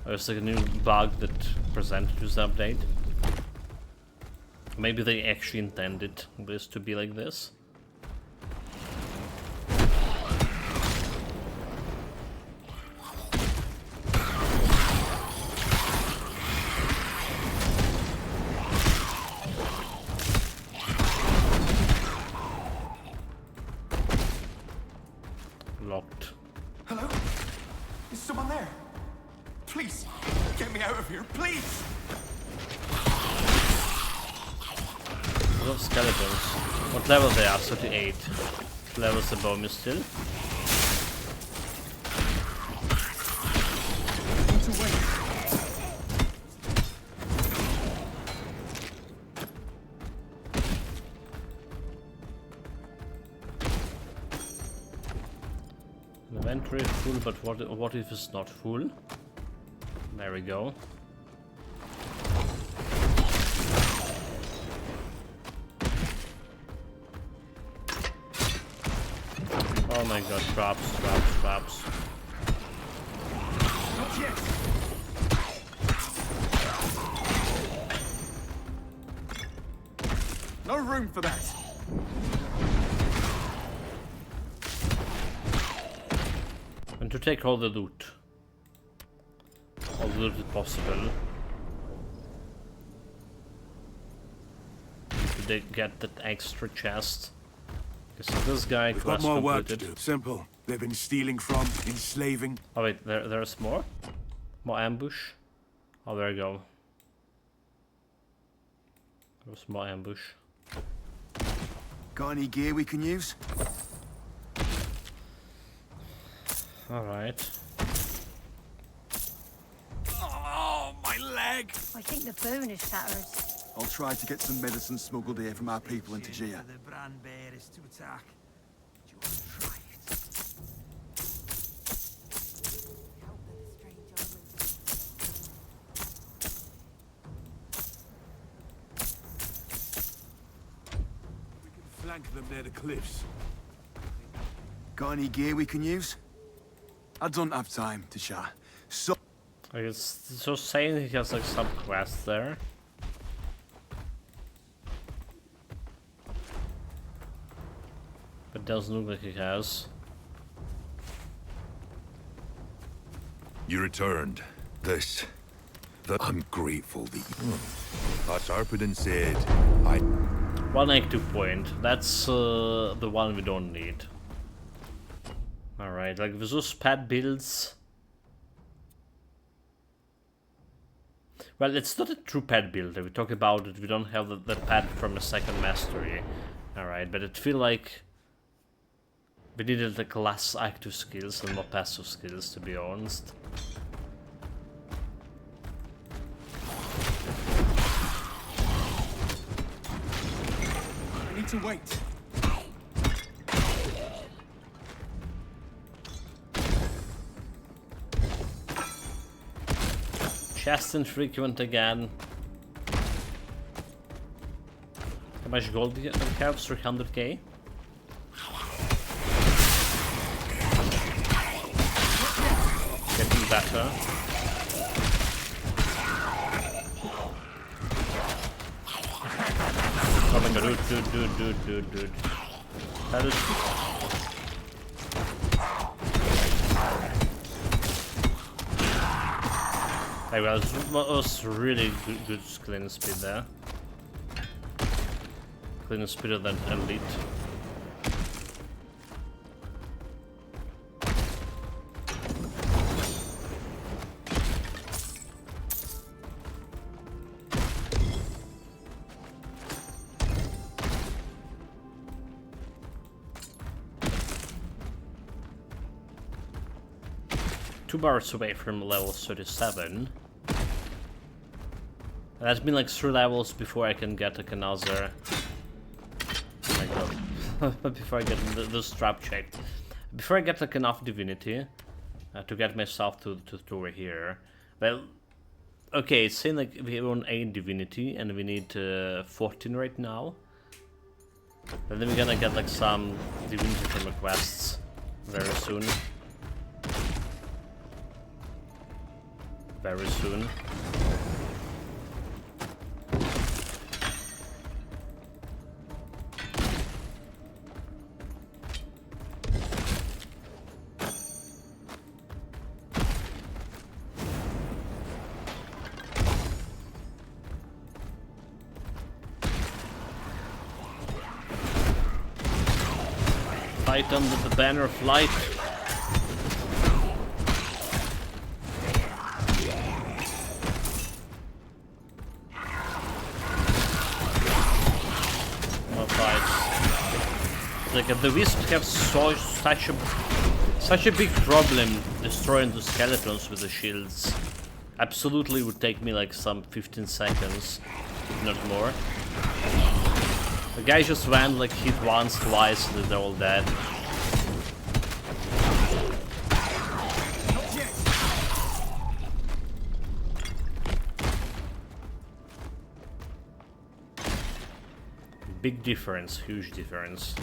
or it's like a new bug that presented this update. Maybe they actually intended this to be like this. Locked. Hello? Is someone there? Please, get me out of here, please! Lot of skeletons. What level they are? 38. Levels above me still. Inventory full, but what if it's not full? There we go. Oh my god, traps, traps, traps. Not yet. No room for that. And to take all the loot. All the loot is possible. To get that extra chest. So this guy We've got more work to do. Simple. They've been stealing from, enslaving. Oh wait, there's more? More ambush? Oh, there you go. There's more ambush. Got any gear we can use? Alright. Oh, my leg! I think the bone is shattered. I'll try to get some medicine smuggled here from our people into Gia. The brand bear is to attack. Do you want to try it? We can flank them near the cliffs. Got any gear we can use? I don't have time to chat. So It's just saying he has like some quests there. But doesn't look like he has. You returned. I'm grateful that you... As Arpiden said, I... 182 point. That's the one we don't need. Alright, like with those pad builds. Well, it's not a true pad build. We talk about it. We don't have the pad from the second mastery. Alright, but it feel like we needed like less active skills and more passive skills, to be honest. I need to wait. Chest infrequent again. How much gold do you have? 300k? Getting better. Oh my god, dude. That is... Hey, well, it was really good clean speed there. Cleaner speed than elite. Two bars away from level 37. And that's been like 3 levels before I can get like another... Oh my god. Before I get this trap checked. Before I get like enough divinity to get myself to over here. Well, okay, it's saying like we own 8 divinity and we need 14 right now. And then we're gonna get like some divinity from the quests very soon. Very soon. Fight under the banner of light. Like the wisps have such a big problem destroying the skeletons with the shields. Absolutely would take me like some 15 seconds, if not more. The guy just ran like hit once, twice, and they're all dead. Big difference, huge difference.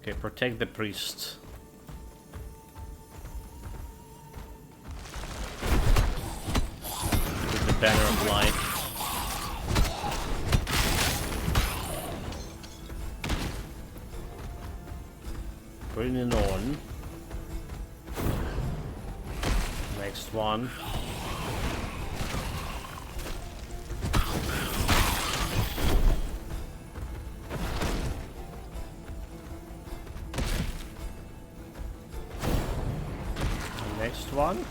Okay, protect the priest. With the banner of light. Bring it on. Next one. Next one.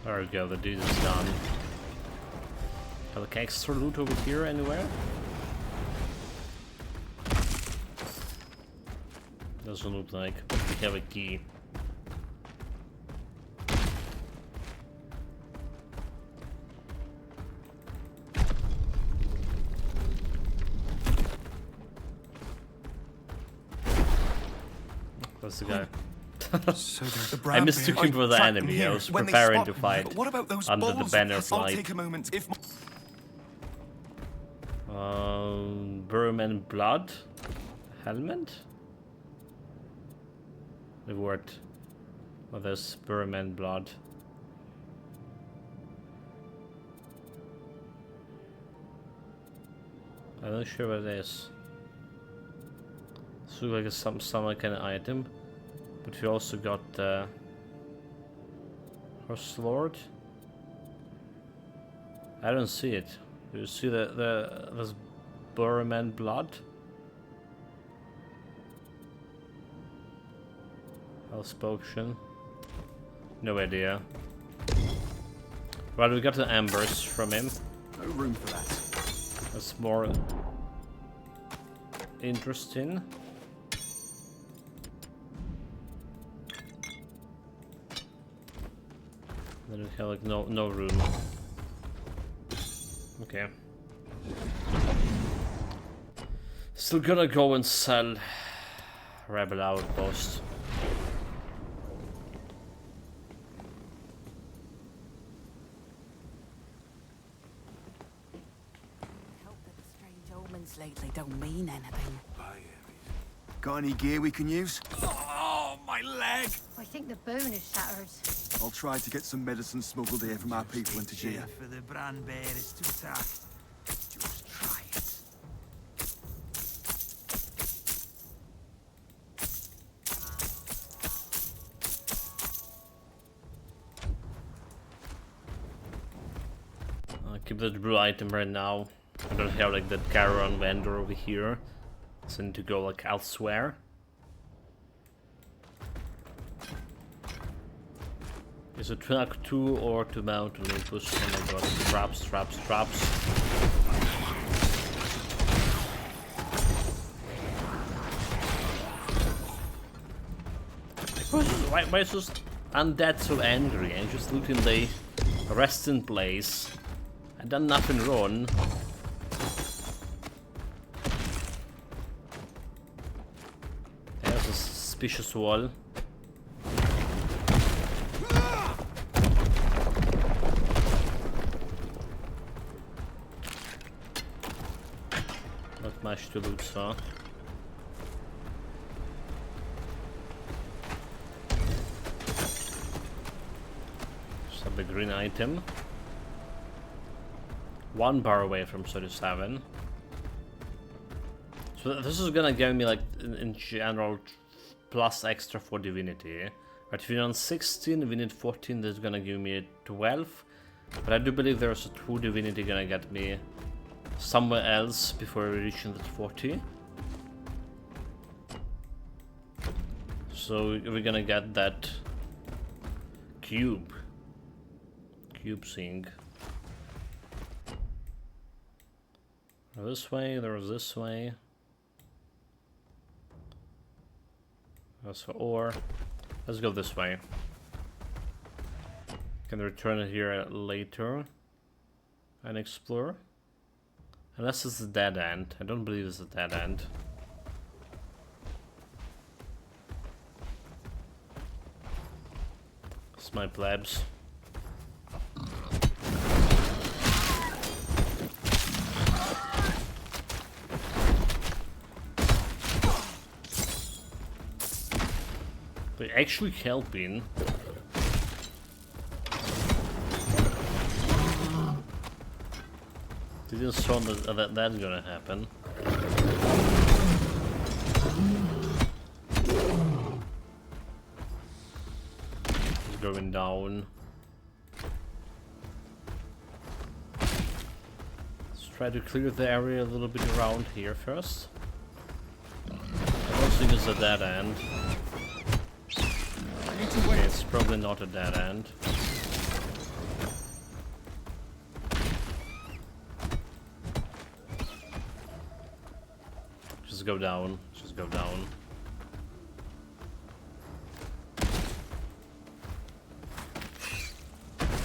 There we go, the dude is done. Have like extra loot over here anywhere? Doesn't look like. We have a key. That's the guy. So there's the I mistook him for the enemy. I was preparing to fight what about those under the balls? banner of I'll light. take a moment if Burman blood? Helmet? The word. Oh, there's Burman blood. I'm not sure what it is. This looks like it's some kind of item. But we also got Horse Lord. I don't see it. Do you see this Burman blood? Health potion. No idea. Well, we got the embers from him. no room for that. That's more interesting. Then we have like no room. Okay. Still gonna go and sell Rebel Outpost. Hope that the strange omens lately don't mean anything. Got any gear we can use? Oh, my leg! I think the bone is shattered. I'll try to get some medicine smuggled here from our people in Tajir. For the brand bear is too tough. Just try it. I'll keep that blue item right now. I don't have like that caravan vendor over here. So I need to go like elsewhere. Is it track 2 or to Mount Olympus? Oh my god, traps, traps, traps. Why is this undead so angry and just looting the resting place? I done nothing wrong. There's a suspicious wall. Not much to loot, so. Just have the green item. 1 bar away from 37. So this is gonna give me like in general plus extra for divinity. But if you're on 16, we need 14, that's gonna give me 12. But I do believe there's a 2 divinity gonna get me somewhere else before we reach the 40. So we're gonna get that cube thing. This way, there's this way. That's for ore. Let's go this way. Can return it here later and explore. Unless it's a dead end. I don't believe it's a dead end. It's my plebs. They're actually helping. Didn't saw that that's gonna happen. It's going down. Let's try to clear the area a little bit around here first. I don't think it's a dead end. Okay, it's probably not a dead end. Just go down. Just go down.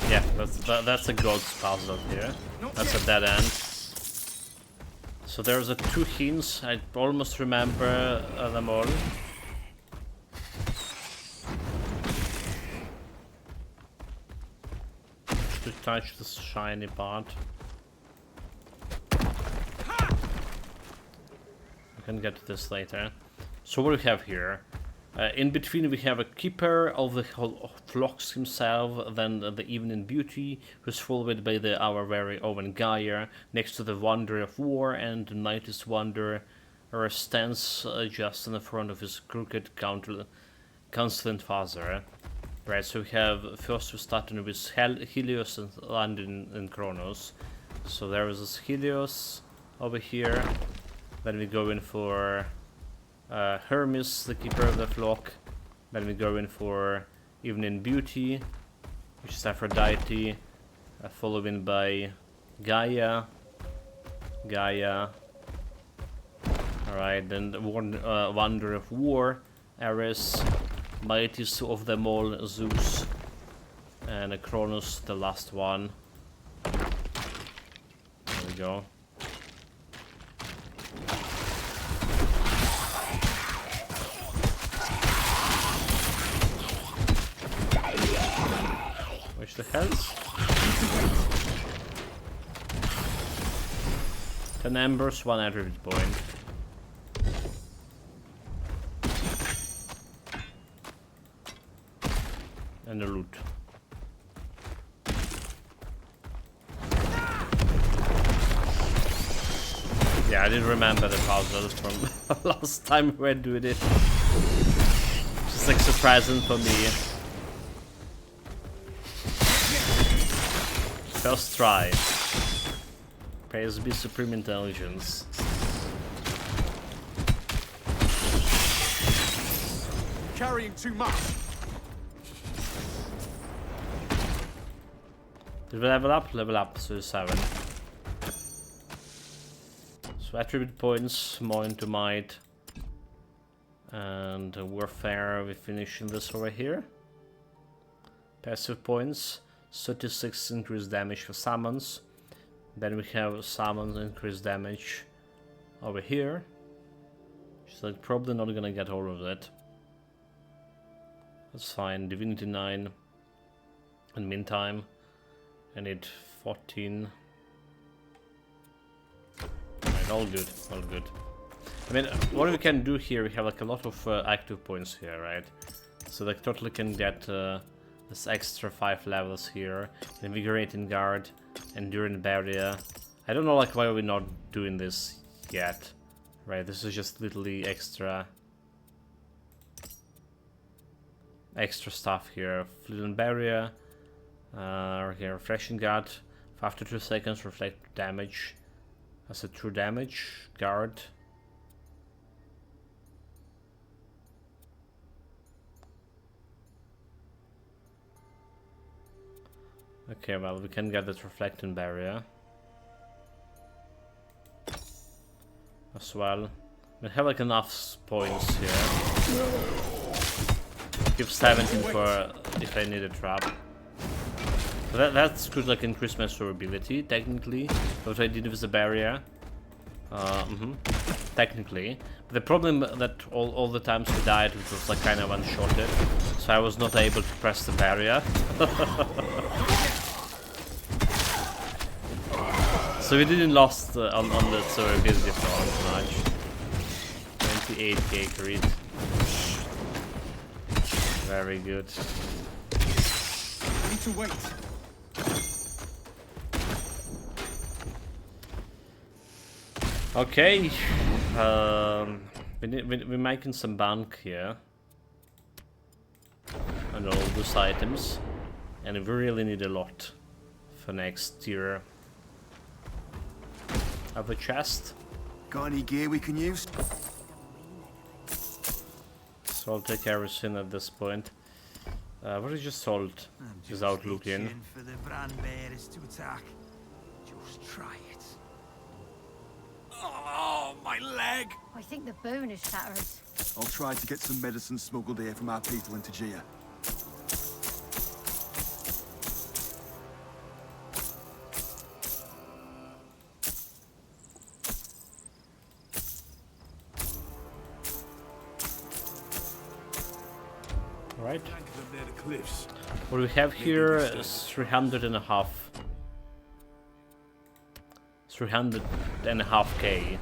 Yeah, that's a god's puzzle here. That's a dead end. So there's a 2 hints. I almost remember them all. To touch this shiny part. We can get to this later. So what do we have here? In between we have a keeper of the flocks himself, then the evening beauty, who's followed by our very own Gaia, next to the wonder of war, and the night's wanderer stands just in the front of his crooked constant father. Right, so we have, first we're starting with Helios and landing in Kronos. So there is this Helios over here. Then we go in for Hermes, the keeper of the flock. Then we go in for Evening Beauty, which is Aphrodite, followed by Gaia. Alright, then the Wonder of War, Ares, mightiest of them all, Zeus, and Kronos, the last one. There we go. Which the hell's? 10 embers, 1 attribute point. And the loot. Yeah, I didn't remember the puzzle from last time we were doing it. Just like surprising for me. First try. Praise be supreme intelligence. Carrying too much. Did we level up? Level up, so 7. So attribute points, more into might. And warfare, we're finishing this over here. Passive points, 36 increased damage for summons. Then we have summons increased damage over here. So I'm probably not gonna get all of that. That's fine, Divinity 9. In meantime, I need 14. Right, all good, all good. I mean, what we can do here, we have like a lot of active points here, right? So like totally can get this extra 5 levels here. Invigorating Guard, Enduring Barrier. I don't know like why we're not doing this yet, right? This is just literally extra stuff here. Fleeting Barrier. Okay, Refreshing Guard, for after 2 seconds, reflect damage. That's a true damage. Guard. Okay, well, we can get that reflecting barrier as well. We have like enough points here. Give 17 for if I need a trap. So that's good, like increase my survivability, technically. What I did with the barrier. Technically. But the problem that all the times we died, it was like kind of one-shotted. So I was not able to press the barrier. So we didn't lost on the survivability for much. 28k crit. Very good. I need to wait. Okay, we're making some bank here on all those items, and we really need a lot for next year. Have a chest. Got any gear we can use? So I'll take everything at this point. What is your salt? Without looking. For the brand bearers to attack. Just try it. Oh, my leg! I think the bone is shattered. I'll try to get some medicine smuggled here from our people in Tajia. Right. Near the cliffs. What we have here is 300.5. 300.5k.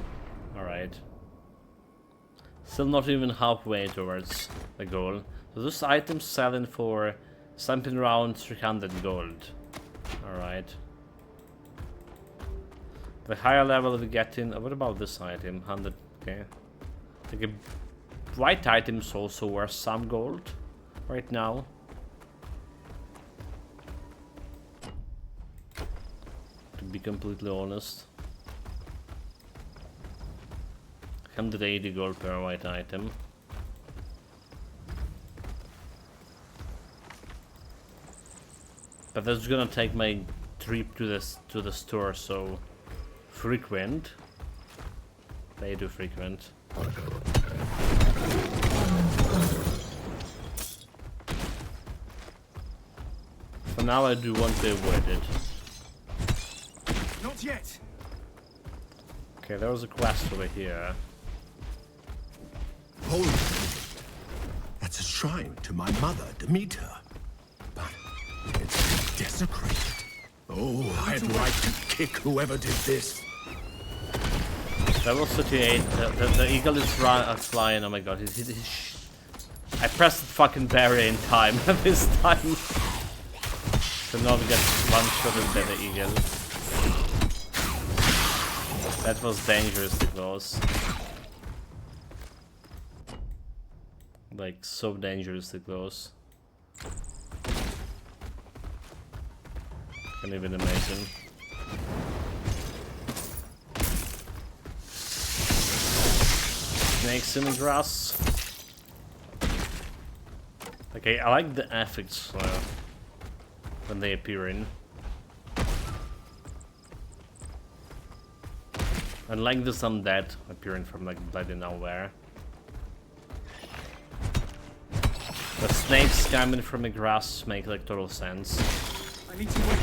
Alright. Still not even halfway towards the goal. So those items selling for something around 300 gold. Alright. The higher level we get in. What about this item? 100k. Like a white item's also worth some gold right now. To be completely honest. 180 gold per white item. But that's gonna take my trip to the store so frequent. They do frequent. For now I do want to avoid it. Not yet. Okay, there was a quest over here. Hold on. That's a shrine to my mother, Demeter. But it's desecrated. Oh, I'd like to kick whoever did this. Level 38. The eagle is flying. Oh my god, I pressed the fucking barrier in time this time. So now we get one-shotted by the eagle. That was dangerously close. Like, so dangerously close. Can't even imagine. Snakes in the grass. Okay, I like the effects when they appear in. Unlike this undead appearing from like bloody nowhere. But snakes coming from the grass make like total sense. I need to wait.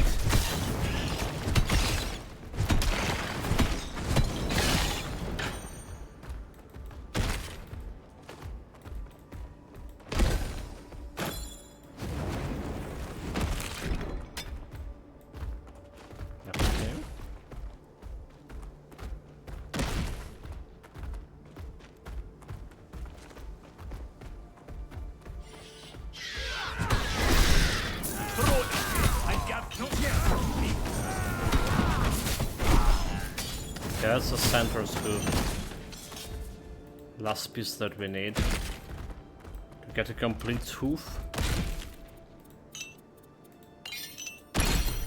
Okay, that's a center scoop. Last piece that we need to get a complete hoof.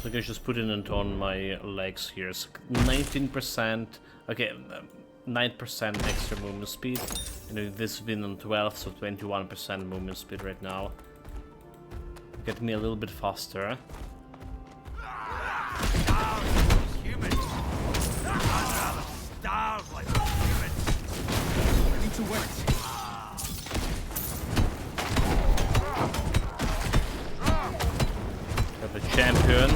So I can just put it on my legs here. So 19%, okay, 9% extra movement speed. And this has been on 12, so 21% movement speed right now. Get me a little bit faster. Got the champion.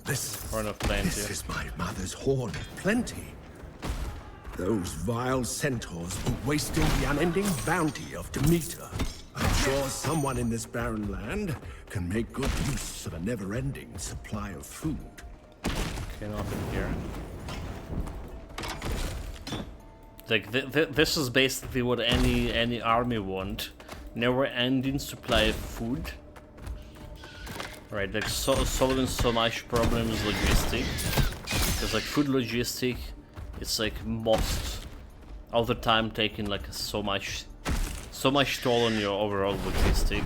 This is my mother's horn of plenty. Those vile centaurs were wasting the unending bounty of Demeter. I'm sure someone in this barren land can make good use of a never-ending supply of food. Okay, nothing here. Like this is basically what any army want: never-ending supply of food. Right, like solving so much problems logistic. Because like food logistic, it's like most all the time taking like so much toll on your overall logistic.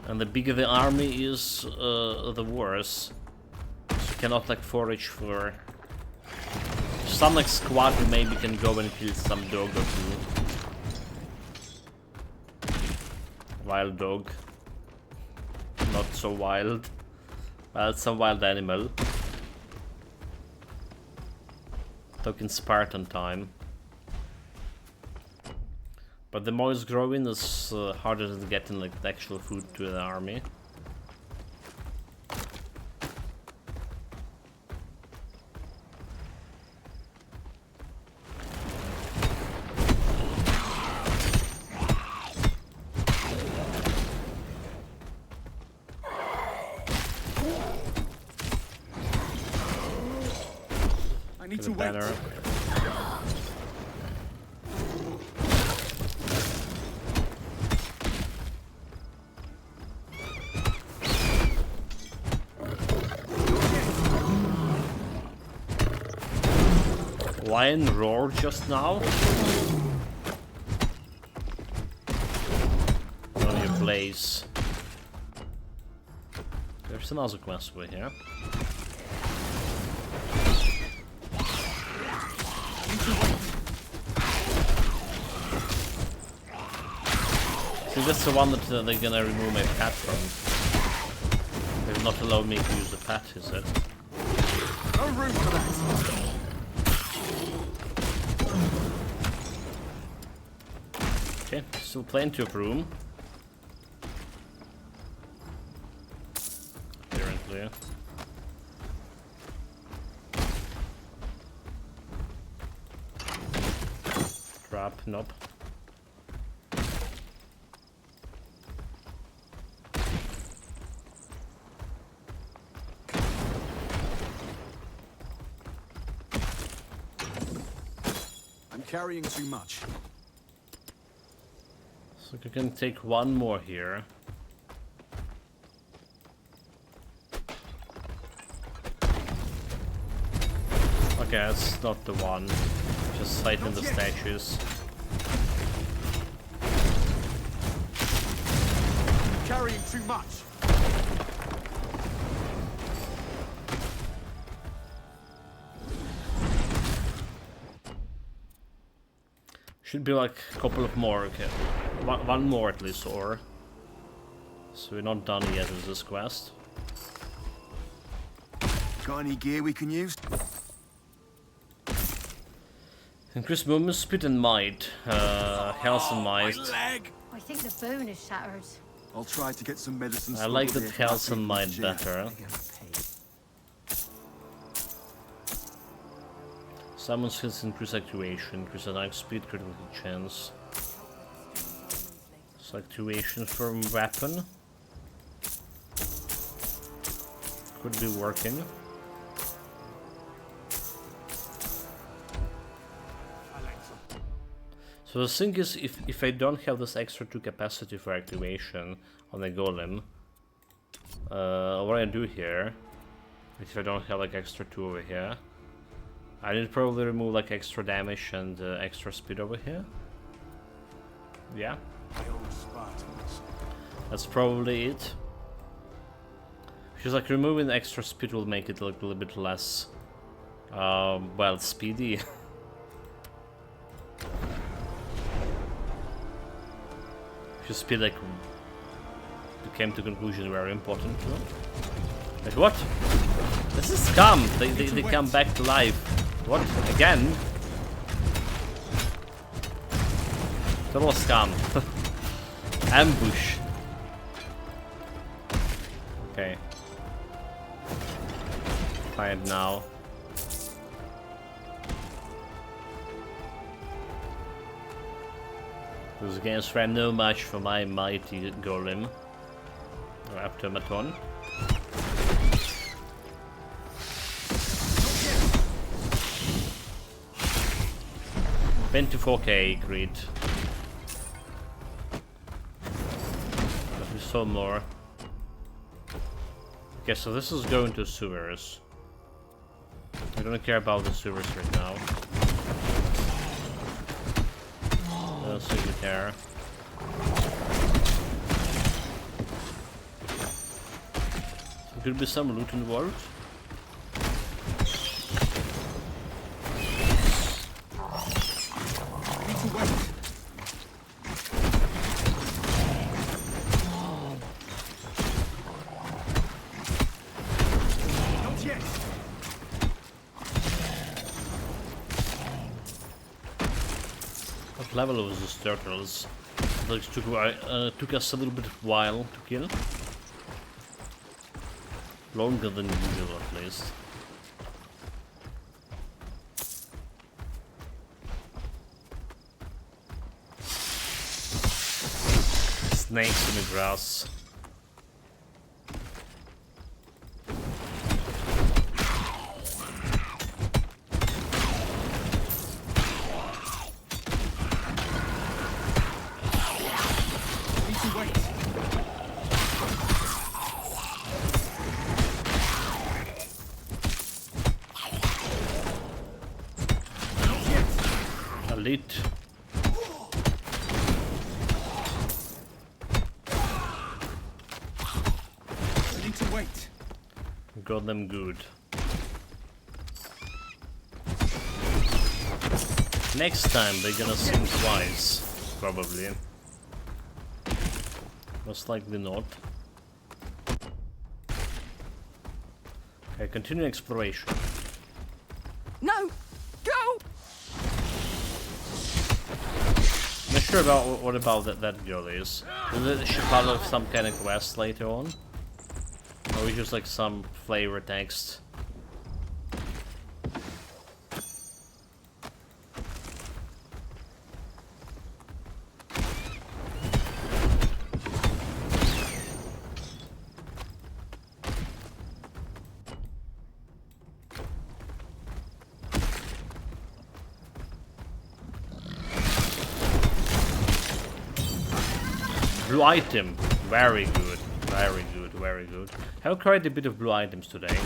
And the bigger the army is, the worse. So you cannot like forage for some like squad who maybe can go and kill some dog or two. Wild dog. Not so wild. Well, it's some wild animal. Talking Spartan time. But the more it's growing, the harder it's getting like the actual food to the army. I need to wait. Lion roared just now? On your place. There's another quest over here. See, that's the one that they're gonna remove my pet from. They will not allow me to use the pet, is it? No room for that. Okay, still plenty of room. Apparently. Trap, nope. I'm carrying too much. So you can take one more here. Okay, that's not the one. Just sighting the statues. Carrying too much. Should be like a couple of more, okay. One more at least, or... So we're not done yet with this quest. Got any gear we can use? Increase movement speed and might. Health and might. I think the bone is shattered. I'll try to get some medicine. I like that health and might better. Summon skills increase activation, increase attack speed, critical hit chance. So activation from weapon. Could be working. So the thing is, if I don't have this extra 2 capacity for activation on the golem, what I do here, if I don't have like extra 2 over here, I need to probably remove like extra damage and extra speed over here. Yeah. My old Spartans. That's probably it. She's like, removing the extra speed will make it look a little bit less, well, speedy. She's speed, like, came to conclusion very important, you know? Like, what? This is scum! They come back to life. What? Again? Total scum. Ambush. Okay. Try it now. Those games ran no match for my mighty golem. Or Automaton. $24k grid. But we saw more. Okay, so this is going to sewers. I don't care about the sewers right now. Don't see it there. There could be some loot involved. What level was this turtles? Like, took us a little bit of while to kill. Longer than usual, at least. Snakes in the grass. Elite. Got them good. Next time they're gonna sing twice, probably. Most likely not. Okay, continue exploration. No! Go! Not sure about what about that girl is. Is she part of some kind of quest later on? Or just like some flavor text? Blue item, very good, very good, very good. Have quite a bit of blue items today.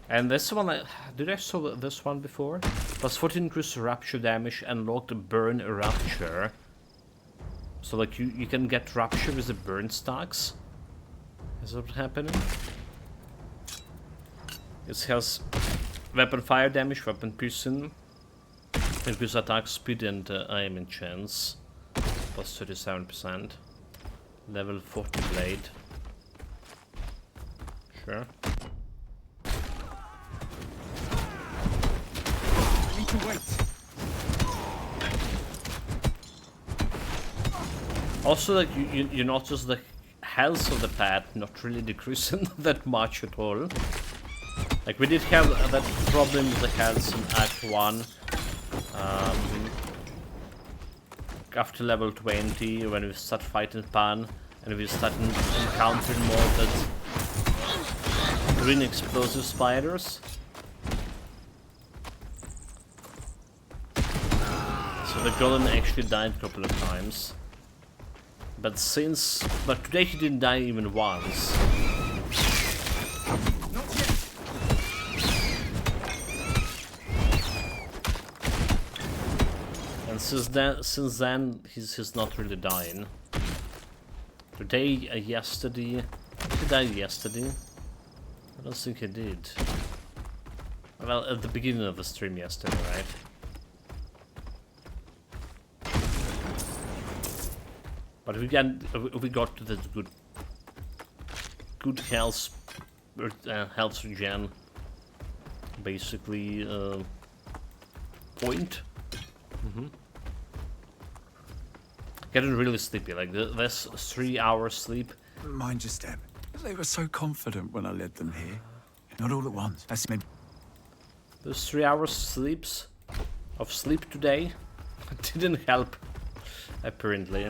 And this one, did I saw this one before? Plus 14 increased rapture damage and locked burn rapture. So like you can get rapture with the burn stacks. Is that what's happening? It has weapon fire damage, weapon piercing, increased attack speed and aim and chance. Plus 37%. Level 40 blade. Sure. Need to wait. Also, like you notice the health of the pet not really decreasing that much at all. Like we did have that problem with the health in Act 1. After level 20, when we start fighting Pan, and we start encountering more of that green explosive spiders. So the golem actually died a couple of times. But today he didn't die even once. And since then, he's not really dying. Today, yesterday, he died yesterday. I don't think he did. Well, at the beginning of the stream yesterday, right? But we got to that good health regen, basically point. Getting really sleepy, like this 3 hours sleep. Mind your step. They were so confident when I led them here. Not all at once. That's maybe. Those 3 hours of sleep today didn't help, apparently.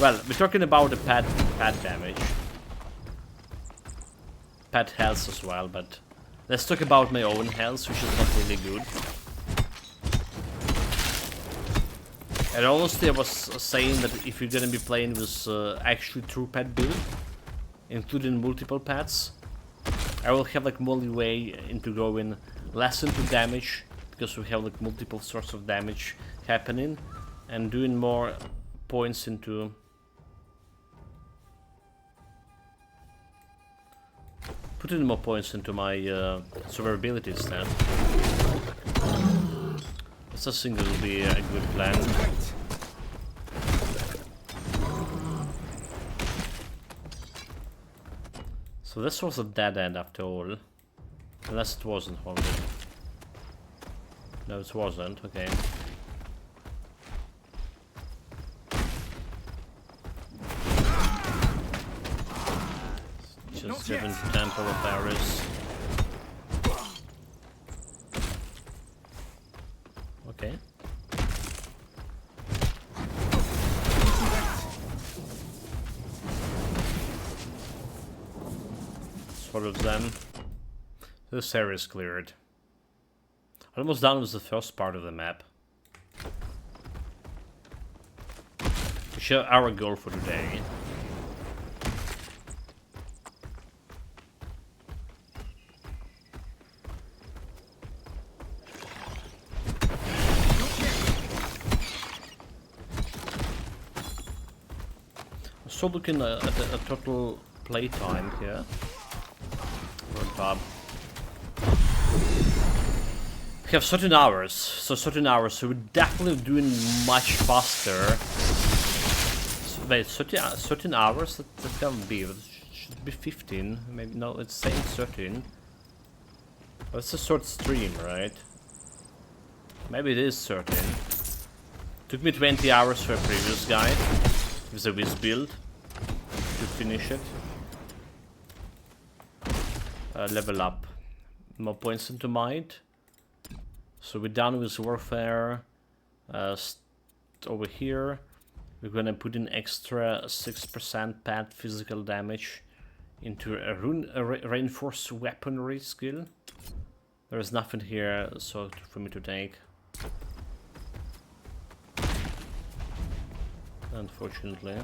Well, we're talking about the pad damage, pad health as well, but let's talk about my own health, which is not really good. And honestly, I was saying that if you're gonna be playing with actually true pad build, including multiple pads, I will have like more leeway into going less into damage, because we have like multiple sorts of damage happening, and doing more points into putting more points into my survivability instead. I think it will be a good plan. So this was a dead end after all. Unless it wasn't haunted. No, it wasn't, okay. Just driven to Temple of Paris. Okay. Sort of them. This area is cleared. Almost done with the first part of the map. Which is our goal for today. So looking at a total playtime here. We have 13 hours, so we're definitely doing much faster. So, wait, 13 hours? That can't be, it should be 15, maybe, no, it's saying 13. But it's a short stream, right? Maybe it is 13. Took me 20 hours for a previous guy, with a whiz build, to finish it. Level up. More points into might. So we're done with warfare. Over here, we're gonna put in extra 6% pad physical damage into a reinforced weaponry skill. There is nothing here for me to take. Unfortunately.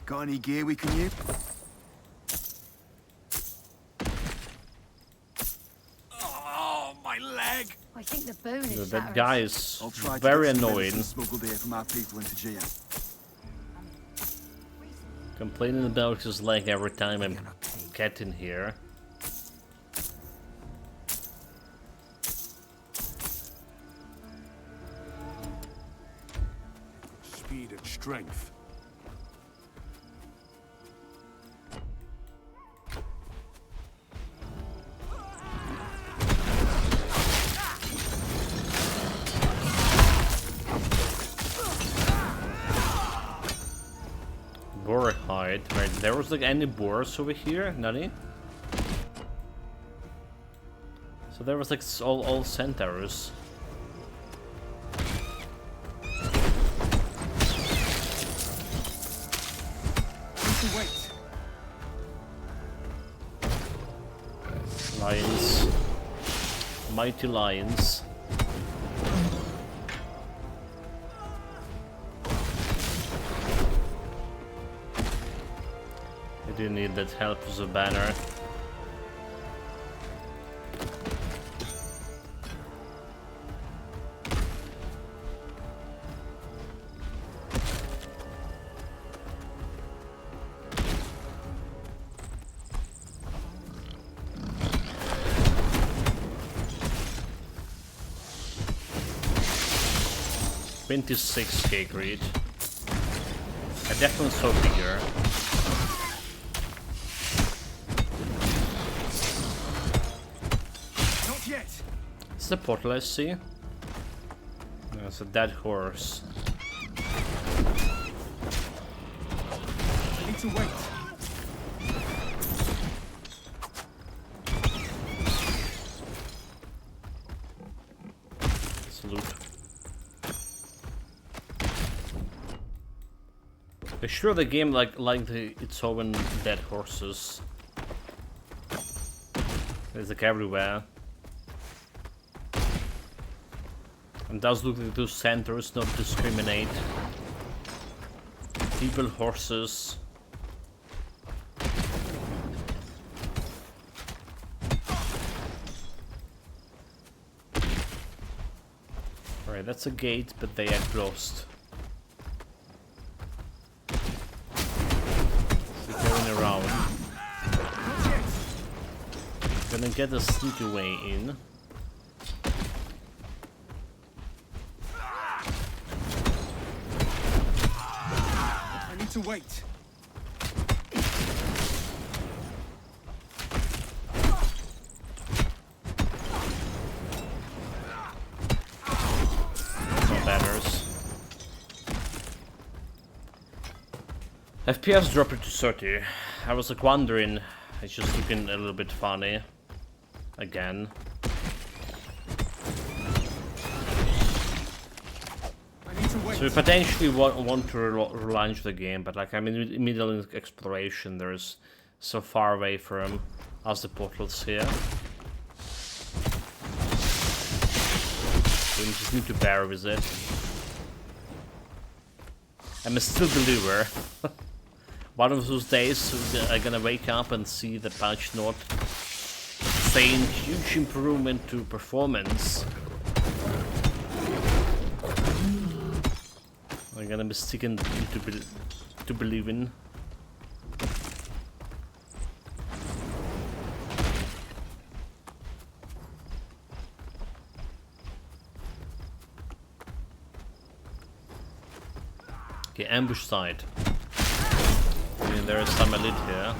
Got any gear we can use? Oh, my leg! I think the bone is That guy is I'll very annoying. Smuggled here from our people into GM. Complaining about his leg every time I get in here. Speed and strength. Boar hide. Right, there was like any boars over here? None? So there was like all centaurs. Wait. Lions. Mighty lions. I do need that help with the banner. 26k greed. I definitely saw bigger. Not yet. It's the portal I see. No, it's a dead horse. I need to wait. It's loot. I'm sure the game like its own dead horses. There's like everywhere. And does look like those centers not discriminate. People, horses. Alright, that's a gate, but they are closed. So going around. Gonna get a sneaky way in. I need to wait. No banners. FPS dropped it to 30. I was like wondering, it's just looking a little bit funny. Again. So we potentially want to relaunch the game, but like I'm in middle in exploration, there's so far away from us the portals here. So we just need to bear with it. I'm a still believer. One of those days I'm gonna wake up and see the patch note saying huge improvement to performance. I'm gonna be sticking to believing. Okay, ambush side. I mean, there is some elite here.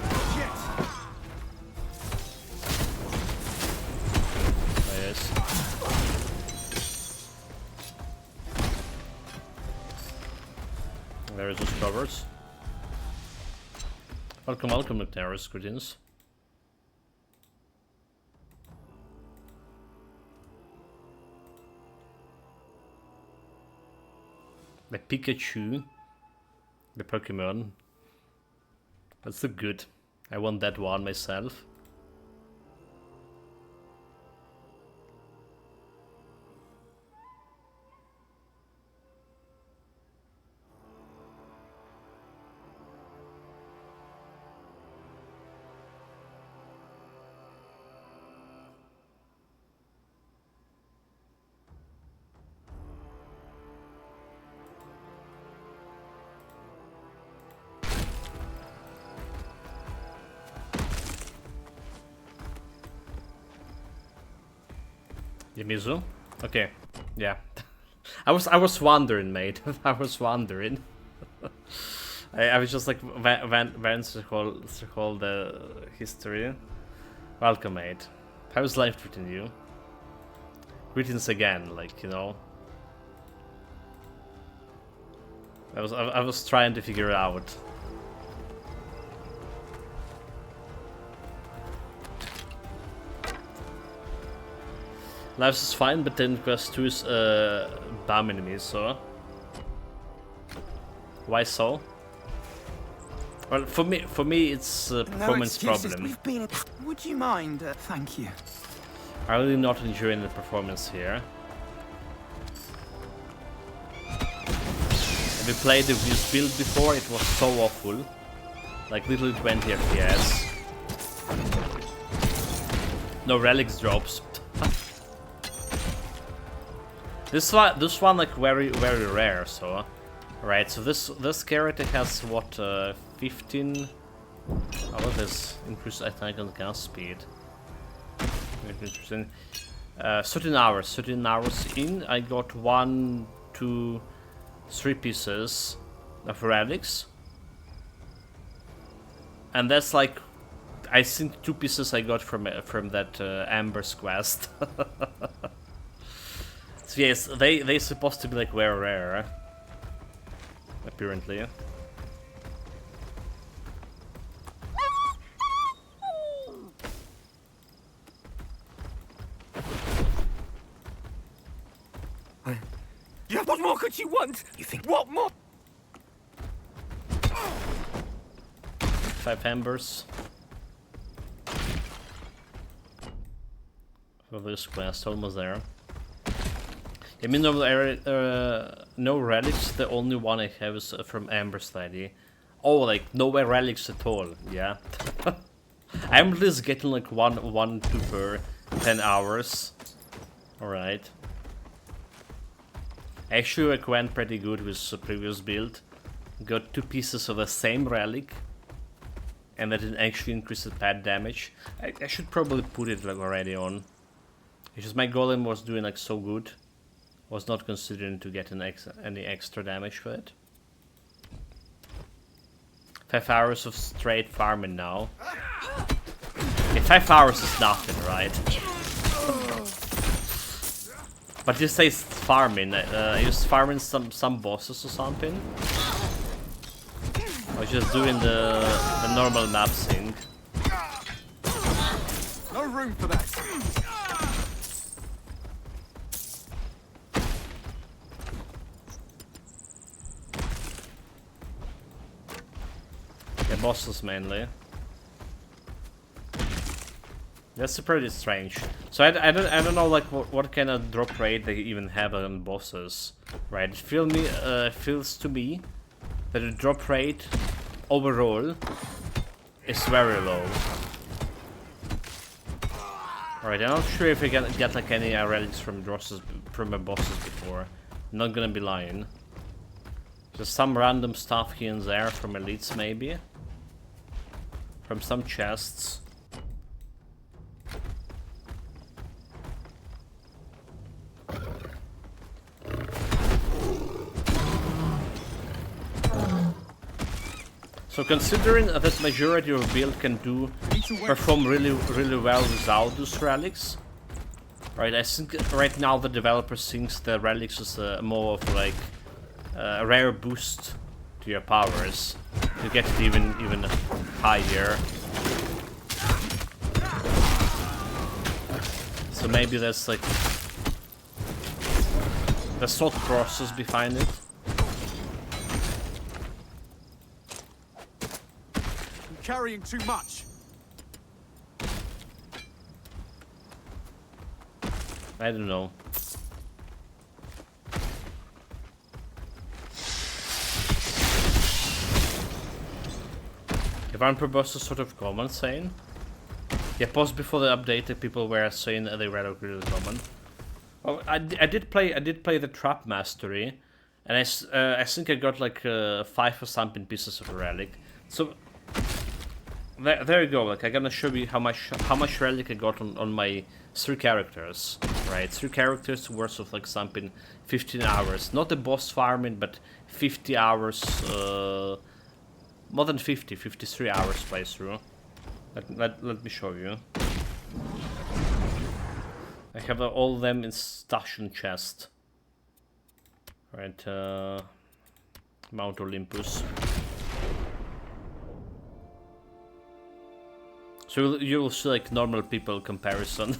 Oh, yes. There is those covers. Welcome, welcome, Nectaris, greetings. The Pikachu. The Pokemon. That's so good. I want that one myself. Yamizu? Okay, yeah. I was wondering, mate. I was wondering. I was just like went through all the history. Welcome, mate. How's life treating you? Greetings again, like, you know. I was trying to figure it out. Life is fine, but then quest 2 is BAM enemies, so... Why so? Well, for me it's a performance problem. We've been... Would you mind? Thank you. I'm really not enjoying the performance here. Have you played this build before? It was so awful. Like literally 20 FPS. No relics drops. This one like very rare, so right. So this character has what 15. What is increased attack and cast speed? Very interesting. 13 hours. 13 hours in. I got 1, 2, 3 pieces of relics. And that's like, I think 2 pieces I got from that Amber's quest. So yes, they supposed to be like very rare, apparently. Yeah, what more could you want? You think what more? 5 Ambers. For this quest, almost there. I mean, no relics. The only one I have is from Amber's lady. Oh, like no relics at all. Yeah. I'm at least getting like one, 2 per 10 hours. All right. Actually, I went pretty good with the previous build. Got 2 pieces of the same relic, and that didn't actually increase the pad damage. I should probably put it like already on. It's just my golem was doing like so good. Was not considering to get any extra damage for it. 5 hours of straight farming now. Okay, 5 hours is nothing, right? But you say farming. Just farming some bosses or something. I was just doing the normal map thing. No room for that. Yeah, bosses mainly. That's pretty strange. So I don't know like what kind of drop rate they even have on bosses, right? It feels to me that the drop rate overall is very low. Alright, I'm not sure if we get like any relics from bosses before. I'm not gonna be lying. Just some random stuff here and there from elites maybe. From some chests. So considering that majority of build can perform really well without those relics, right? I think right now the developer thinks the relics is more of like a rare boost to your powers to get it even higher. So maybe that's like the thought process behind it. Carrying too much. I don't know. Divine Purpose is sort of common saying. Yeah, post before the update, the people were saying that they were really common. Oh, I did play the Trap Mastery, and I think I got like 5 or something pieces of a relic. So there you go. Like I'm gonna show you how much relic I got on my 3 characters. Right, 3 characters worth of like something 15 hours. Not the boss farming, but 50 hours. More than 50, 53 hours playthrough. Let me show you. I have all of them in stash and chest. Right, Mount Olympus. So you will see like normal people comparison.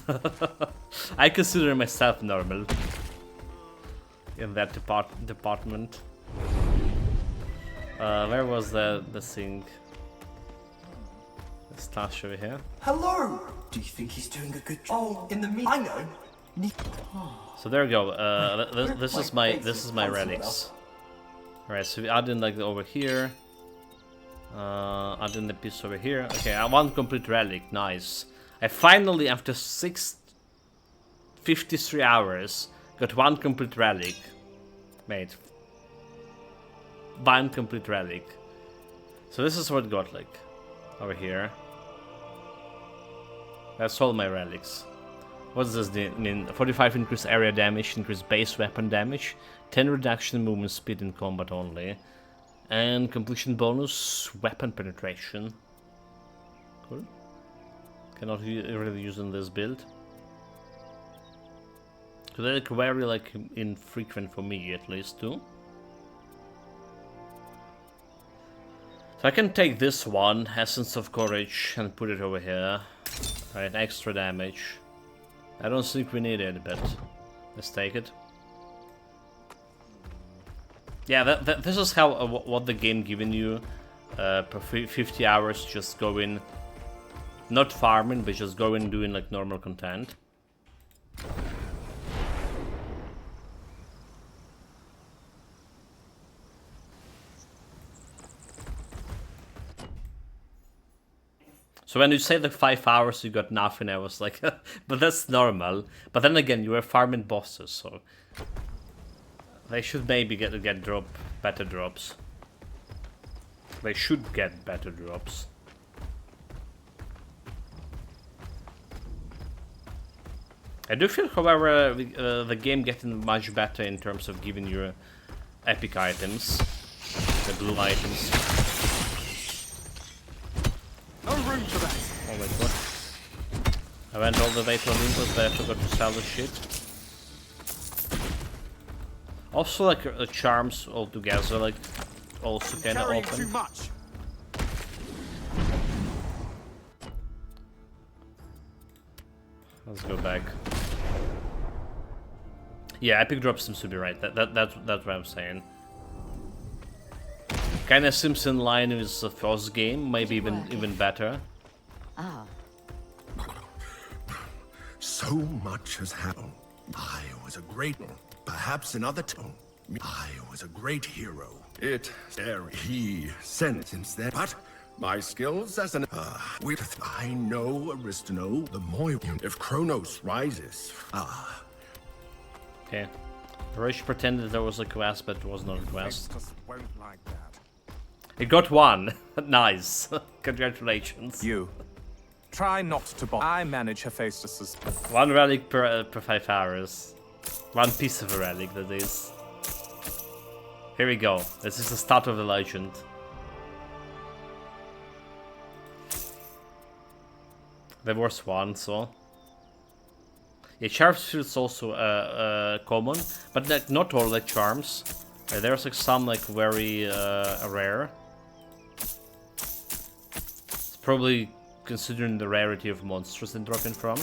I consider myself normal in that department. Where was the thing? The stash over here. Hello. Do you think he's doing a good job? Oh, in the I know. So there we go. This is my relics. Alright, so we add in like over here. Add in the piece over here. Okay, I want complete relic. Nice. I finally, after 53 hours, got 1 complete relic. Mate. 1 complete relic. So this is what it got like over here. That's all my relics. What does this mean? 45 increased area damage, increased base weapon damage, 10 reduction in movement speed in combat only, and completion bonus, weapon penetration. Cool. Cannot really use in this build. So they're like very like infrequent for me at least too. So I can take this one, Essence of Courage, and put it over here. Right, extra damage. I don't think we need it, but let's take it. Yeah, this is how what the game giving you per 50 hours. Just go in, not farming, but just go in doing like normal content. So when you say the 5 hours you got nothing, I was like, but that's normal. But then again, you were farming bosses, so they should maybe get better drops. They should get better drops. I do feel, however, the game getting much better in terms of giving you epic items, the blue items. No room for that. Oh my god. I went all the way to Olympus, but I forgot to sell the shit. Also, like, charms altogether, like, also kinda Carrying open. too much. Let's go back. Yeah, epic drop seems to be right. That's what I'm saying. Kinda seems in line with the first game, maybe even better. Ah. So much has happened. I was a great, perhaps another tone. I was a great hero. He sent since then, but my skills as an I know Aristano, the Moy. If Kronos rises, Okay. Roche pretended there was a quest, but it was not a quest. Just won't like that. It got one. Nice. Congratulations. You. Try not to bomb. I manage Hephaestus's. One relic per 5 hours. One piece of a relic, that is. Here we go. This is the start of the legend. There was one, so. Yeah, charms is also common, but like not all like charms. There's like some like very rare. It's probably considering the rarity of monsters that drop in from.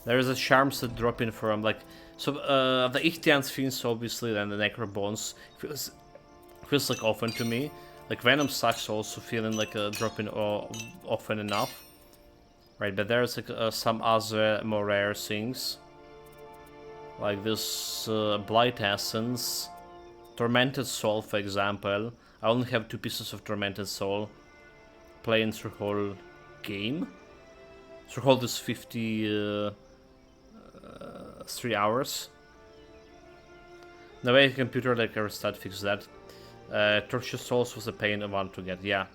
There is a charms that drop in from like so the Ichthyan Sphinx obviously, and the Necrobones feels like often to me. Like Venom sucks also feeling like a drop in often enough. Right, but there's like some other more rare things. Like this Blight Essence, Tormented Soul for example. I only have 2 pieces of Tormented Soul. Playing through whole game. Through all this 53 hours. The way the computer like a restart fix that. Torture Souls was a pain I want to get. Yeah.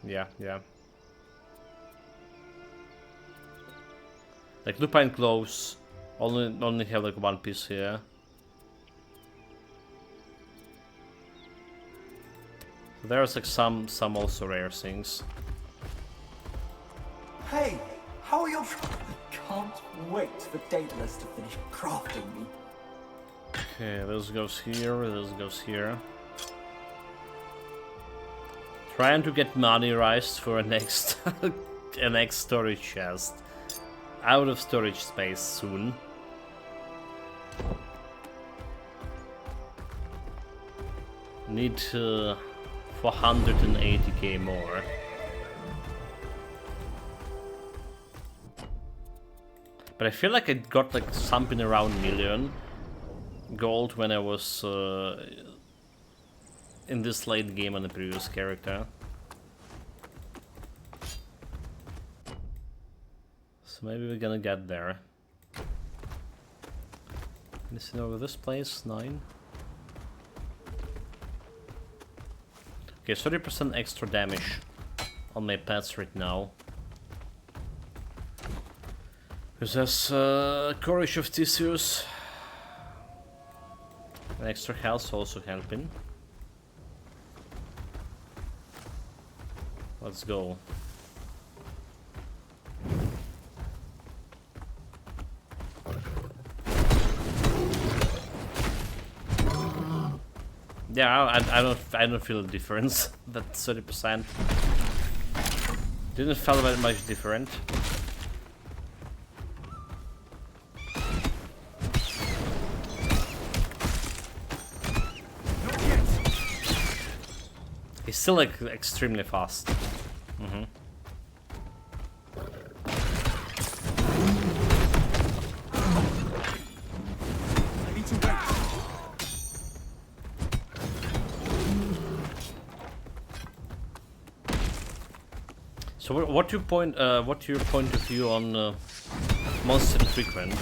Like Lupine Clothes, only have like 1 piece here. There's like some also rare things. Hey, how are you? Can't wait for Daedalus to finish crafting me. Okay, this goes here, this goes here. Trying to get money raised for a next storage chest. Out of storage space soon. Need 480k more. But I feel like I got like something around million gold when I was in this late game on the previous character. So maybe we're gonna get there. Anything over this place? 9. Okay, 30% extra damage on my pets right now. Possess Courage of Theseus. An extra health also helping. Let's go. Yeah, I don't feel a difference. That 30% didn't feel very much different. He's still like extremely fast. So what's your point of view on monster frequent?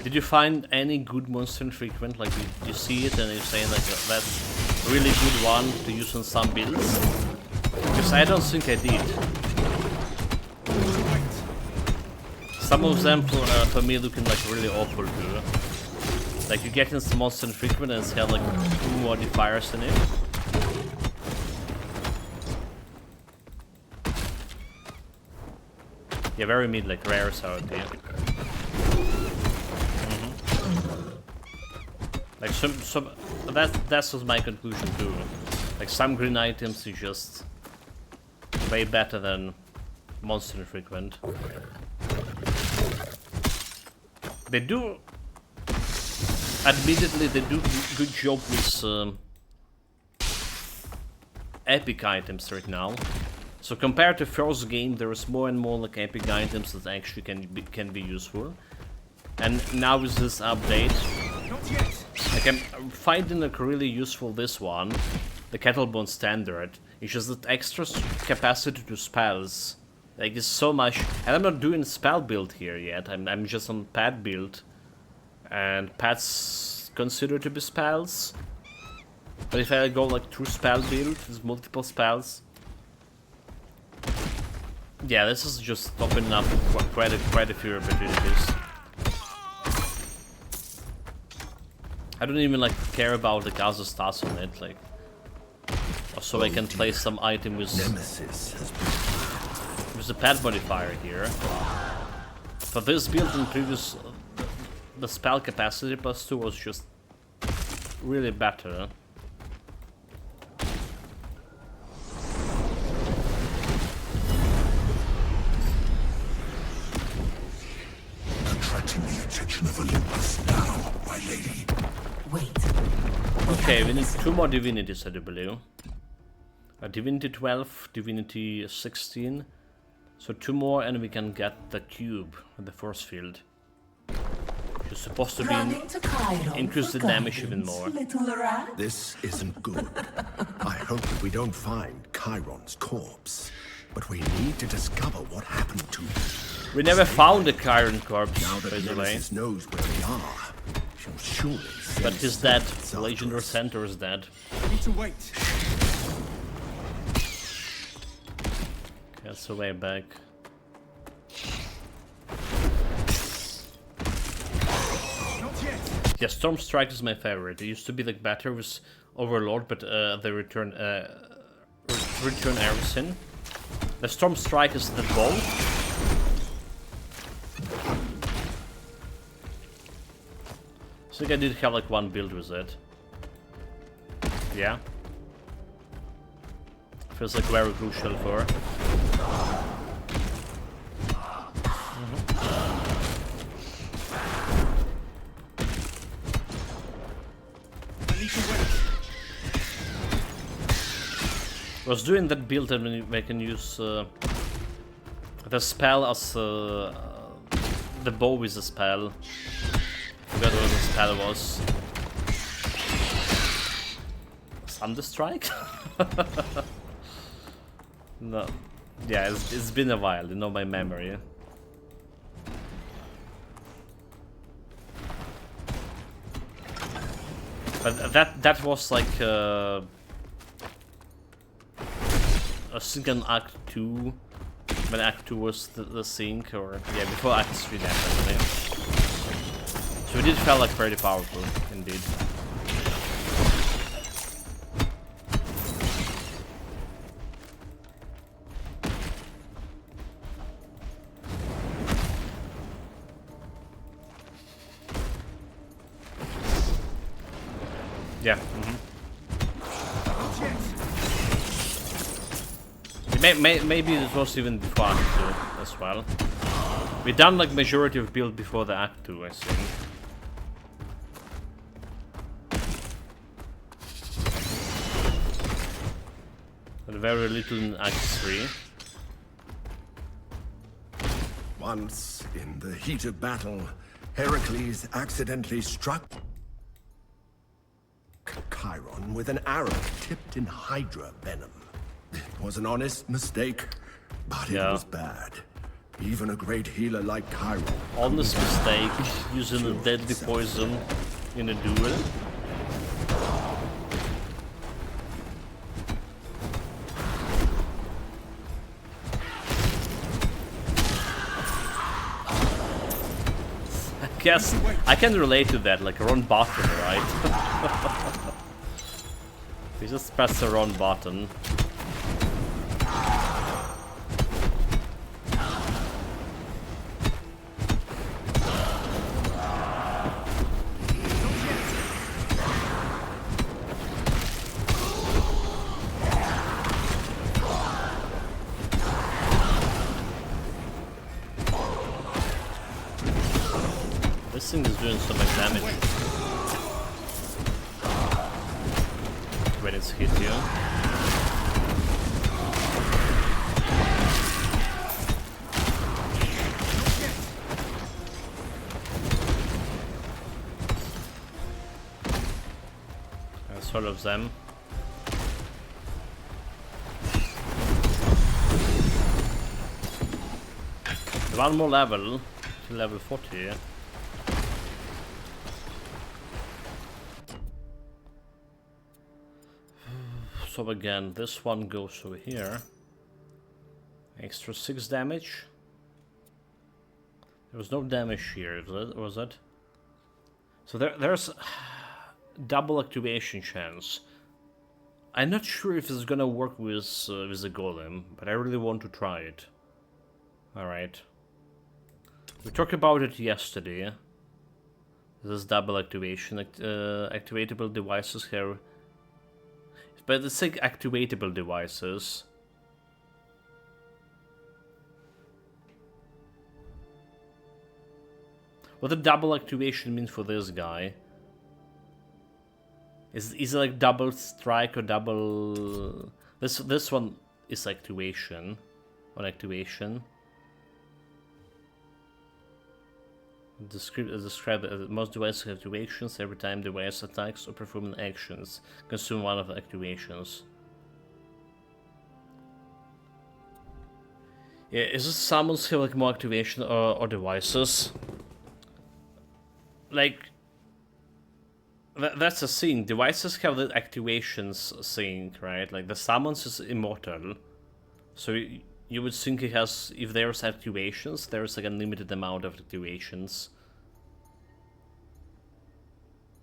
Did you find any good monster frequent? Like you see it and you're saying like that's a really good one to use on some builds? Because I don't think I did. Some of them for me looking like really awful too. Like you get in some monster frequent and it's got like 2 modifiers in it. Yeah, very mid, like rares out here. Like some that's was my conclusion too. Like some green items is just way better than monster frequent. They do, admittedly, they do good job with epic items right now. So compared to first game, there is more and more like epic items that actually can be useful. And now with this update, like I'm finding like really useful this one, the Kettlebone Standard. It's just that extra capacity to spells. Like it's so much, and I'm not doing spell build here yet. I'm just on pad build, and pads considered to be spells. But if I go like true spell build, there's multiple spells. Yeah, this is just opening up quite a few opportunities. I don't even like care about the other stats on it, like, so I can play some item with the pad modifier here. For this build in previous, the spell capacity +2 was just really better. Attracting the attention of Olympus now, my lady. Wait. Okay, we need 2 more divinities, I do believe. Divinity 12, Divinity 16. So 2 more and we can get the cube with the force field. Which is supposed to be increase the damage even more. This isn't good. I hope that we don't find Chiron's corpse. But we need to discover what happened to him. We never found the Chiron corpse, now that by the way. Nemesis knows where we are, she'll surely but he's dead. The Legendary Center is dead. Need to wait. That's the way back. Yeah, Storm Strike is my favorite. It used to be like better with Overlord, but they return everything. The Storm Strike is the bow. I think I did have like 1 build with it. Yeah. Feels like very crucial for. I was doing that build and we can use the spell as the bow is a spell. I forgot what the spell was. Thunderstrike? No. Yeah, it's been a while, you know my memory. But that was like I think an Act 2 when Act 2 was the sync, or yeah, before Act 3 definitely. So it did feel like pretty powerful, indeed. Yeah. Maybe it was even before Act 2 as well. We done like majority of build before the Act 2, I think. But very little in Act 3. Once, in the heat of battle, Heracles accidentally struck Chiron with an arrow tipped in Hydra venom. It was an honest mistake, but it was bad. Even a great healer like Chiron. Honest mistake, using a deadly poison in a duel. I guess I can relate to that, like a wrong button, right? You just press the wrong button. This thing is doing so much damage when it's hit you. That's all of them. One more level to level 40. So again, this one goes over here. Extra 6 damage. There was no damage here, was it? So there's double activation chance. I'm not sure if it's gonna work with the golem, but I really want to try it. All right. We talked about it yesterday. This double activation. Activatable devices have. But it's like activatable devices. What the double activation means for this guy? Is it like double strike or double? This one is activation, on activation. Describe most device activations. Every time device attacks or performing actions, consume one of the activations. Yeah, is this summons have like more activation or devices? Like that's a thing. Devices have the activations thing, right? Like the summons is immortal, so you would think it has, if there's activations, there's like a limited amount of activations.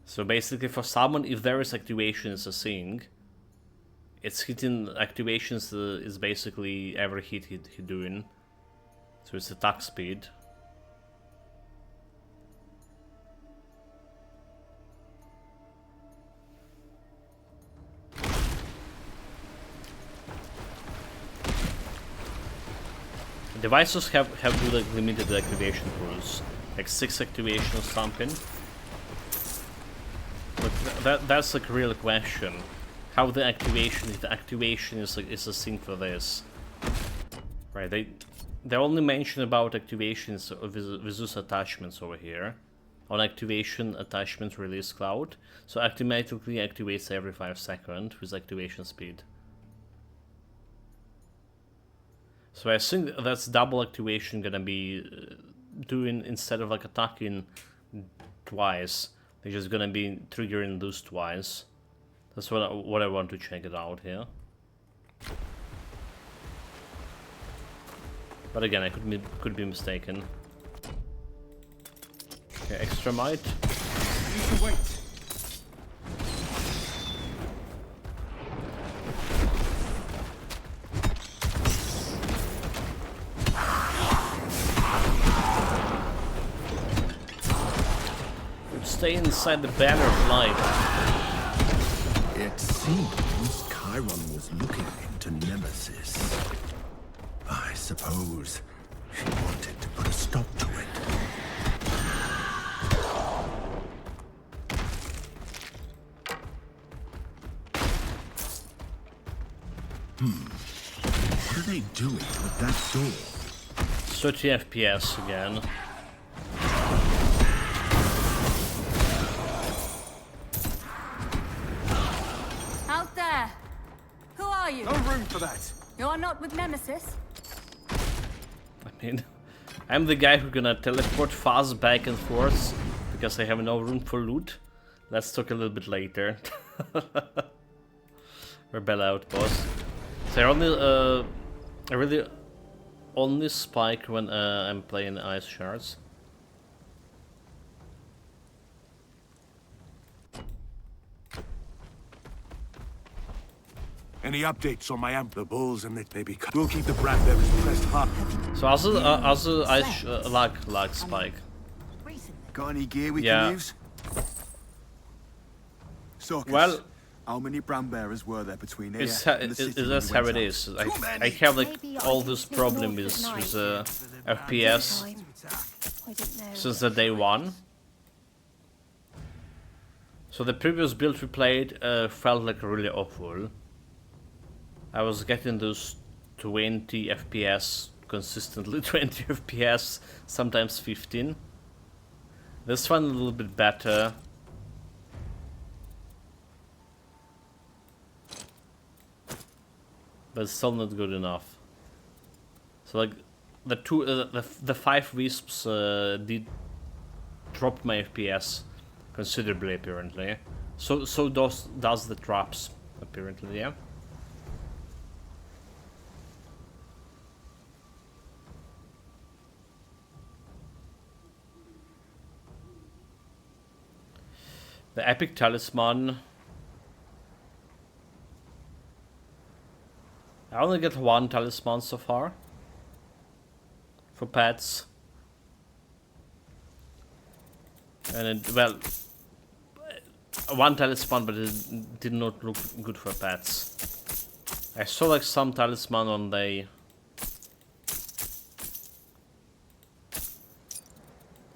So basically for summon, if there is activation is a thing, it's hitting activations is basically every hit he doing. So it's attack speed. Devices have like limited activation rules, like 6 activations something. But that's like a real question. How the activation, if the activation is like is a thing for this, right? They only mention about activations of Visus attachments over here, on activation attachment release cloud. So automatically activates every 5 seconds with activation speed. So I think that's double activation gonna be doing, instead of like attacking twice, they're just gonna be triggering those twice. That's what I want to check it out here. But again, I could be mistaken. Okay, extra might. You can wait. Stay inside the banner of light. It seems Chiron was looking into Nemesis. I suppose she wanted to put a stop to it. What are they doing with that door? 30 FPS again. Out there! Who are you? No room for that. You are not with Nemesis? I mean, I'm the guy who's gonna teleport fast back and forth because I have no room for loot. Let's talk a little bit later. Rebel outpost. So I really only spike when I'm playing ice shards. Any updates on my amp? The bulls and it maybe. We'll keep the Bradberries pressed hard. So also ice lag spike. Got any gear we Yeah. can use? Sockets. Well, how many Brambearers were there between here it's and the city when that's you how went it out? is. I have like all this problem with FPS since the day one. So the previous build we played felt like really awful. I was getting those 20 FPS consistently, 20 FPS, sometimes 15. This one a little bit better. But it's still not good enough. So like the 5 wisps did drop my FPS considerably apparently. So does the traps apparently, yeah. The epic talisman. I only get one talisman so far for pets, and it, well, one talisman, but it did not look good for pets. I saw like some talisman on the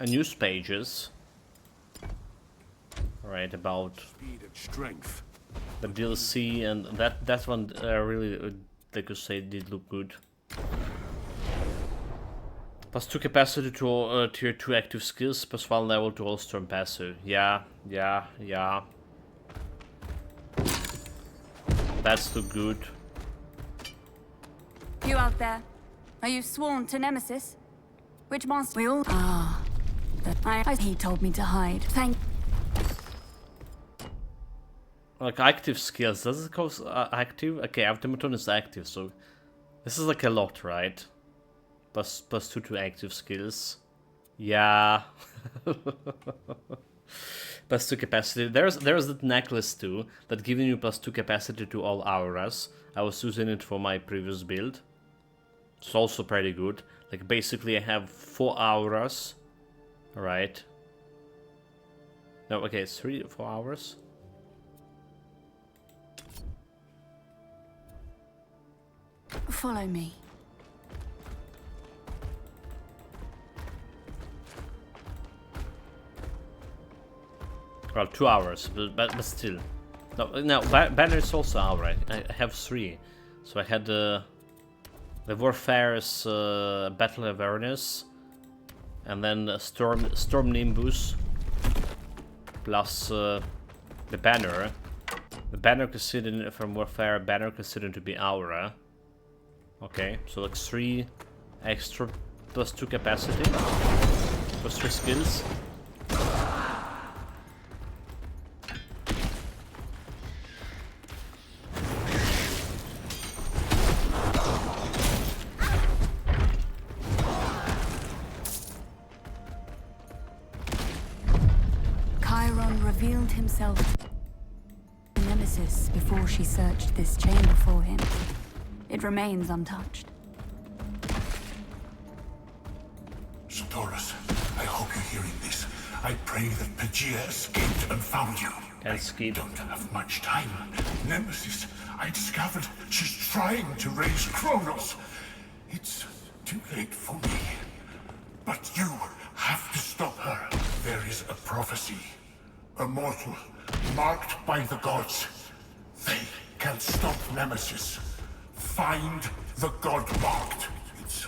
news pages, right, about Speed and strength. the DLC, and that one really, they could say, did look good. Plus 2 capacity to tier 2 active skills, plus 1 level to all storm passive. Yeah. That's too good. You out there? Are you sworn to Nemesis? Which monster? We all are. He told me to hide. Thank. Like active skills, does it cause active? Okay, Automaton is active, so this is like a lot, right? Plus 2 to active skills. Yeah. Plus 2 capacity. There's that necklace too, that giving you plus 2 capacity to all auras. I was using it for my previous build. It's also pretty good. Like basically I have 4 auras. Right. No, okay, it's 4 hours. Follow me. Well, 2 hours, but still. No, banner is also alright. I have 3. So I had the Warfare's Battle Awareness, and then Storm Nimbus, plus the banner. The banner considered from Warfare, banner considered to be aura. Okay, so like 3 extra plus 2 capacity, plus 3 skills. himself a nemesis before she searched this chamber for him. It remains untouched. Taurus, I hope you're hearing this. I pray that Pangea escaped and found you. Escape. I don't have much time. Nemesis, I discovered she's trying to raise Kronos. It's too late for me. But you have to stop her. There is a prophecy. A mortal, marked by the gods. They can stop Nemesis. Find the god marked. It's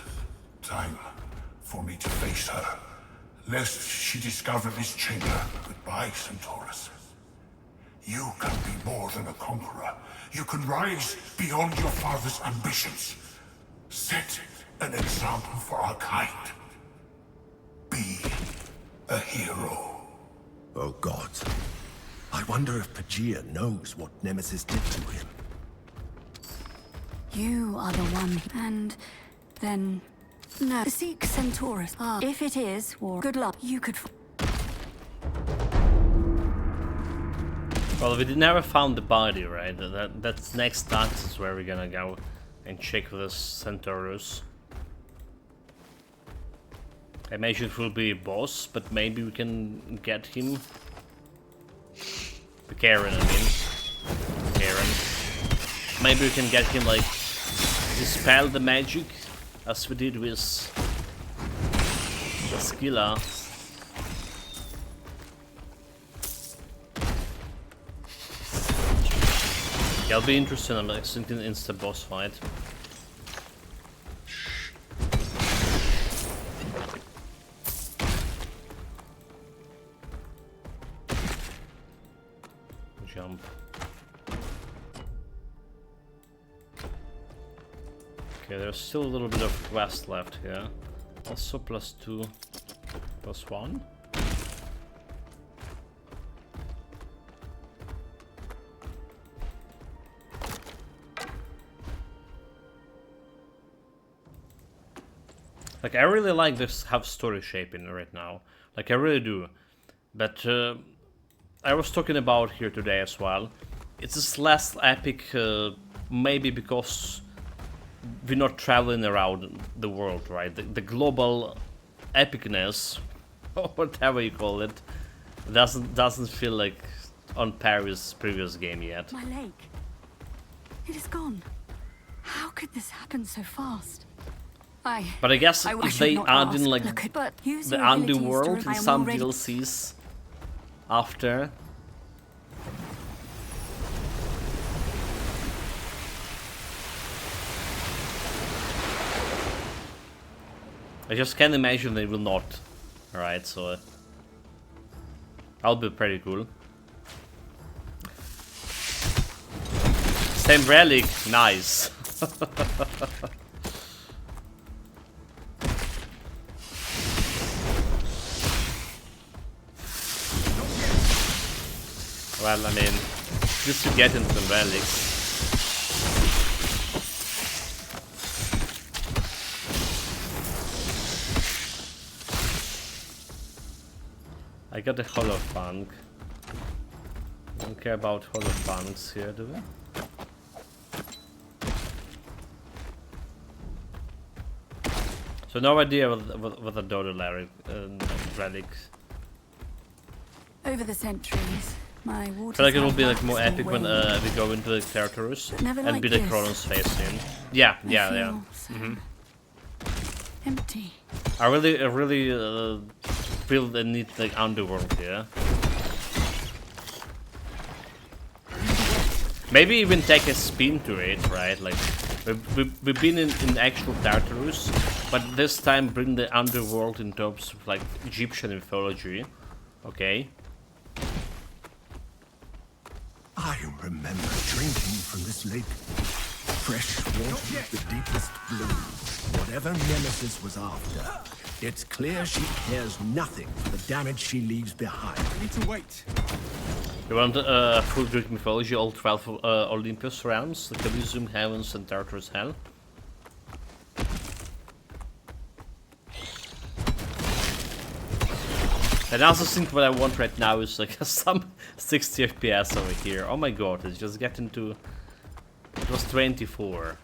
time for me to face her. Lest she discover this chamber. Goodbye, Centaurus. You can be more than a conqueror. You can rise beyond your father's ambitions. Set an example for our kind. Be a hero. Oh God. I wonder if Pangea knows what Nemesis did to him. You are the one, and then... No, seek Centaurus. Ah, if it is, or good luck, you could... Well, we never found the body, right? That's next task is where we're gonna go and check with the Centaurus. I imagine it will be a boss, but maybe we can get him. The Karen, I mean. Karen. Maybe we can get him, like, dispel the magic, as we did with the Skilla. Yeah, it'll be interesting, I'm thinking insta boss fight. Jump. Okay, there's still a little bit of quest left here. Also +2, +1. Like, I really like this how story shaping right now. Like, I really do. But I was talking about here today as well. It's just less epic, maybe because we're not traveling around the world, right? The global epicness, or whatever you call it, doesn't feel like on par with previous game yet. My lake. It is gone. How could this happen so fast? But I guess if they add in like use the your underworld abilities in to- some I am already- DLCs after. I just can't imagine they will not. Alright, so that'll be pretty cool. Same relic, nice. Well, I mean, just to get into some relics. I got a Holofunk. Don't care about Holofunks here, do we? So no idea what the Dodo relic. Over the centuries, my water. I feel like it will be like more epic when we go into the territories Never and like be the this. Kronos face in. Yeah. So empty. I really feel the need like underworld here. Maybe even take a spin to it, right? Like we've been in actual Tartarus, but this time bring the underworld in terms of like Egyptian mythology. Okay. I remember drinking from this lake. Fresh water of the deepest blue. Whatever Nemesis was after, it's clear she cares nothing for the damage she leaves behind. I need to wait. You want full Greek mythology, all 12 Olympus realms, the Elysium, Heavens, and Tartarus Hell? And I also think what I want right now is like some 60 FPS over here. Oh my god, it's just getting to... It was 24.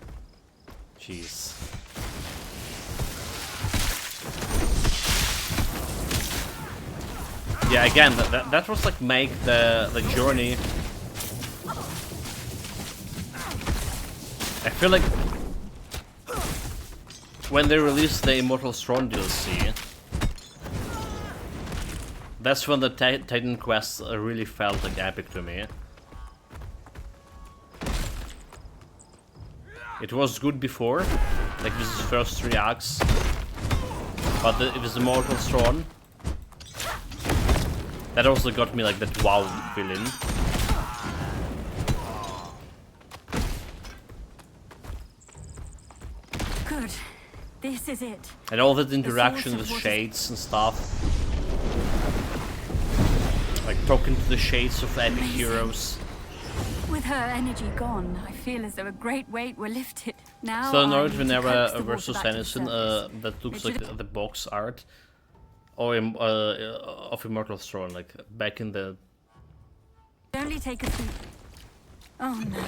Jeez. Yeah, again, that was like make the journey. I feel like when they released the Immortal Throne DLC, that's when the Titan quests really felt like epic to me. It was good before, like this is first 3 acts, but it was Immortal Throne. That also got me like that wow feeling. Good. This is it. And all that interaction with shades and stuff. Like talking to the shades of epic heroes. With her energy gone, I feel as though a great weight were lifted. Now So I North need to Venera coax the versus water back to the Tennyson, surface. that looks Which like the box art. Or of Immortal Throne, like back in the... Only take a few... Oh no.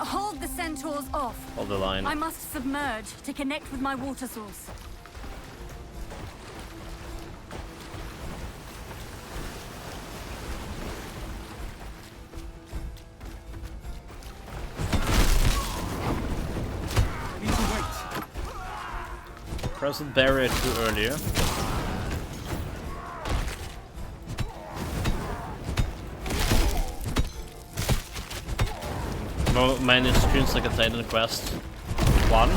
Hold the centaurs off. Of the line. I must submerge to connect with my water source. Present barrier too earlier. No, mine is screens like a Titan quest. 1.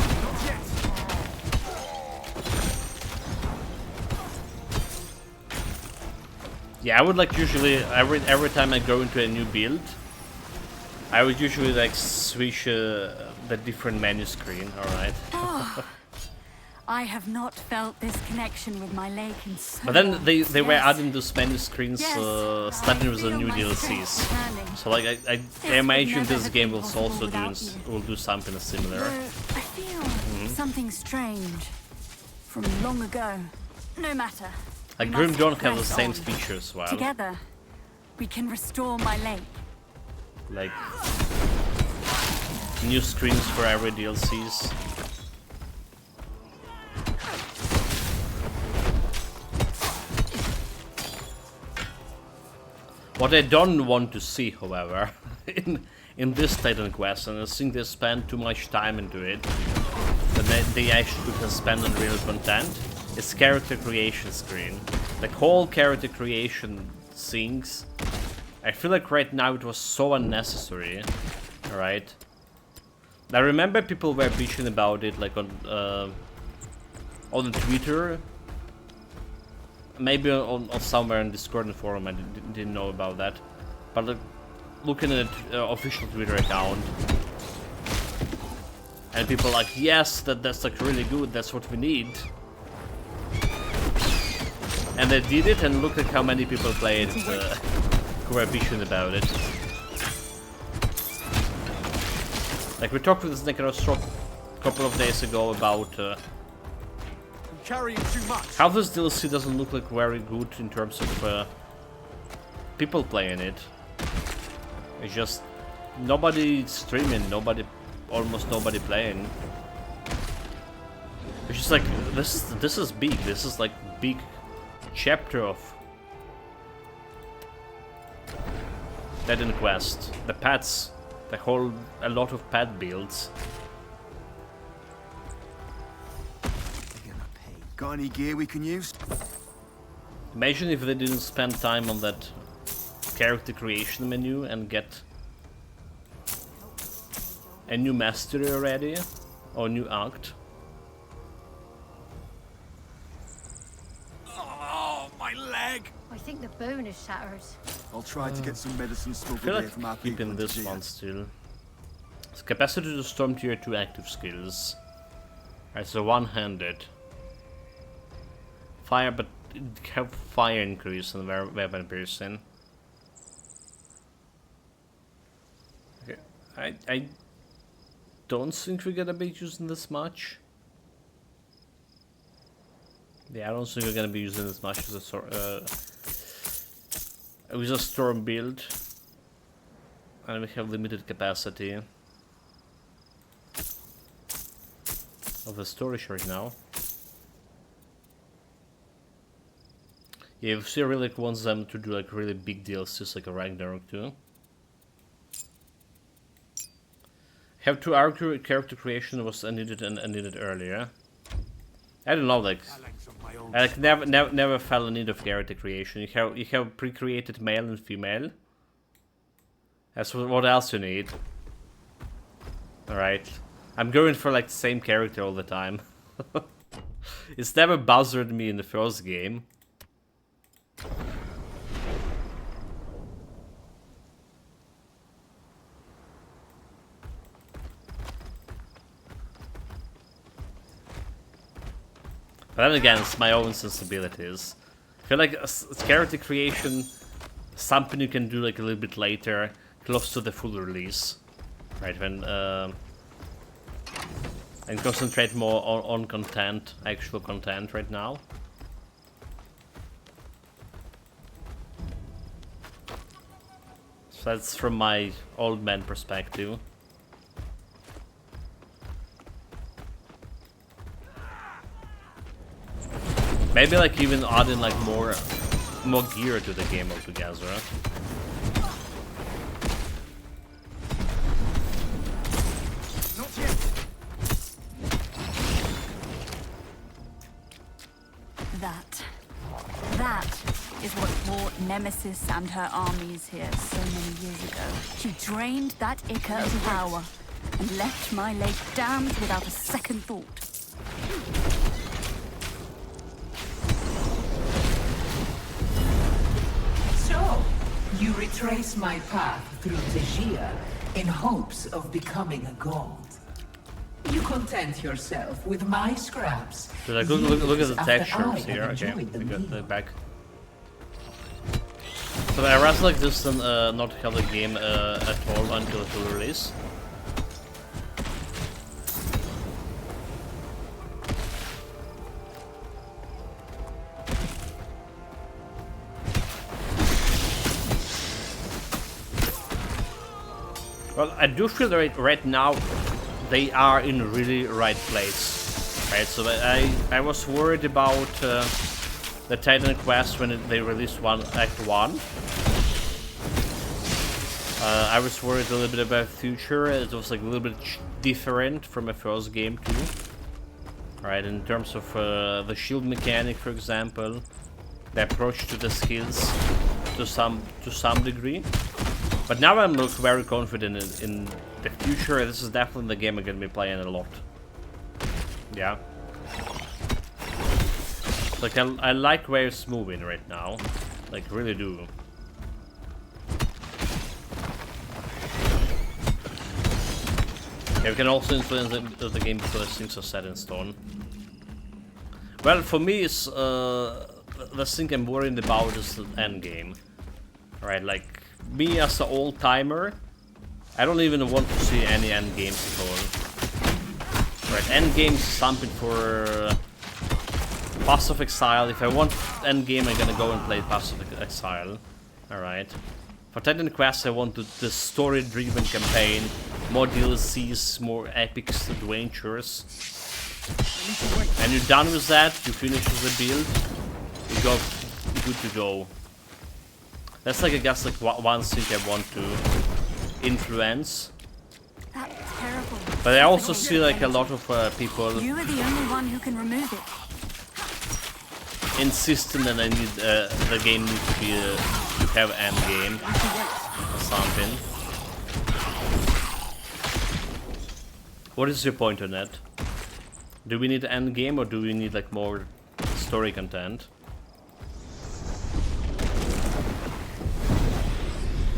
Yeah, I would like usually every time I go into a new build, I would usually like switch the different menu screen. All right. I have not felt this connection with my lake in so But then long. they were Yes. adding those menu screens Yes. starting with the feel new my DLCs. strength returning. So like I would imagine never this have game been will possible also without will do something similar. Though I feel something strange from long ago. No matter. Like We Grim must Dawn have the press same on. features as well. Together, we can restore my lake. Like new screens for every DLCs. What I don't want to see, however, in this Titan quest, and I think they spend too much time into it, that they actually could have spent on real content, is character creation screen. Like whole character creation things. I feel like right now it was so unnecessary. Alright. I remember people were bitching about it like on Twitter. Maybe on somewhere in Discord and forum, I didn't know about that. But looking at official Twitter account, and people like, yes, that's like really good, that's what we need. And they did it, and look at how many people played who were bitching about it. Like we talked with this Necrostroke a couple of days ago about Carrying too much. how this DLC doesn't look like very good in terms of people playing it. It's just nobody streaming, almost nobody playing. It's just like this is big. This is like big chapter of Titan Quest. The pets, a lot of pet builds. Got any gear we can use? Imagine if they didn't spend time on that character creation menu and get a new mastery already, or new act. Oh, my leg! I think the bone is shattered. I'll try to get some medicine I smuggled feel here like from our keeping people. this one still. It's capacity to storm tier 2 active skills. Alright, so one-handed. Fire, but have fire increase and weapon piercing. Okay, I don't think we're gonna be using this much. Yeah, I don't think we're gonna be using as much as with a storm build, and we have limited capacity of the storage right now. Yeah, if she really wants them to do like really big DLCs like a Ragnarok too. Have to argue character creation was needed and needed earlier. I don't know, like I like never felt a need of character creation. You have pre-created male and female. That's what else you need. All right, I'm going for like the same character all the time. It's never bothered me in the first game. But then again, it's my own sensibilities. I feel like character creation, something you can do like a little bit later, close to the full release, right? When and concentrate more on content, actual content right now. So that's from my old man perspective. Maybe like even adding like more gear to the game altogether. Not yet. That is what brought Nemesis and her armies here so many years ago. She drained that ichor of power and left my lake damned without a second thought. You retrace my path through Tegia in hopes of becoming a god. You content yourself with my scraps. Look at the textures here. Okay, we got the back. So I rather like this than not have the game at all until it will release. Well, I do feel that right now they are in really right place, right? So I was worried about the Titan Quest when they released Act 1. I was worried a little bit about future. It was like a little bit different from the first game too, right? In terms of the shield mechanic, for example, the approach to the skills to some degree. But now I'm very confident in the future. This is definitely the game I'm gonna be playing a lot. Yeah. Like I like where it's moving right now. Like really do. Yeah, we can also influence the game because things are set in stone. Well, for me, it's the thing I'm worried about is the end game. Right, like. Me as an old timer, I don't even want to see any end games at all. Right, end games is something for Path of Exile. If I want end game, I'm gonna go and play Path of Exile. Alright. For Titan Quest, I want the story-driven campaign, more DLCs, more epic adventures. And you're done with that, you finish the build, you go good to go. That's like, I guess, like one thing I want to influence. That's terrible. But I also see like a lot of people. You are the only one who can remove it. Insisting that I need the game needs to be to have end game or something. What is your point on that? Do we need end game or do we need like more story content?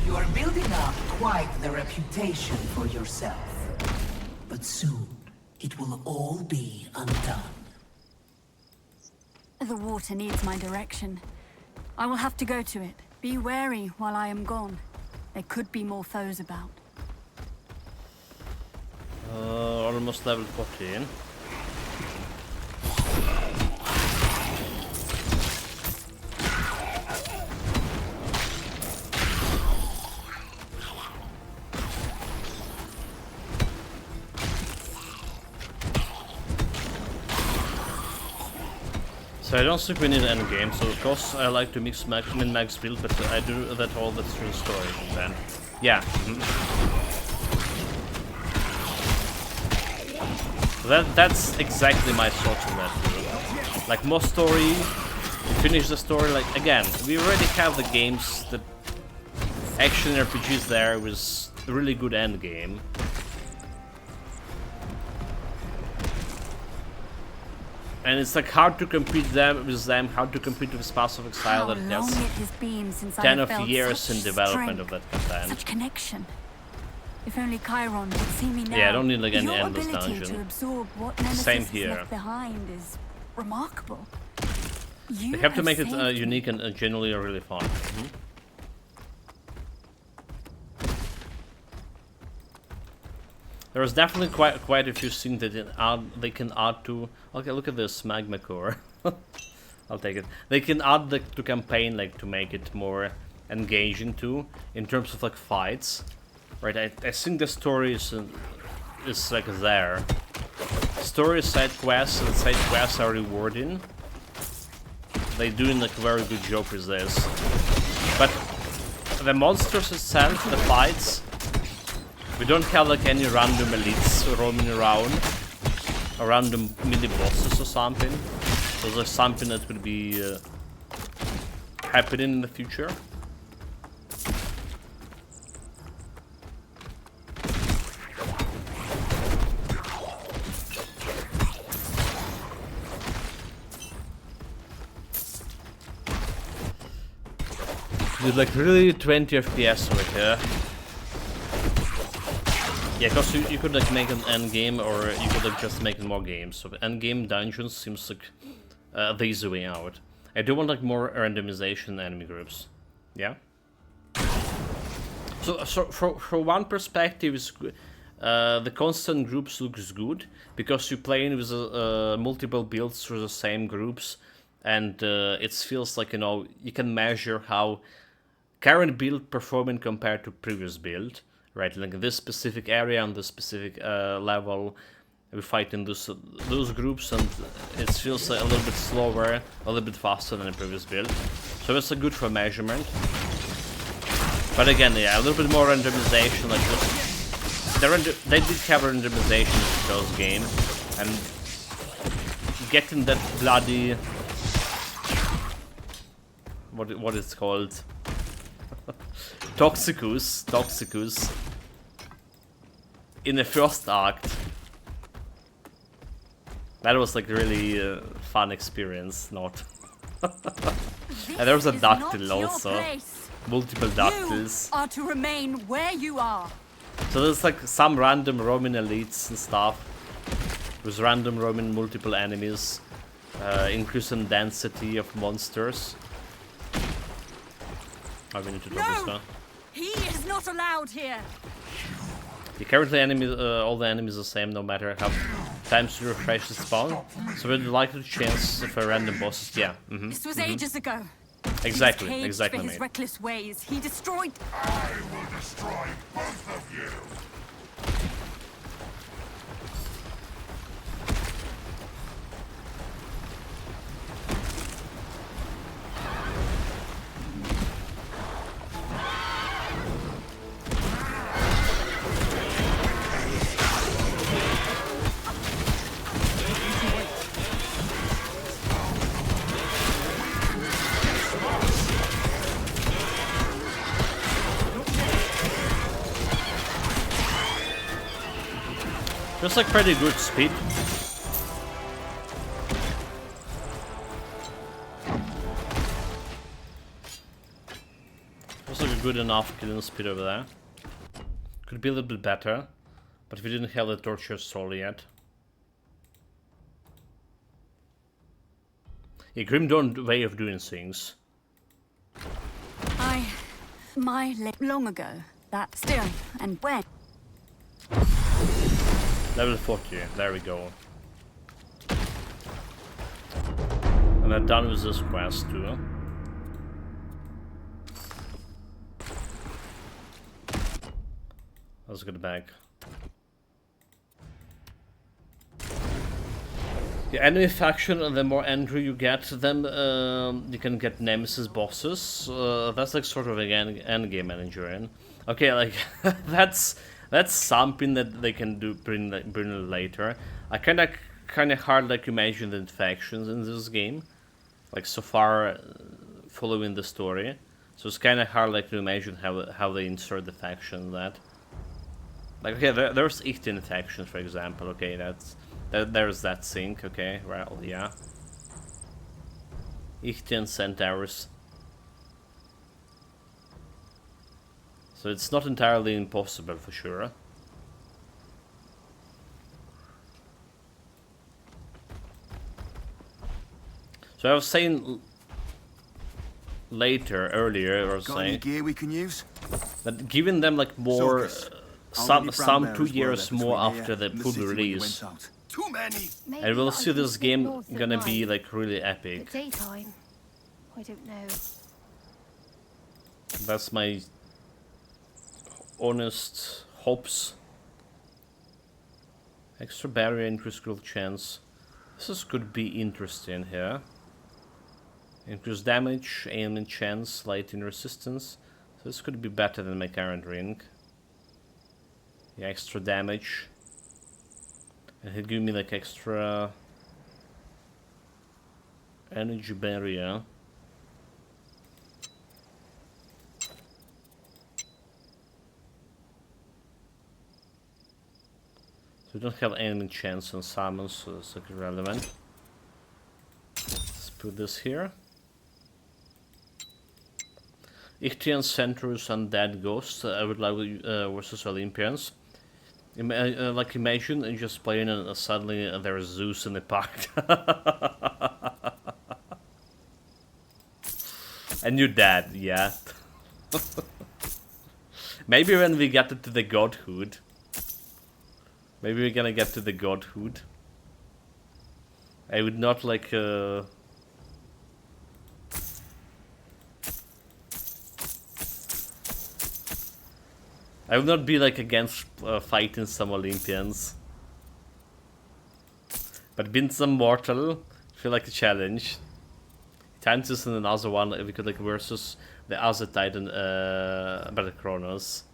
You are building up quite the reputation for yourself. But soon, it will all be undone. The water needs my direction. I will have to go to it. Be wary while I am gone. There could be more foes about. Almost level 14. So I don't think we need an endgame, so of course I like to mix min-max build, but I do that all the through story then. Yeah. That's exactly my thoughts on that too. Like more story, finish the story, like again, we already have the games, the action RPGs there with a really good endgame. And it's like hard to compete with them, how to compete with Path of Exile that has 10 of years in development of that content. Such connection. If only Chiron could see me now. Yeah, I don't need like any Your endless ability dungeon. to absorb what Nemesis Same has here. left behind is remarkable. You They have to make it saved me. unique and genuinely really fun. There was definitely quite a few things that they can add to. Okay, look at this magma core. I'll take it. They can add to campaign like to make it more engaging too in terms of like fights, right? I think the story is like there. Story side quests and side quests are rewarding. They doing like a very good job with this, but the monsters itself, the fights. We don't have like any random elites roaming around, or random mini bosses or something. So there's something that will be happening in the future. Dude, like really 20 FPS right here. Yeah, because you could like make an end game, or you could like just make more games. So end game dungeons seems like the easy way out. I do want like more randomization enemy groups. Yeah. So for one perspective, is the constant groups looks good because you're playing with multiple builds through the same groups, and it feels like, you know, you can measure how current build performing compared to previous build. Right, like in this specific area on this specific level, we fight in those groups, and it feels a little bit slower, a little bit faster than the previous build. So it's good for measurement. But again, yeah, a little bit more randomization. Like they did have randomization in those game, and getting that bloody what it's called. Toxicus in the first act. That was like really fun experience, not. And there was a ductile also. Multiple ductiles. You are to remain where you are. So there's like some random Roman elites and stuff. With random Roman multiple enemies. Increasing density of monsters. Oh, we need to drop this now. He is not allowed here. The currently all the enemies are the same, no matter how times to refresh the spawn. So we're likely to chance for random bosses. Yeah. This was ages ago. Exactly. He was caged Exactly. for his reckless ways. He destroyed. I will destroy both of you. Just like pretty good speed. Just like a good enough killing speed over there. Could be a little bit better, but we didn't have the torture soul yet. A Grim Dawn way of doing things. Long ago. That still, and when? Level 40, there we go. And I'm done with this quest too. Let's get back. The enemy faction, the more angry you get, then you can get nemesis bosses. That's like sort of again end game Managerian. Okay, like that's something that they can do bring later. I kind of hard like imagine the factions in this game, like so far following the story. So it's kind of hard like to imagine how they insert the faction that. Like okay, there's 18 factions for example. Okay, there's that sync. Okay, well yeah. 18 centaurs. So it's not entirely impossible for sure. So I was saying earlier, I was saying gear we can use? that giving them like more, some 2 years more after the full release, Too many. and we'll see this game gonna be like really epic. But daytime, I don't know. That's my honest hopes. Extra barrier, increased critical chance. This could be interesting here. Increased damage, aiming chance, lighting resistance. So this could be better than my current ring. Yeah, extra damage. And he'll give me like extra energy barrier. So we don't have aiming chance on summons, so that's like irrelevant. Let's put this here. Ichthyan Centaurs and Dead Ghosts. I would like versus Olympians. Like imagine and just playing and suddenly there's Zeus in the pact. And you're dead, yeah. Maybe when we get to the godhood. Maybe we're gonna get to the godhood. I would not like I would not be like against fighting some Olympians, but being some mortal, feel like a challenge. Times this in another one we could like versus the other Titan, Better Kronos.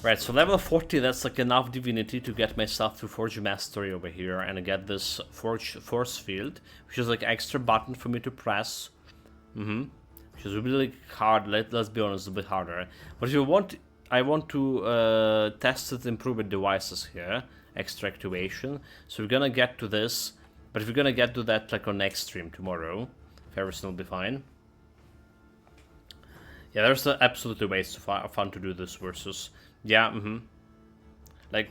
Right, so level 40, that's like enough divinity to get myself to Forge Mastery over here and get this Force Field, which is like extra button for me to press. Which is really hard, let's be honest, a bit harder. But if you want, I want to test it, improve the devices here, extra activation. So we're gonna get to this, but if we're gonna get to that like on next stream tomorrow, if everything will be fine. Yeah, there's absolutely ways to fun to do this versus. Yeah, like,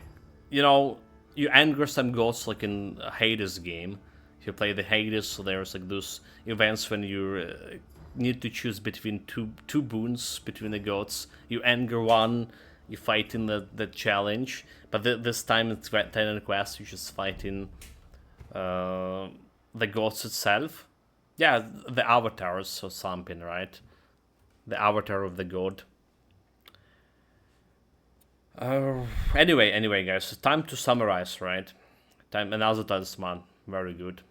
you know, you anger some gods like in a Hades game. If you play the Hades, so there's like those events when you need to choose between two boons between the gods. You anger one, you fight in the challenge, but this time it's Titan Quest, you're just fighting the gods itself. Yeah, the avatars or something, right? The avatar of the god. Anyway, guys, it's time to summarize, right? Another talisman, very good.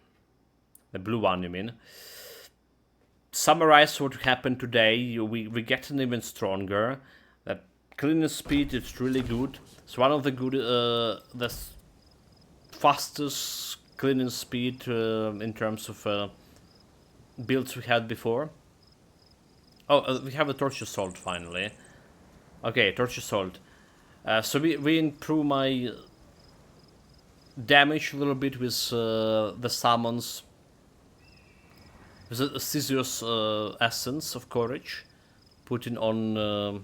The blue one, you mean? Summarize what happened today. We getting even stronger. That cleaning speed is really good. It's one of the good, the fastest cleaning speed in terms of builds we had before. Oh, we have a Torch Assault finally. Okay, Torch Assault. So we improve my damage a little bit with the summons. With a Theseus Essence of Courage. Putting on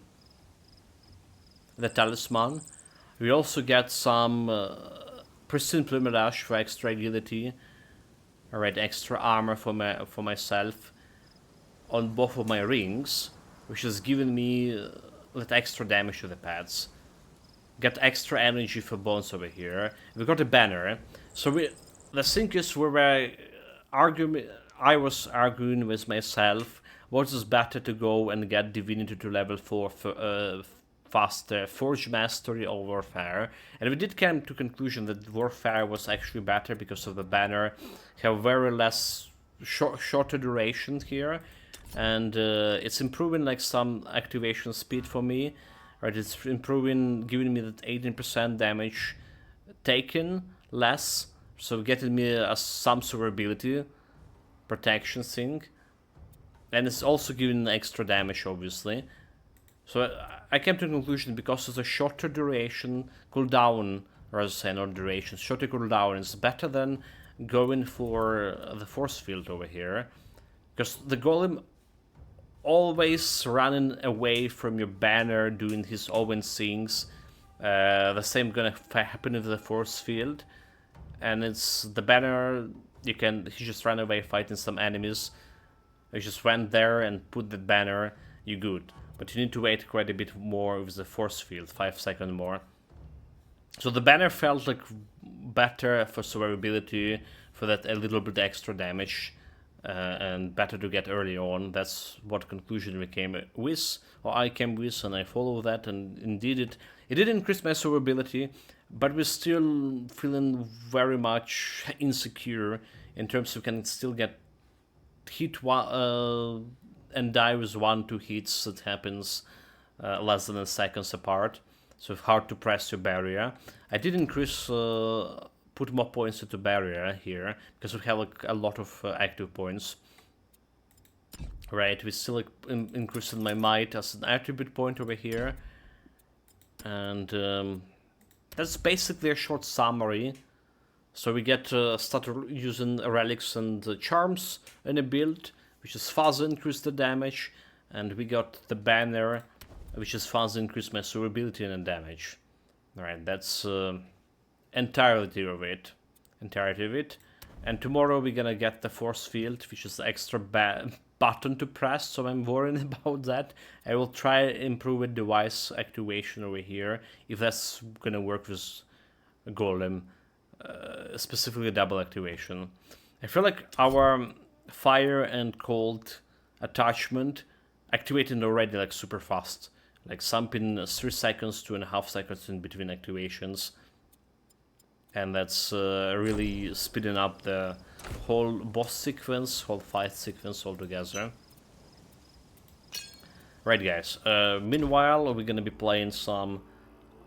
the Talisman. We also get some Pristine Plumage for extra agility. Alright, extra armor for myself. On both of my rings. Which has given me that extra damage to the pads. Get extra energy for bones over here. We got a banner. So the thing is I was arguing with myself, what is better to go and get divinity to level 4 fast Forge Mastery or Warfare, and we did come to conclusion that Warfare was actually better because of the banner, have very less shorter duration here, and it's improving like some activation speed for me, right? It's improving, giving me that 18% damage taken less, so getting me some survivability protection thing, and it's also giving extra damage, obviously. So I came to the conclusion because of the shorter duration cooldown, or as I say, not duration, shorter cooldown is better than going for the force field over here, because the golem always running away from your banner doing his own things. The same gonna happen with the force field, and it's the banner. He just ran away fighting some enemies. You just went there and put the banner, you're good. But you need to wait quite a bit more with the force field, 5 seconds more. So the banner felt like better for survivability, for that a little bit extra damage, and better to get early on. That's what conclusion we came with, or I came with, and I follow that, and indeed it did increase my survivability, but we're still feeling very much insecure in terms of can still get hit and die with 1-2 hits. That happens less than a seconds apart, so it's hard to press your barrier. I did increase, put more points into barrier here, because we have like a lot of active points. Right, we still like, increasing my might as an attribute point over here, and that's basically a short summary. So we get start using relics and charms in a build, which is fast increase the damage, and we got the banner, which is fast increase my survivability and damage. Alright, that's entirety of it. And tomorrow we're gonna get the force field, which is the extra button to press, so I'm worried about that. I will try improve device activation over here, if that's gonna work with Golem. Specifically double activation. I feel like our fire and cold attachment activated already like super fast, like something 3 seconds, 2.5 seconds in between activations, and that's really speeding up the whole boss sequence, whole fight sequence altogether. Right, guys, meanwhile we're gonna be playing some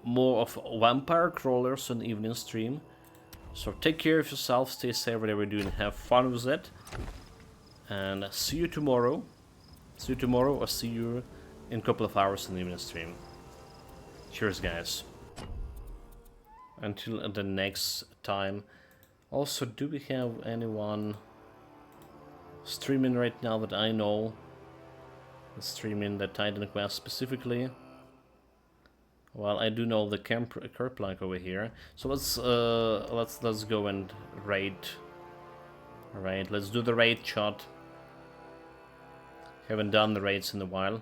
more of Vampire Crawlers on evening stream. So take care of yourself, stay safe, whatever you're doing, have fun with it. And see you tomorrow. See you tomorrow, or see you in a couple of hours in the evening stream. Cheers, guys. Until the next time. Also, do we have anyone streaming right now that I know? Streaming the Titan Quest specifically? Well, I do know the Kerplunk over here, so let's go and raid. Alright, let's do the raid shot. Haven't done the raids in a while.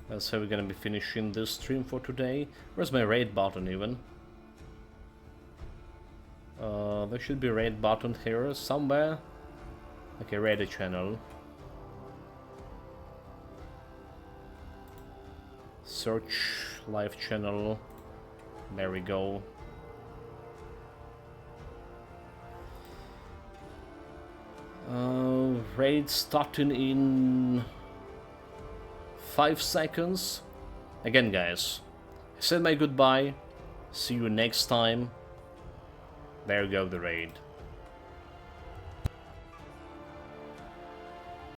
That's how we're gonna be finishing this stream for today. Where's my raid button even? There should be a raid button here somewhere. Okay, raid a channel. Search live channel. There we go. Raid starting in 5 seconds. Again, guys, I said my goodbye. See you next time. There you go, the raid.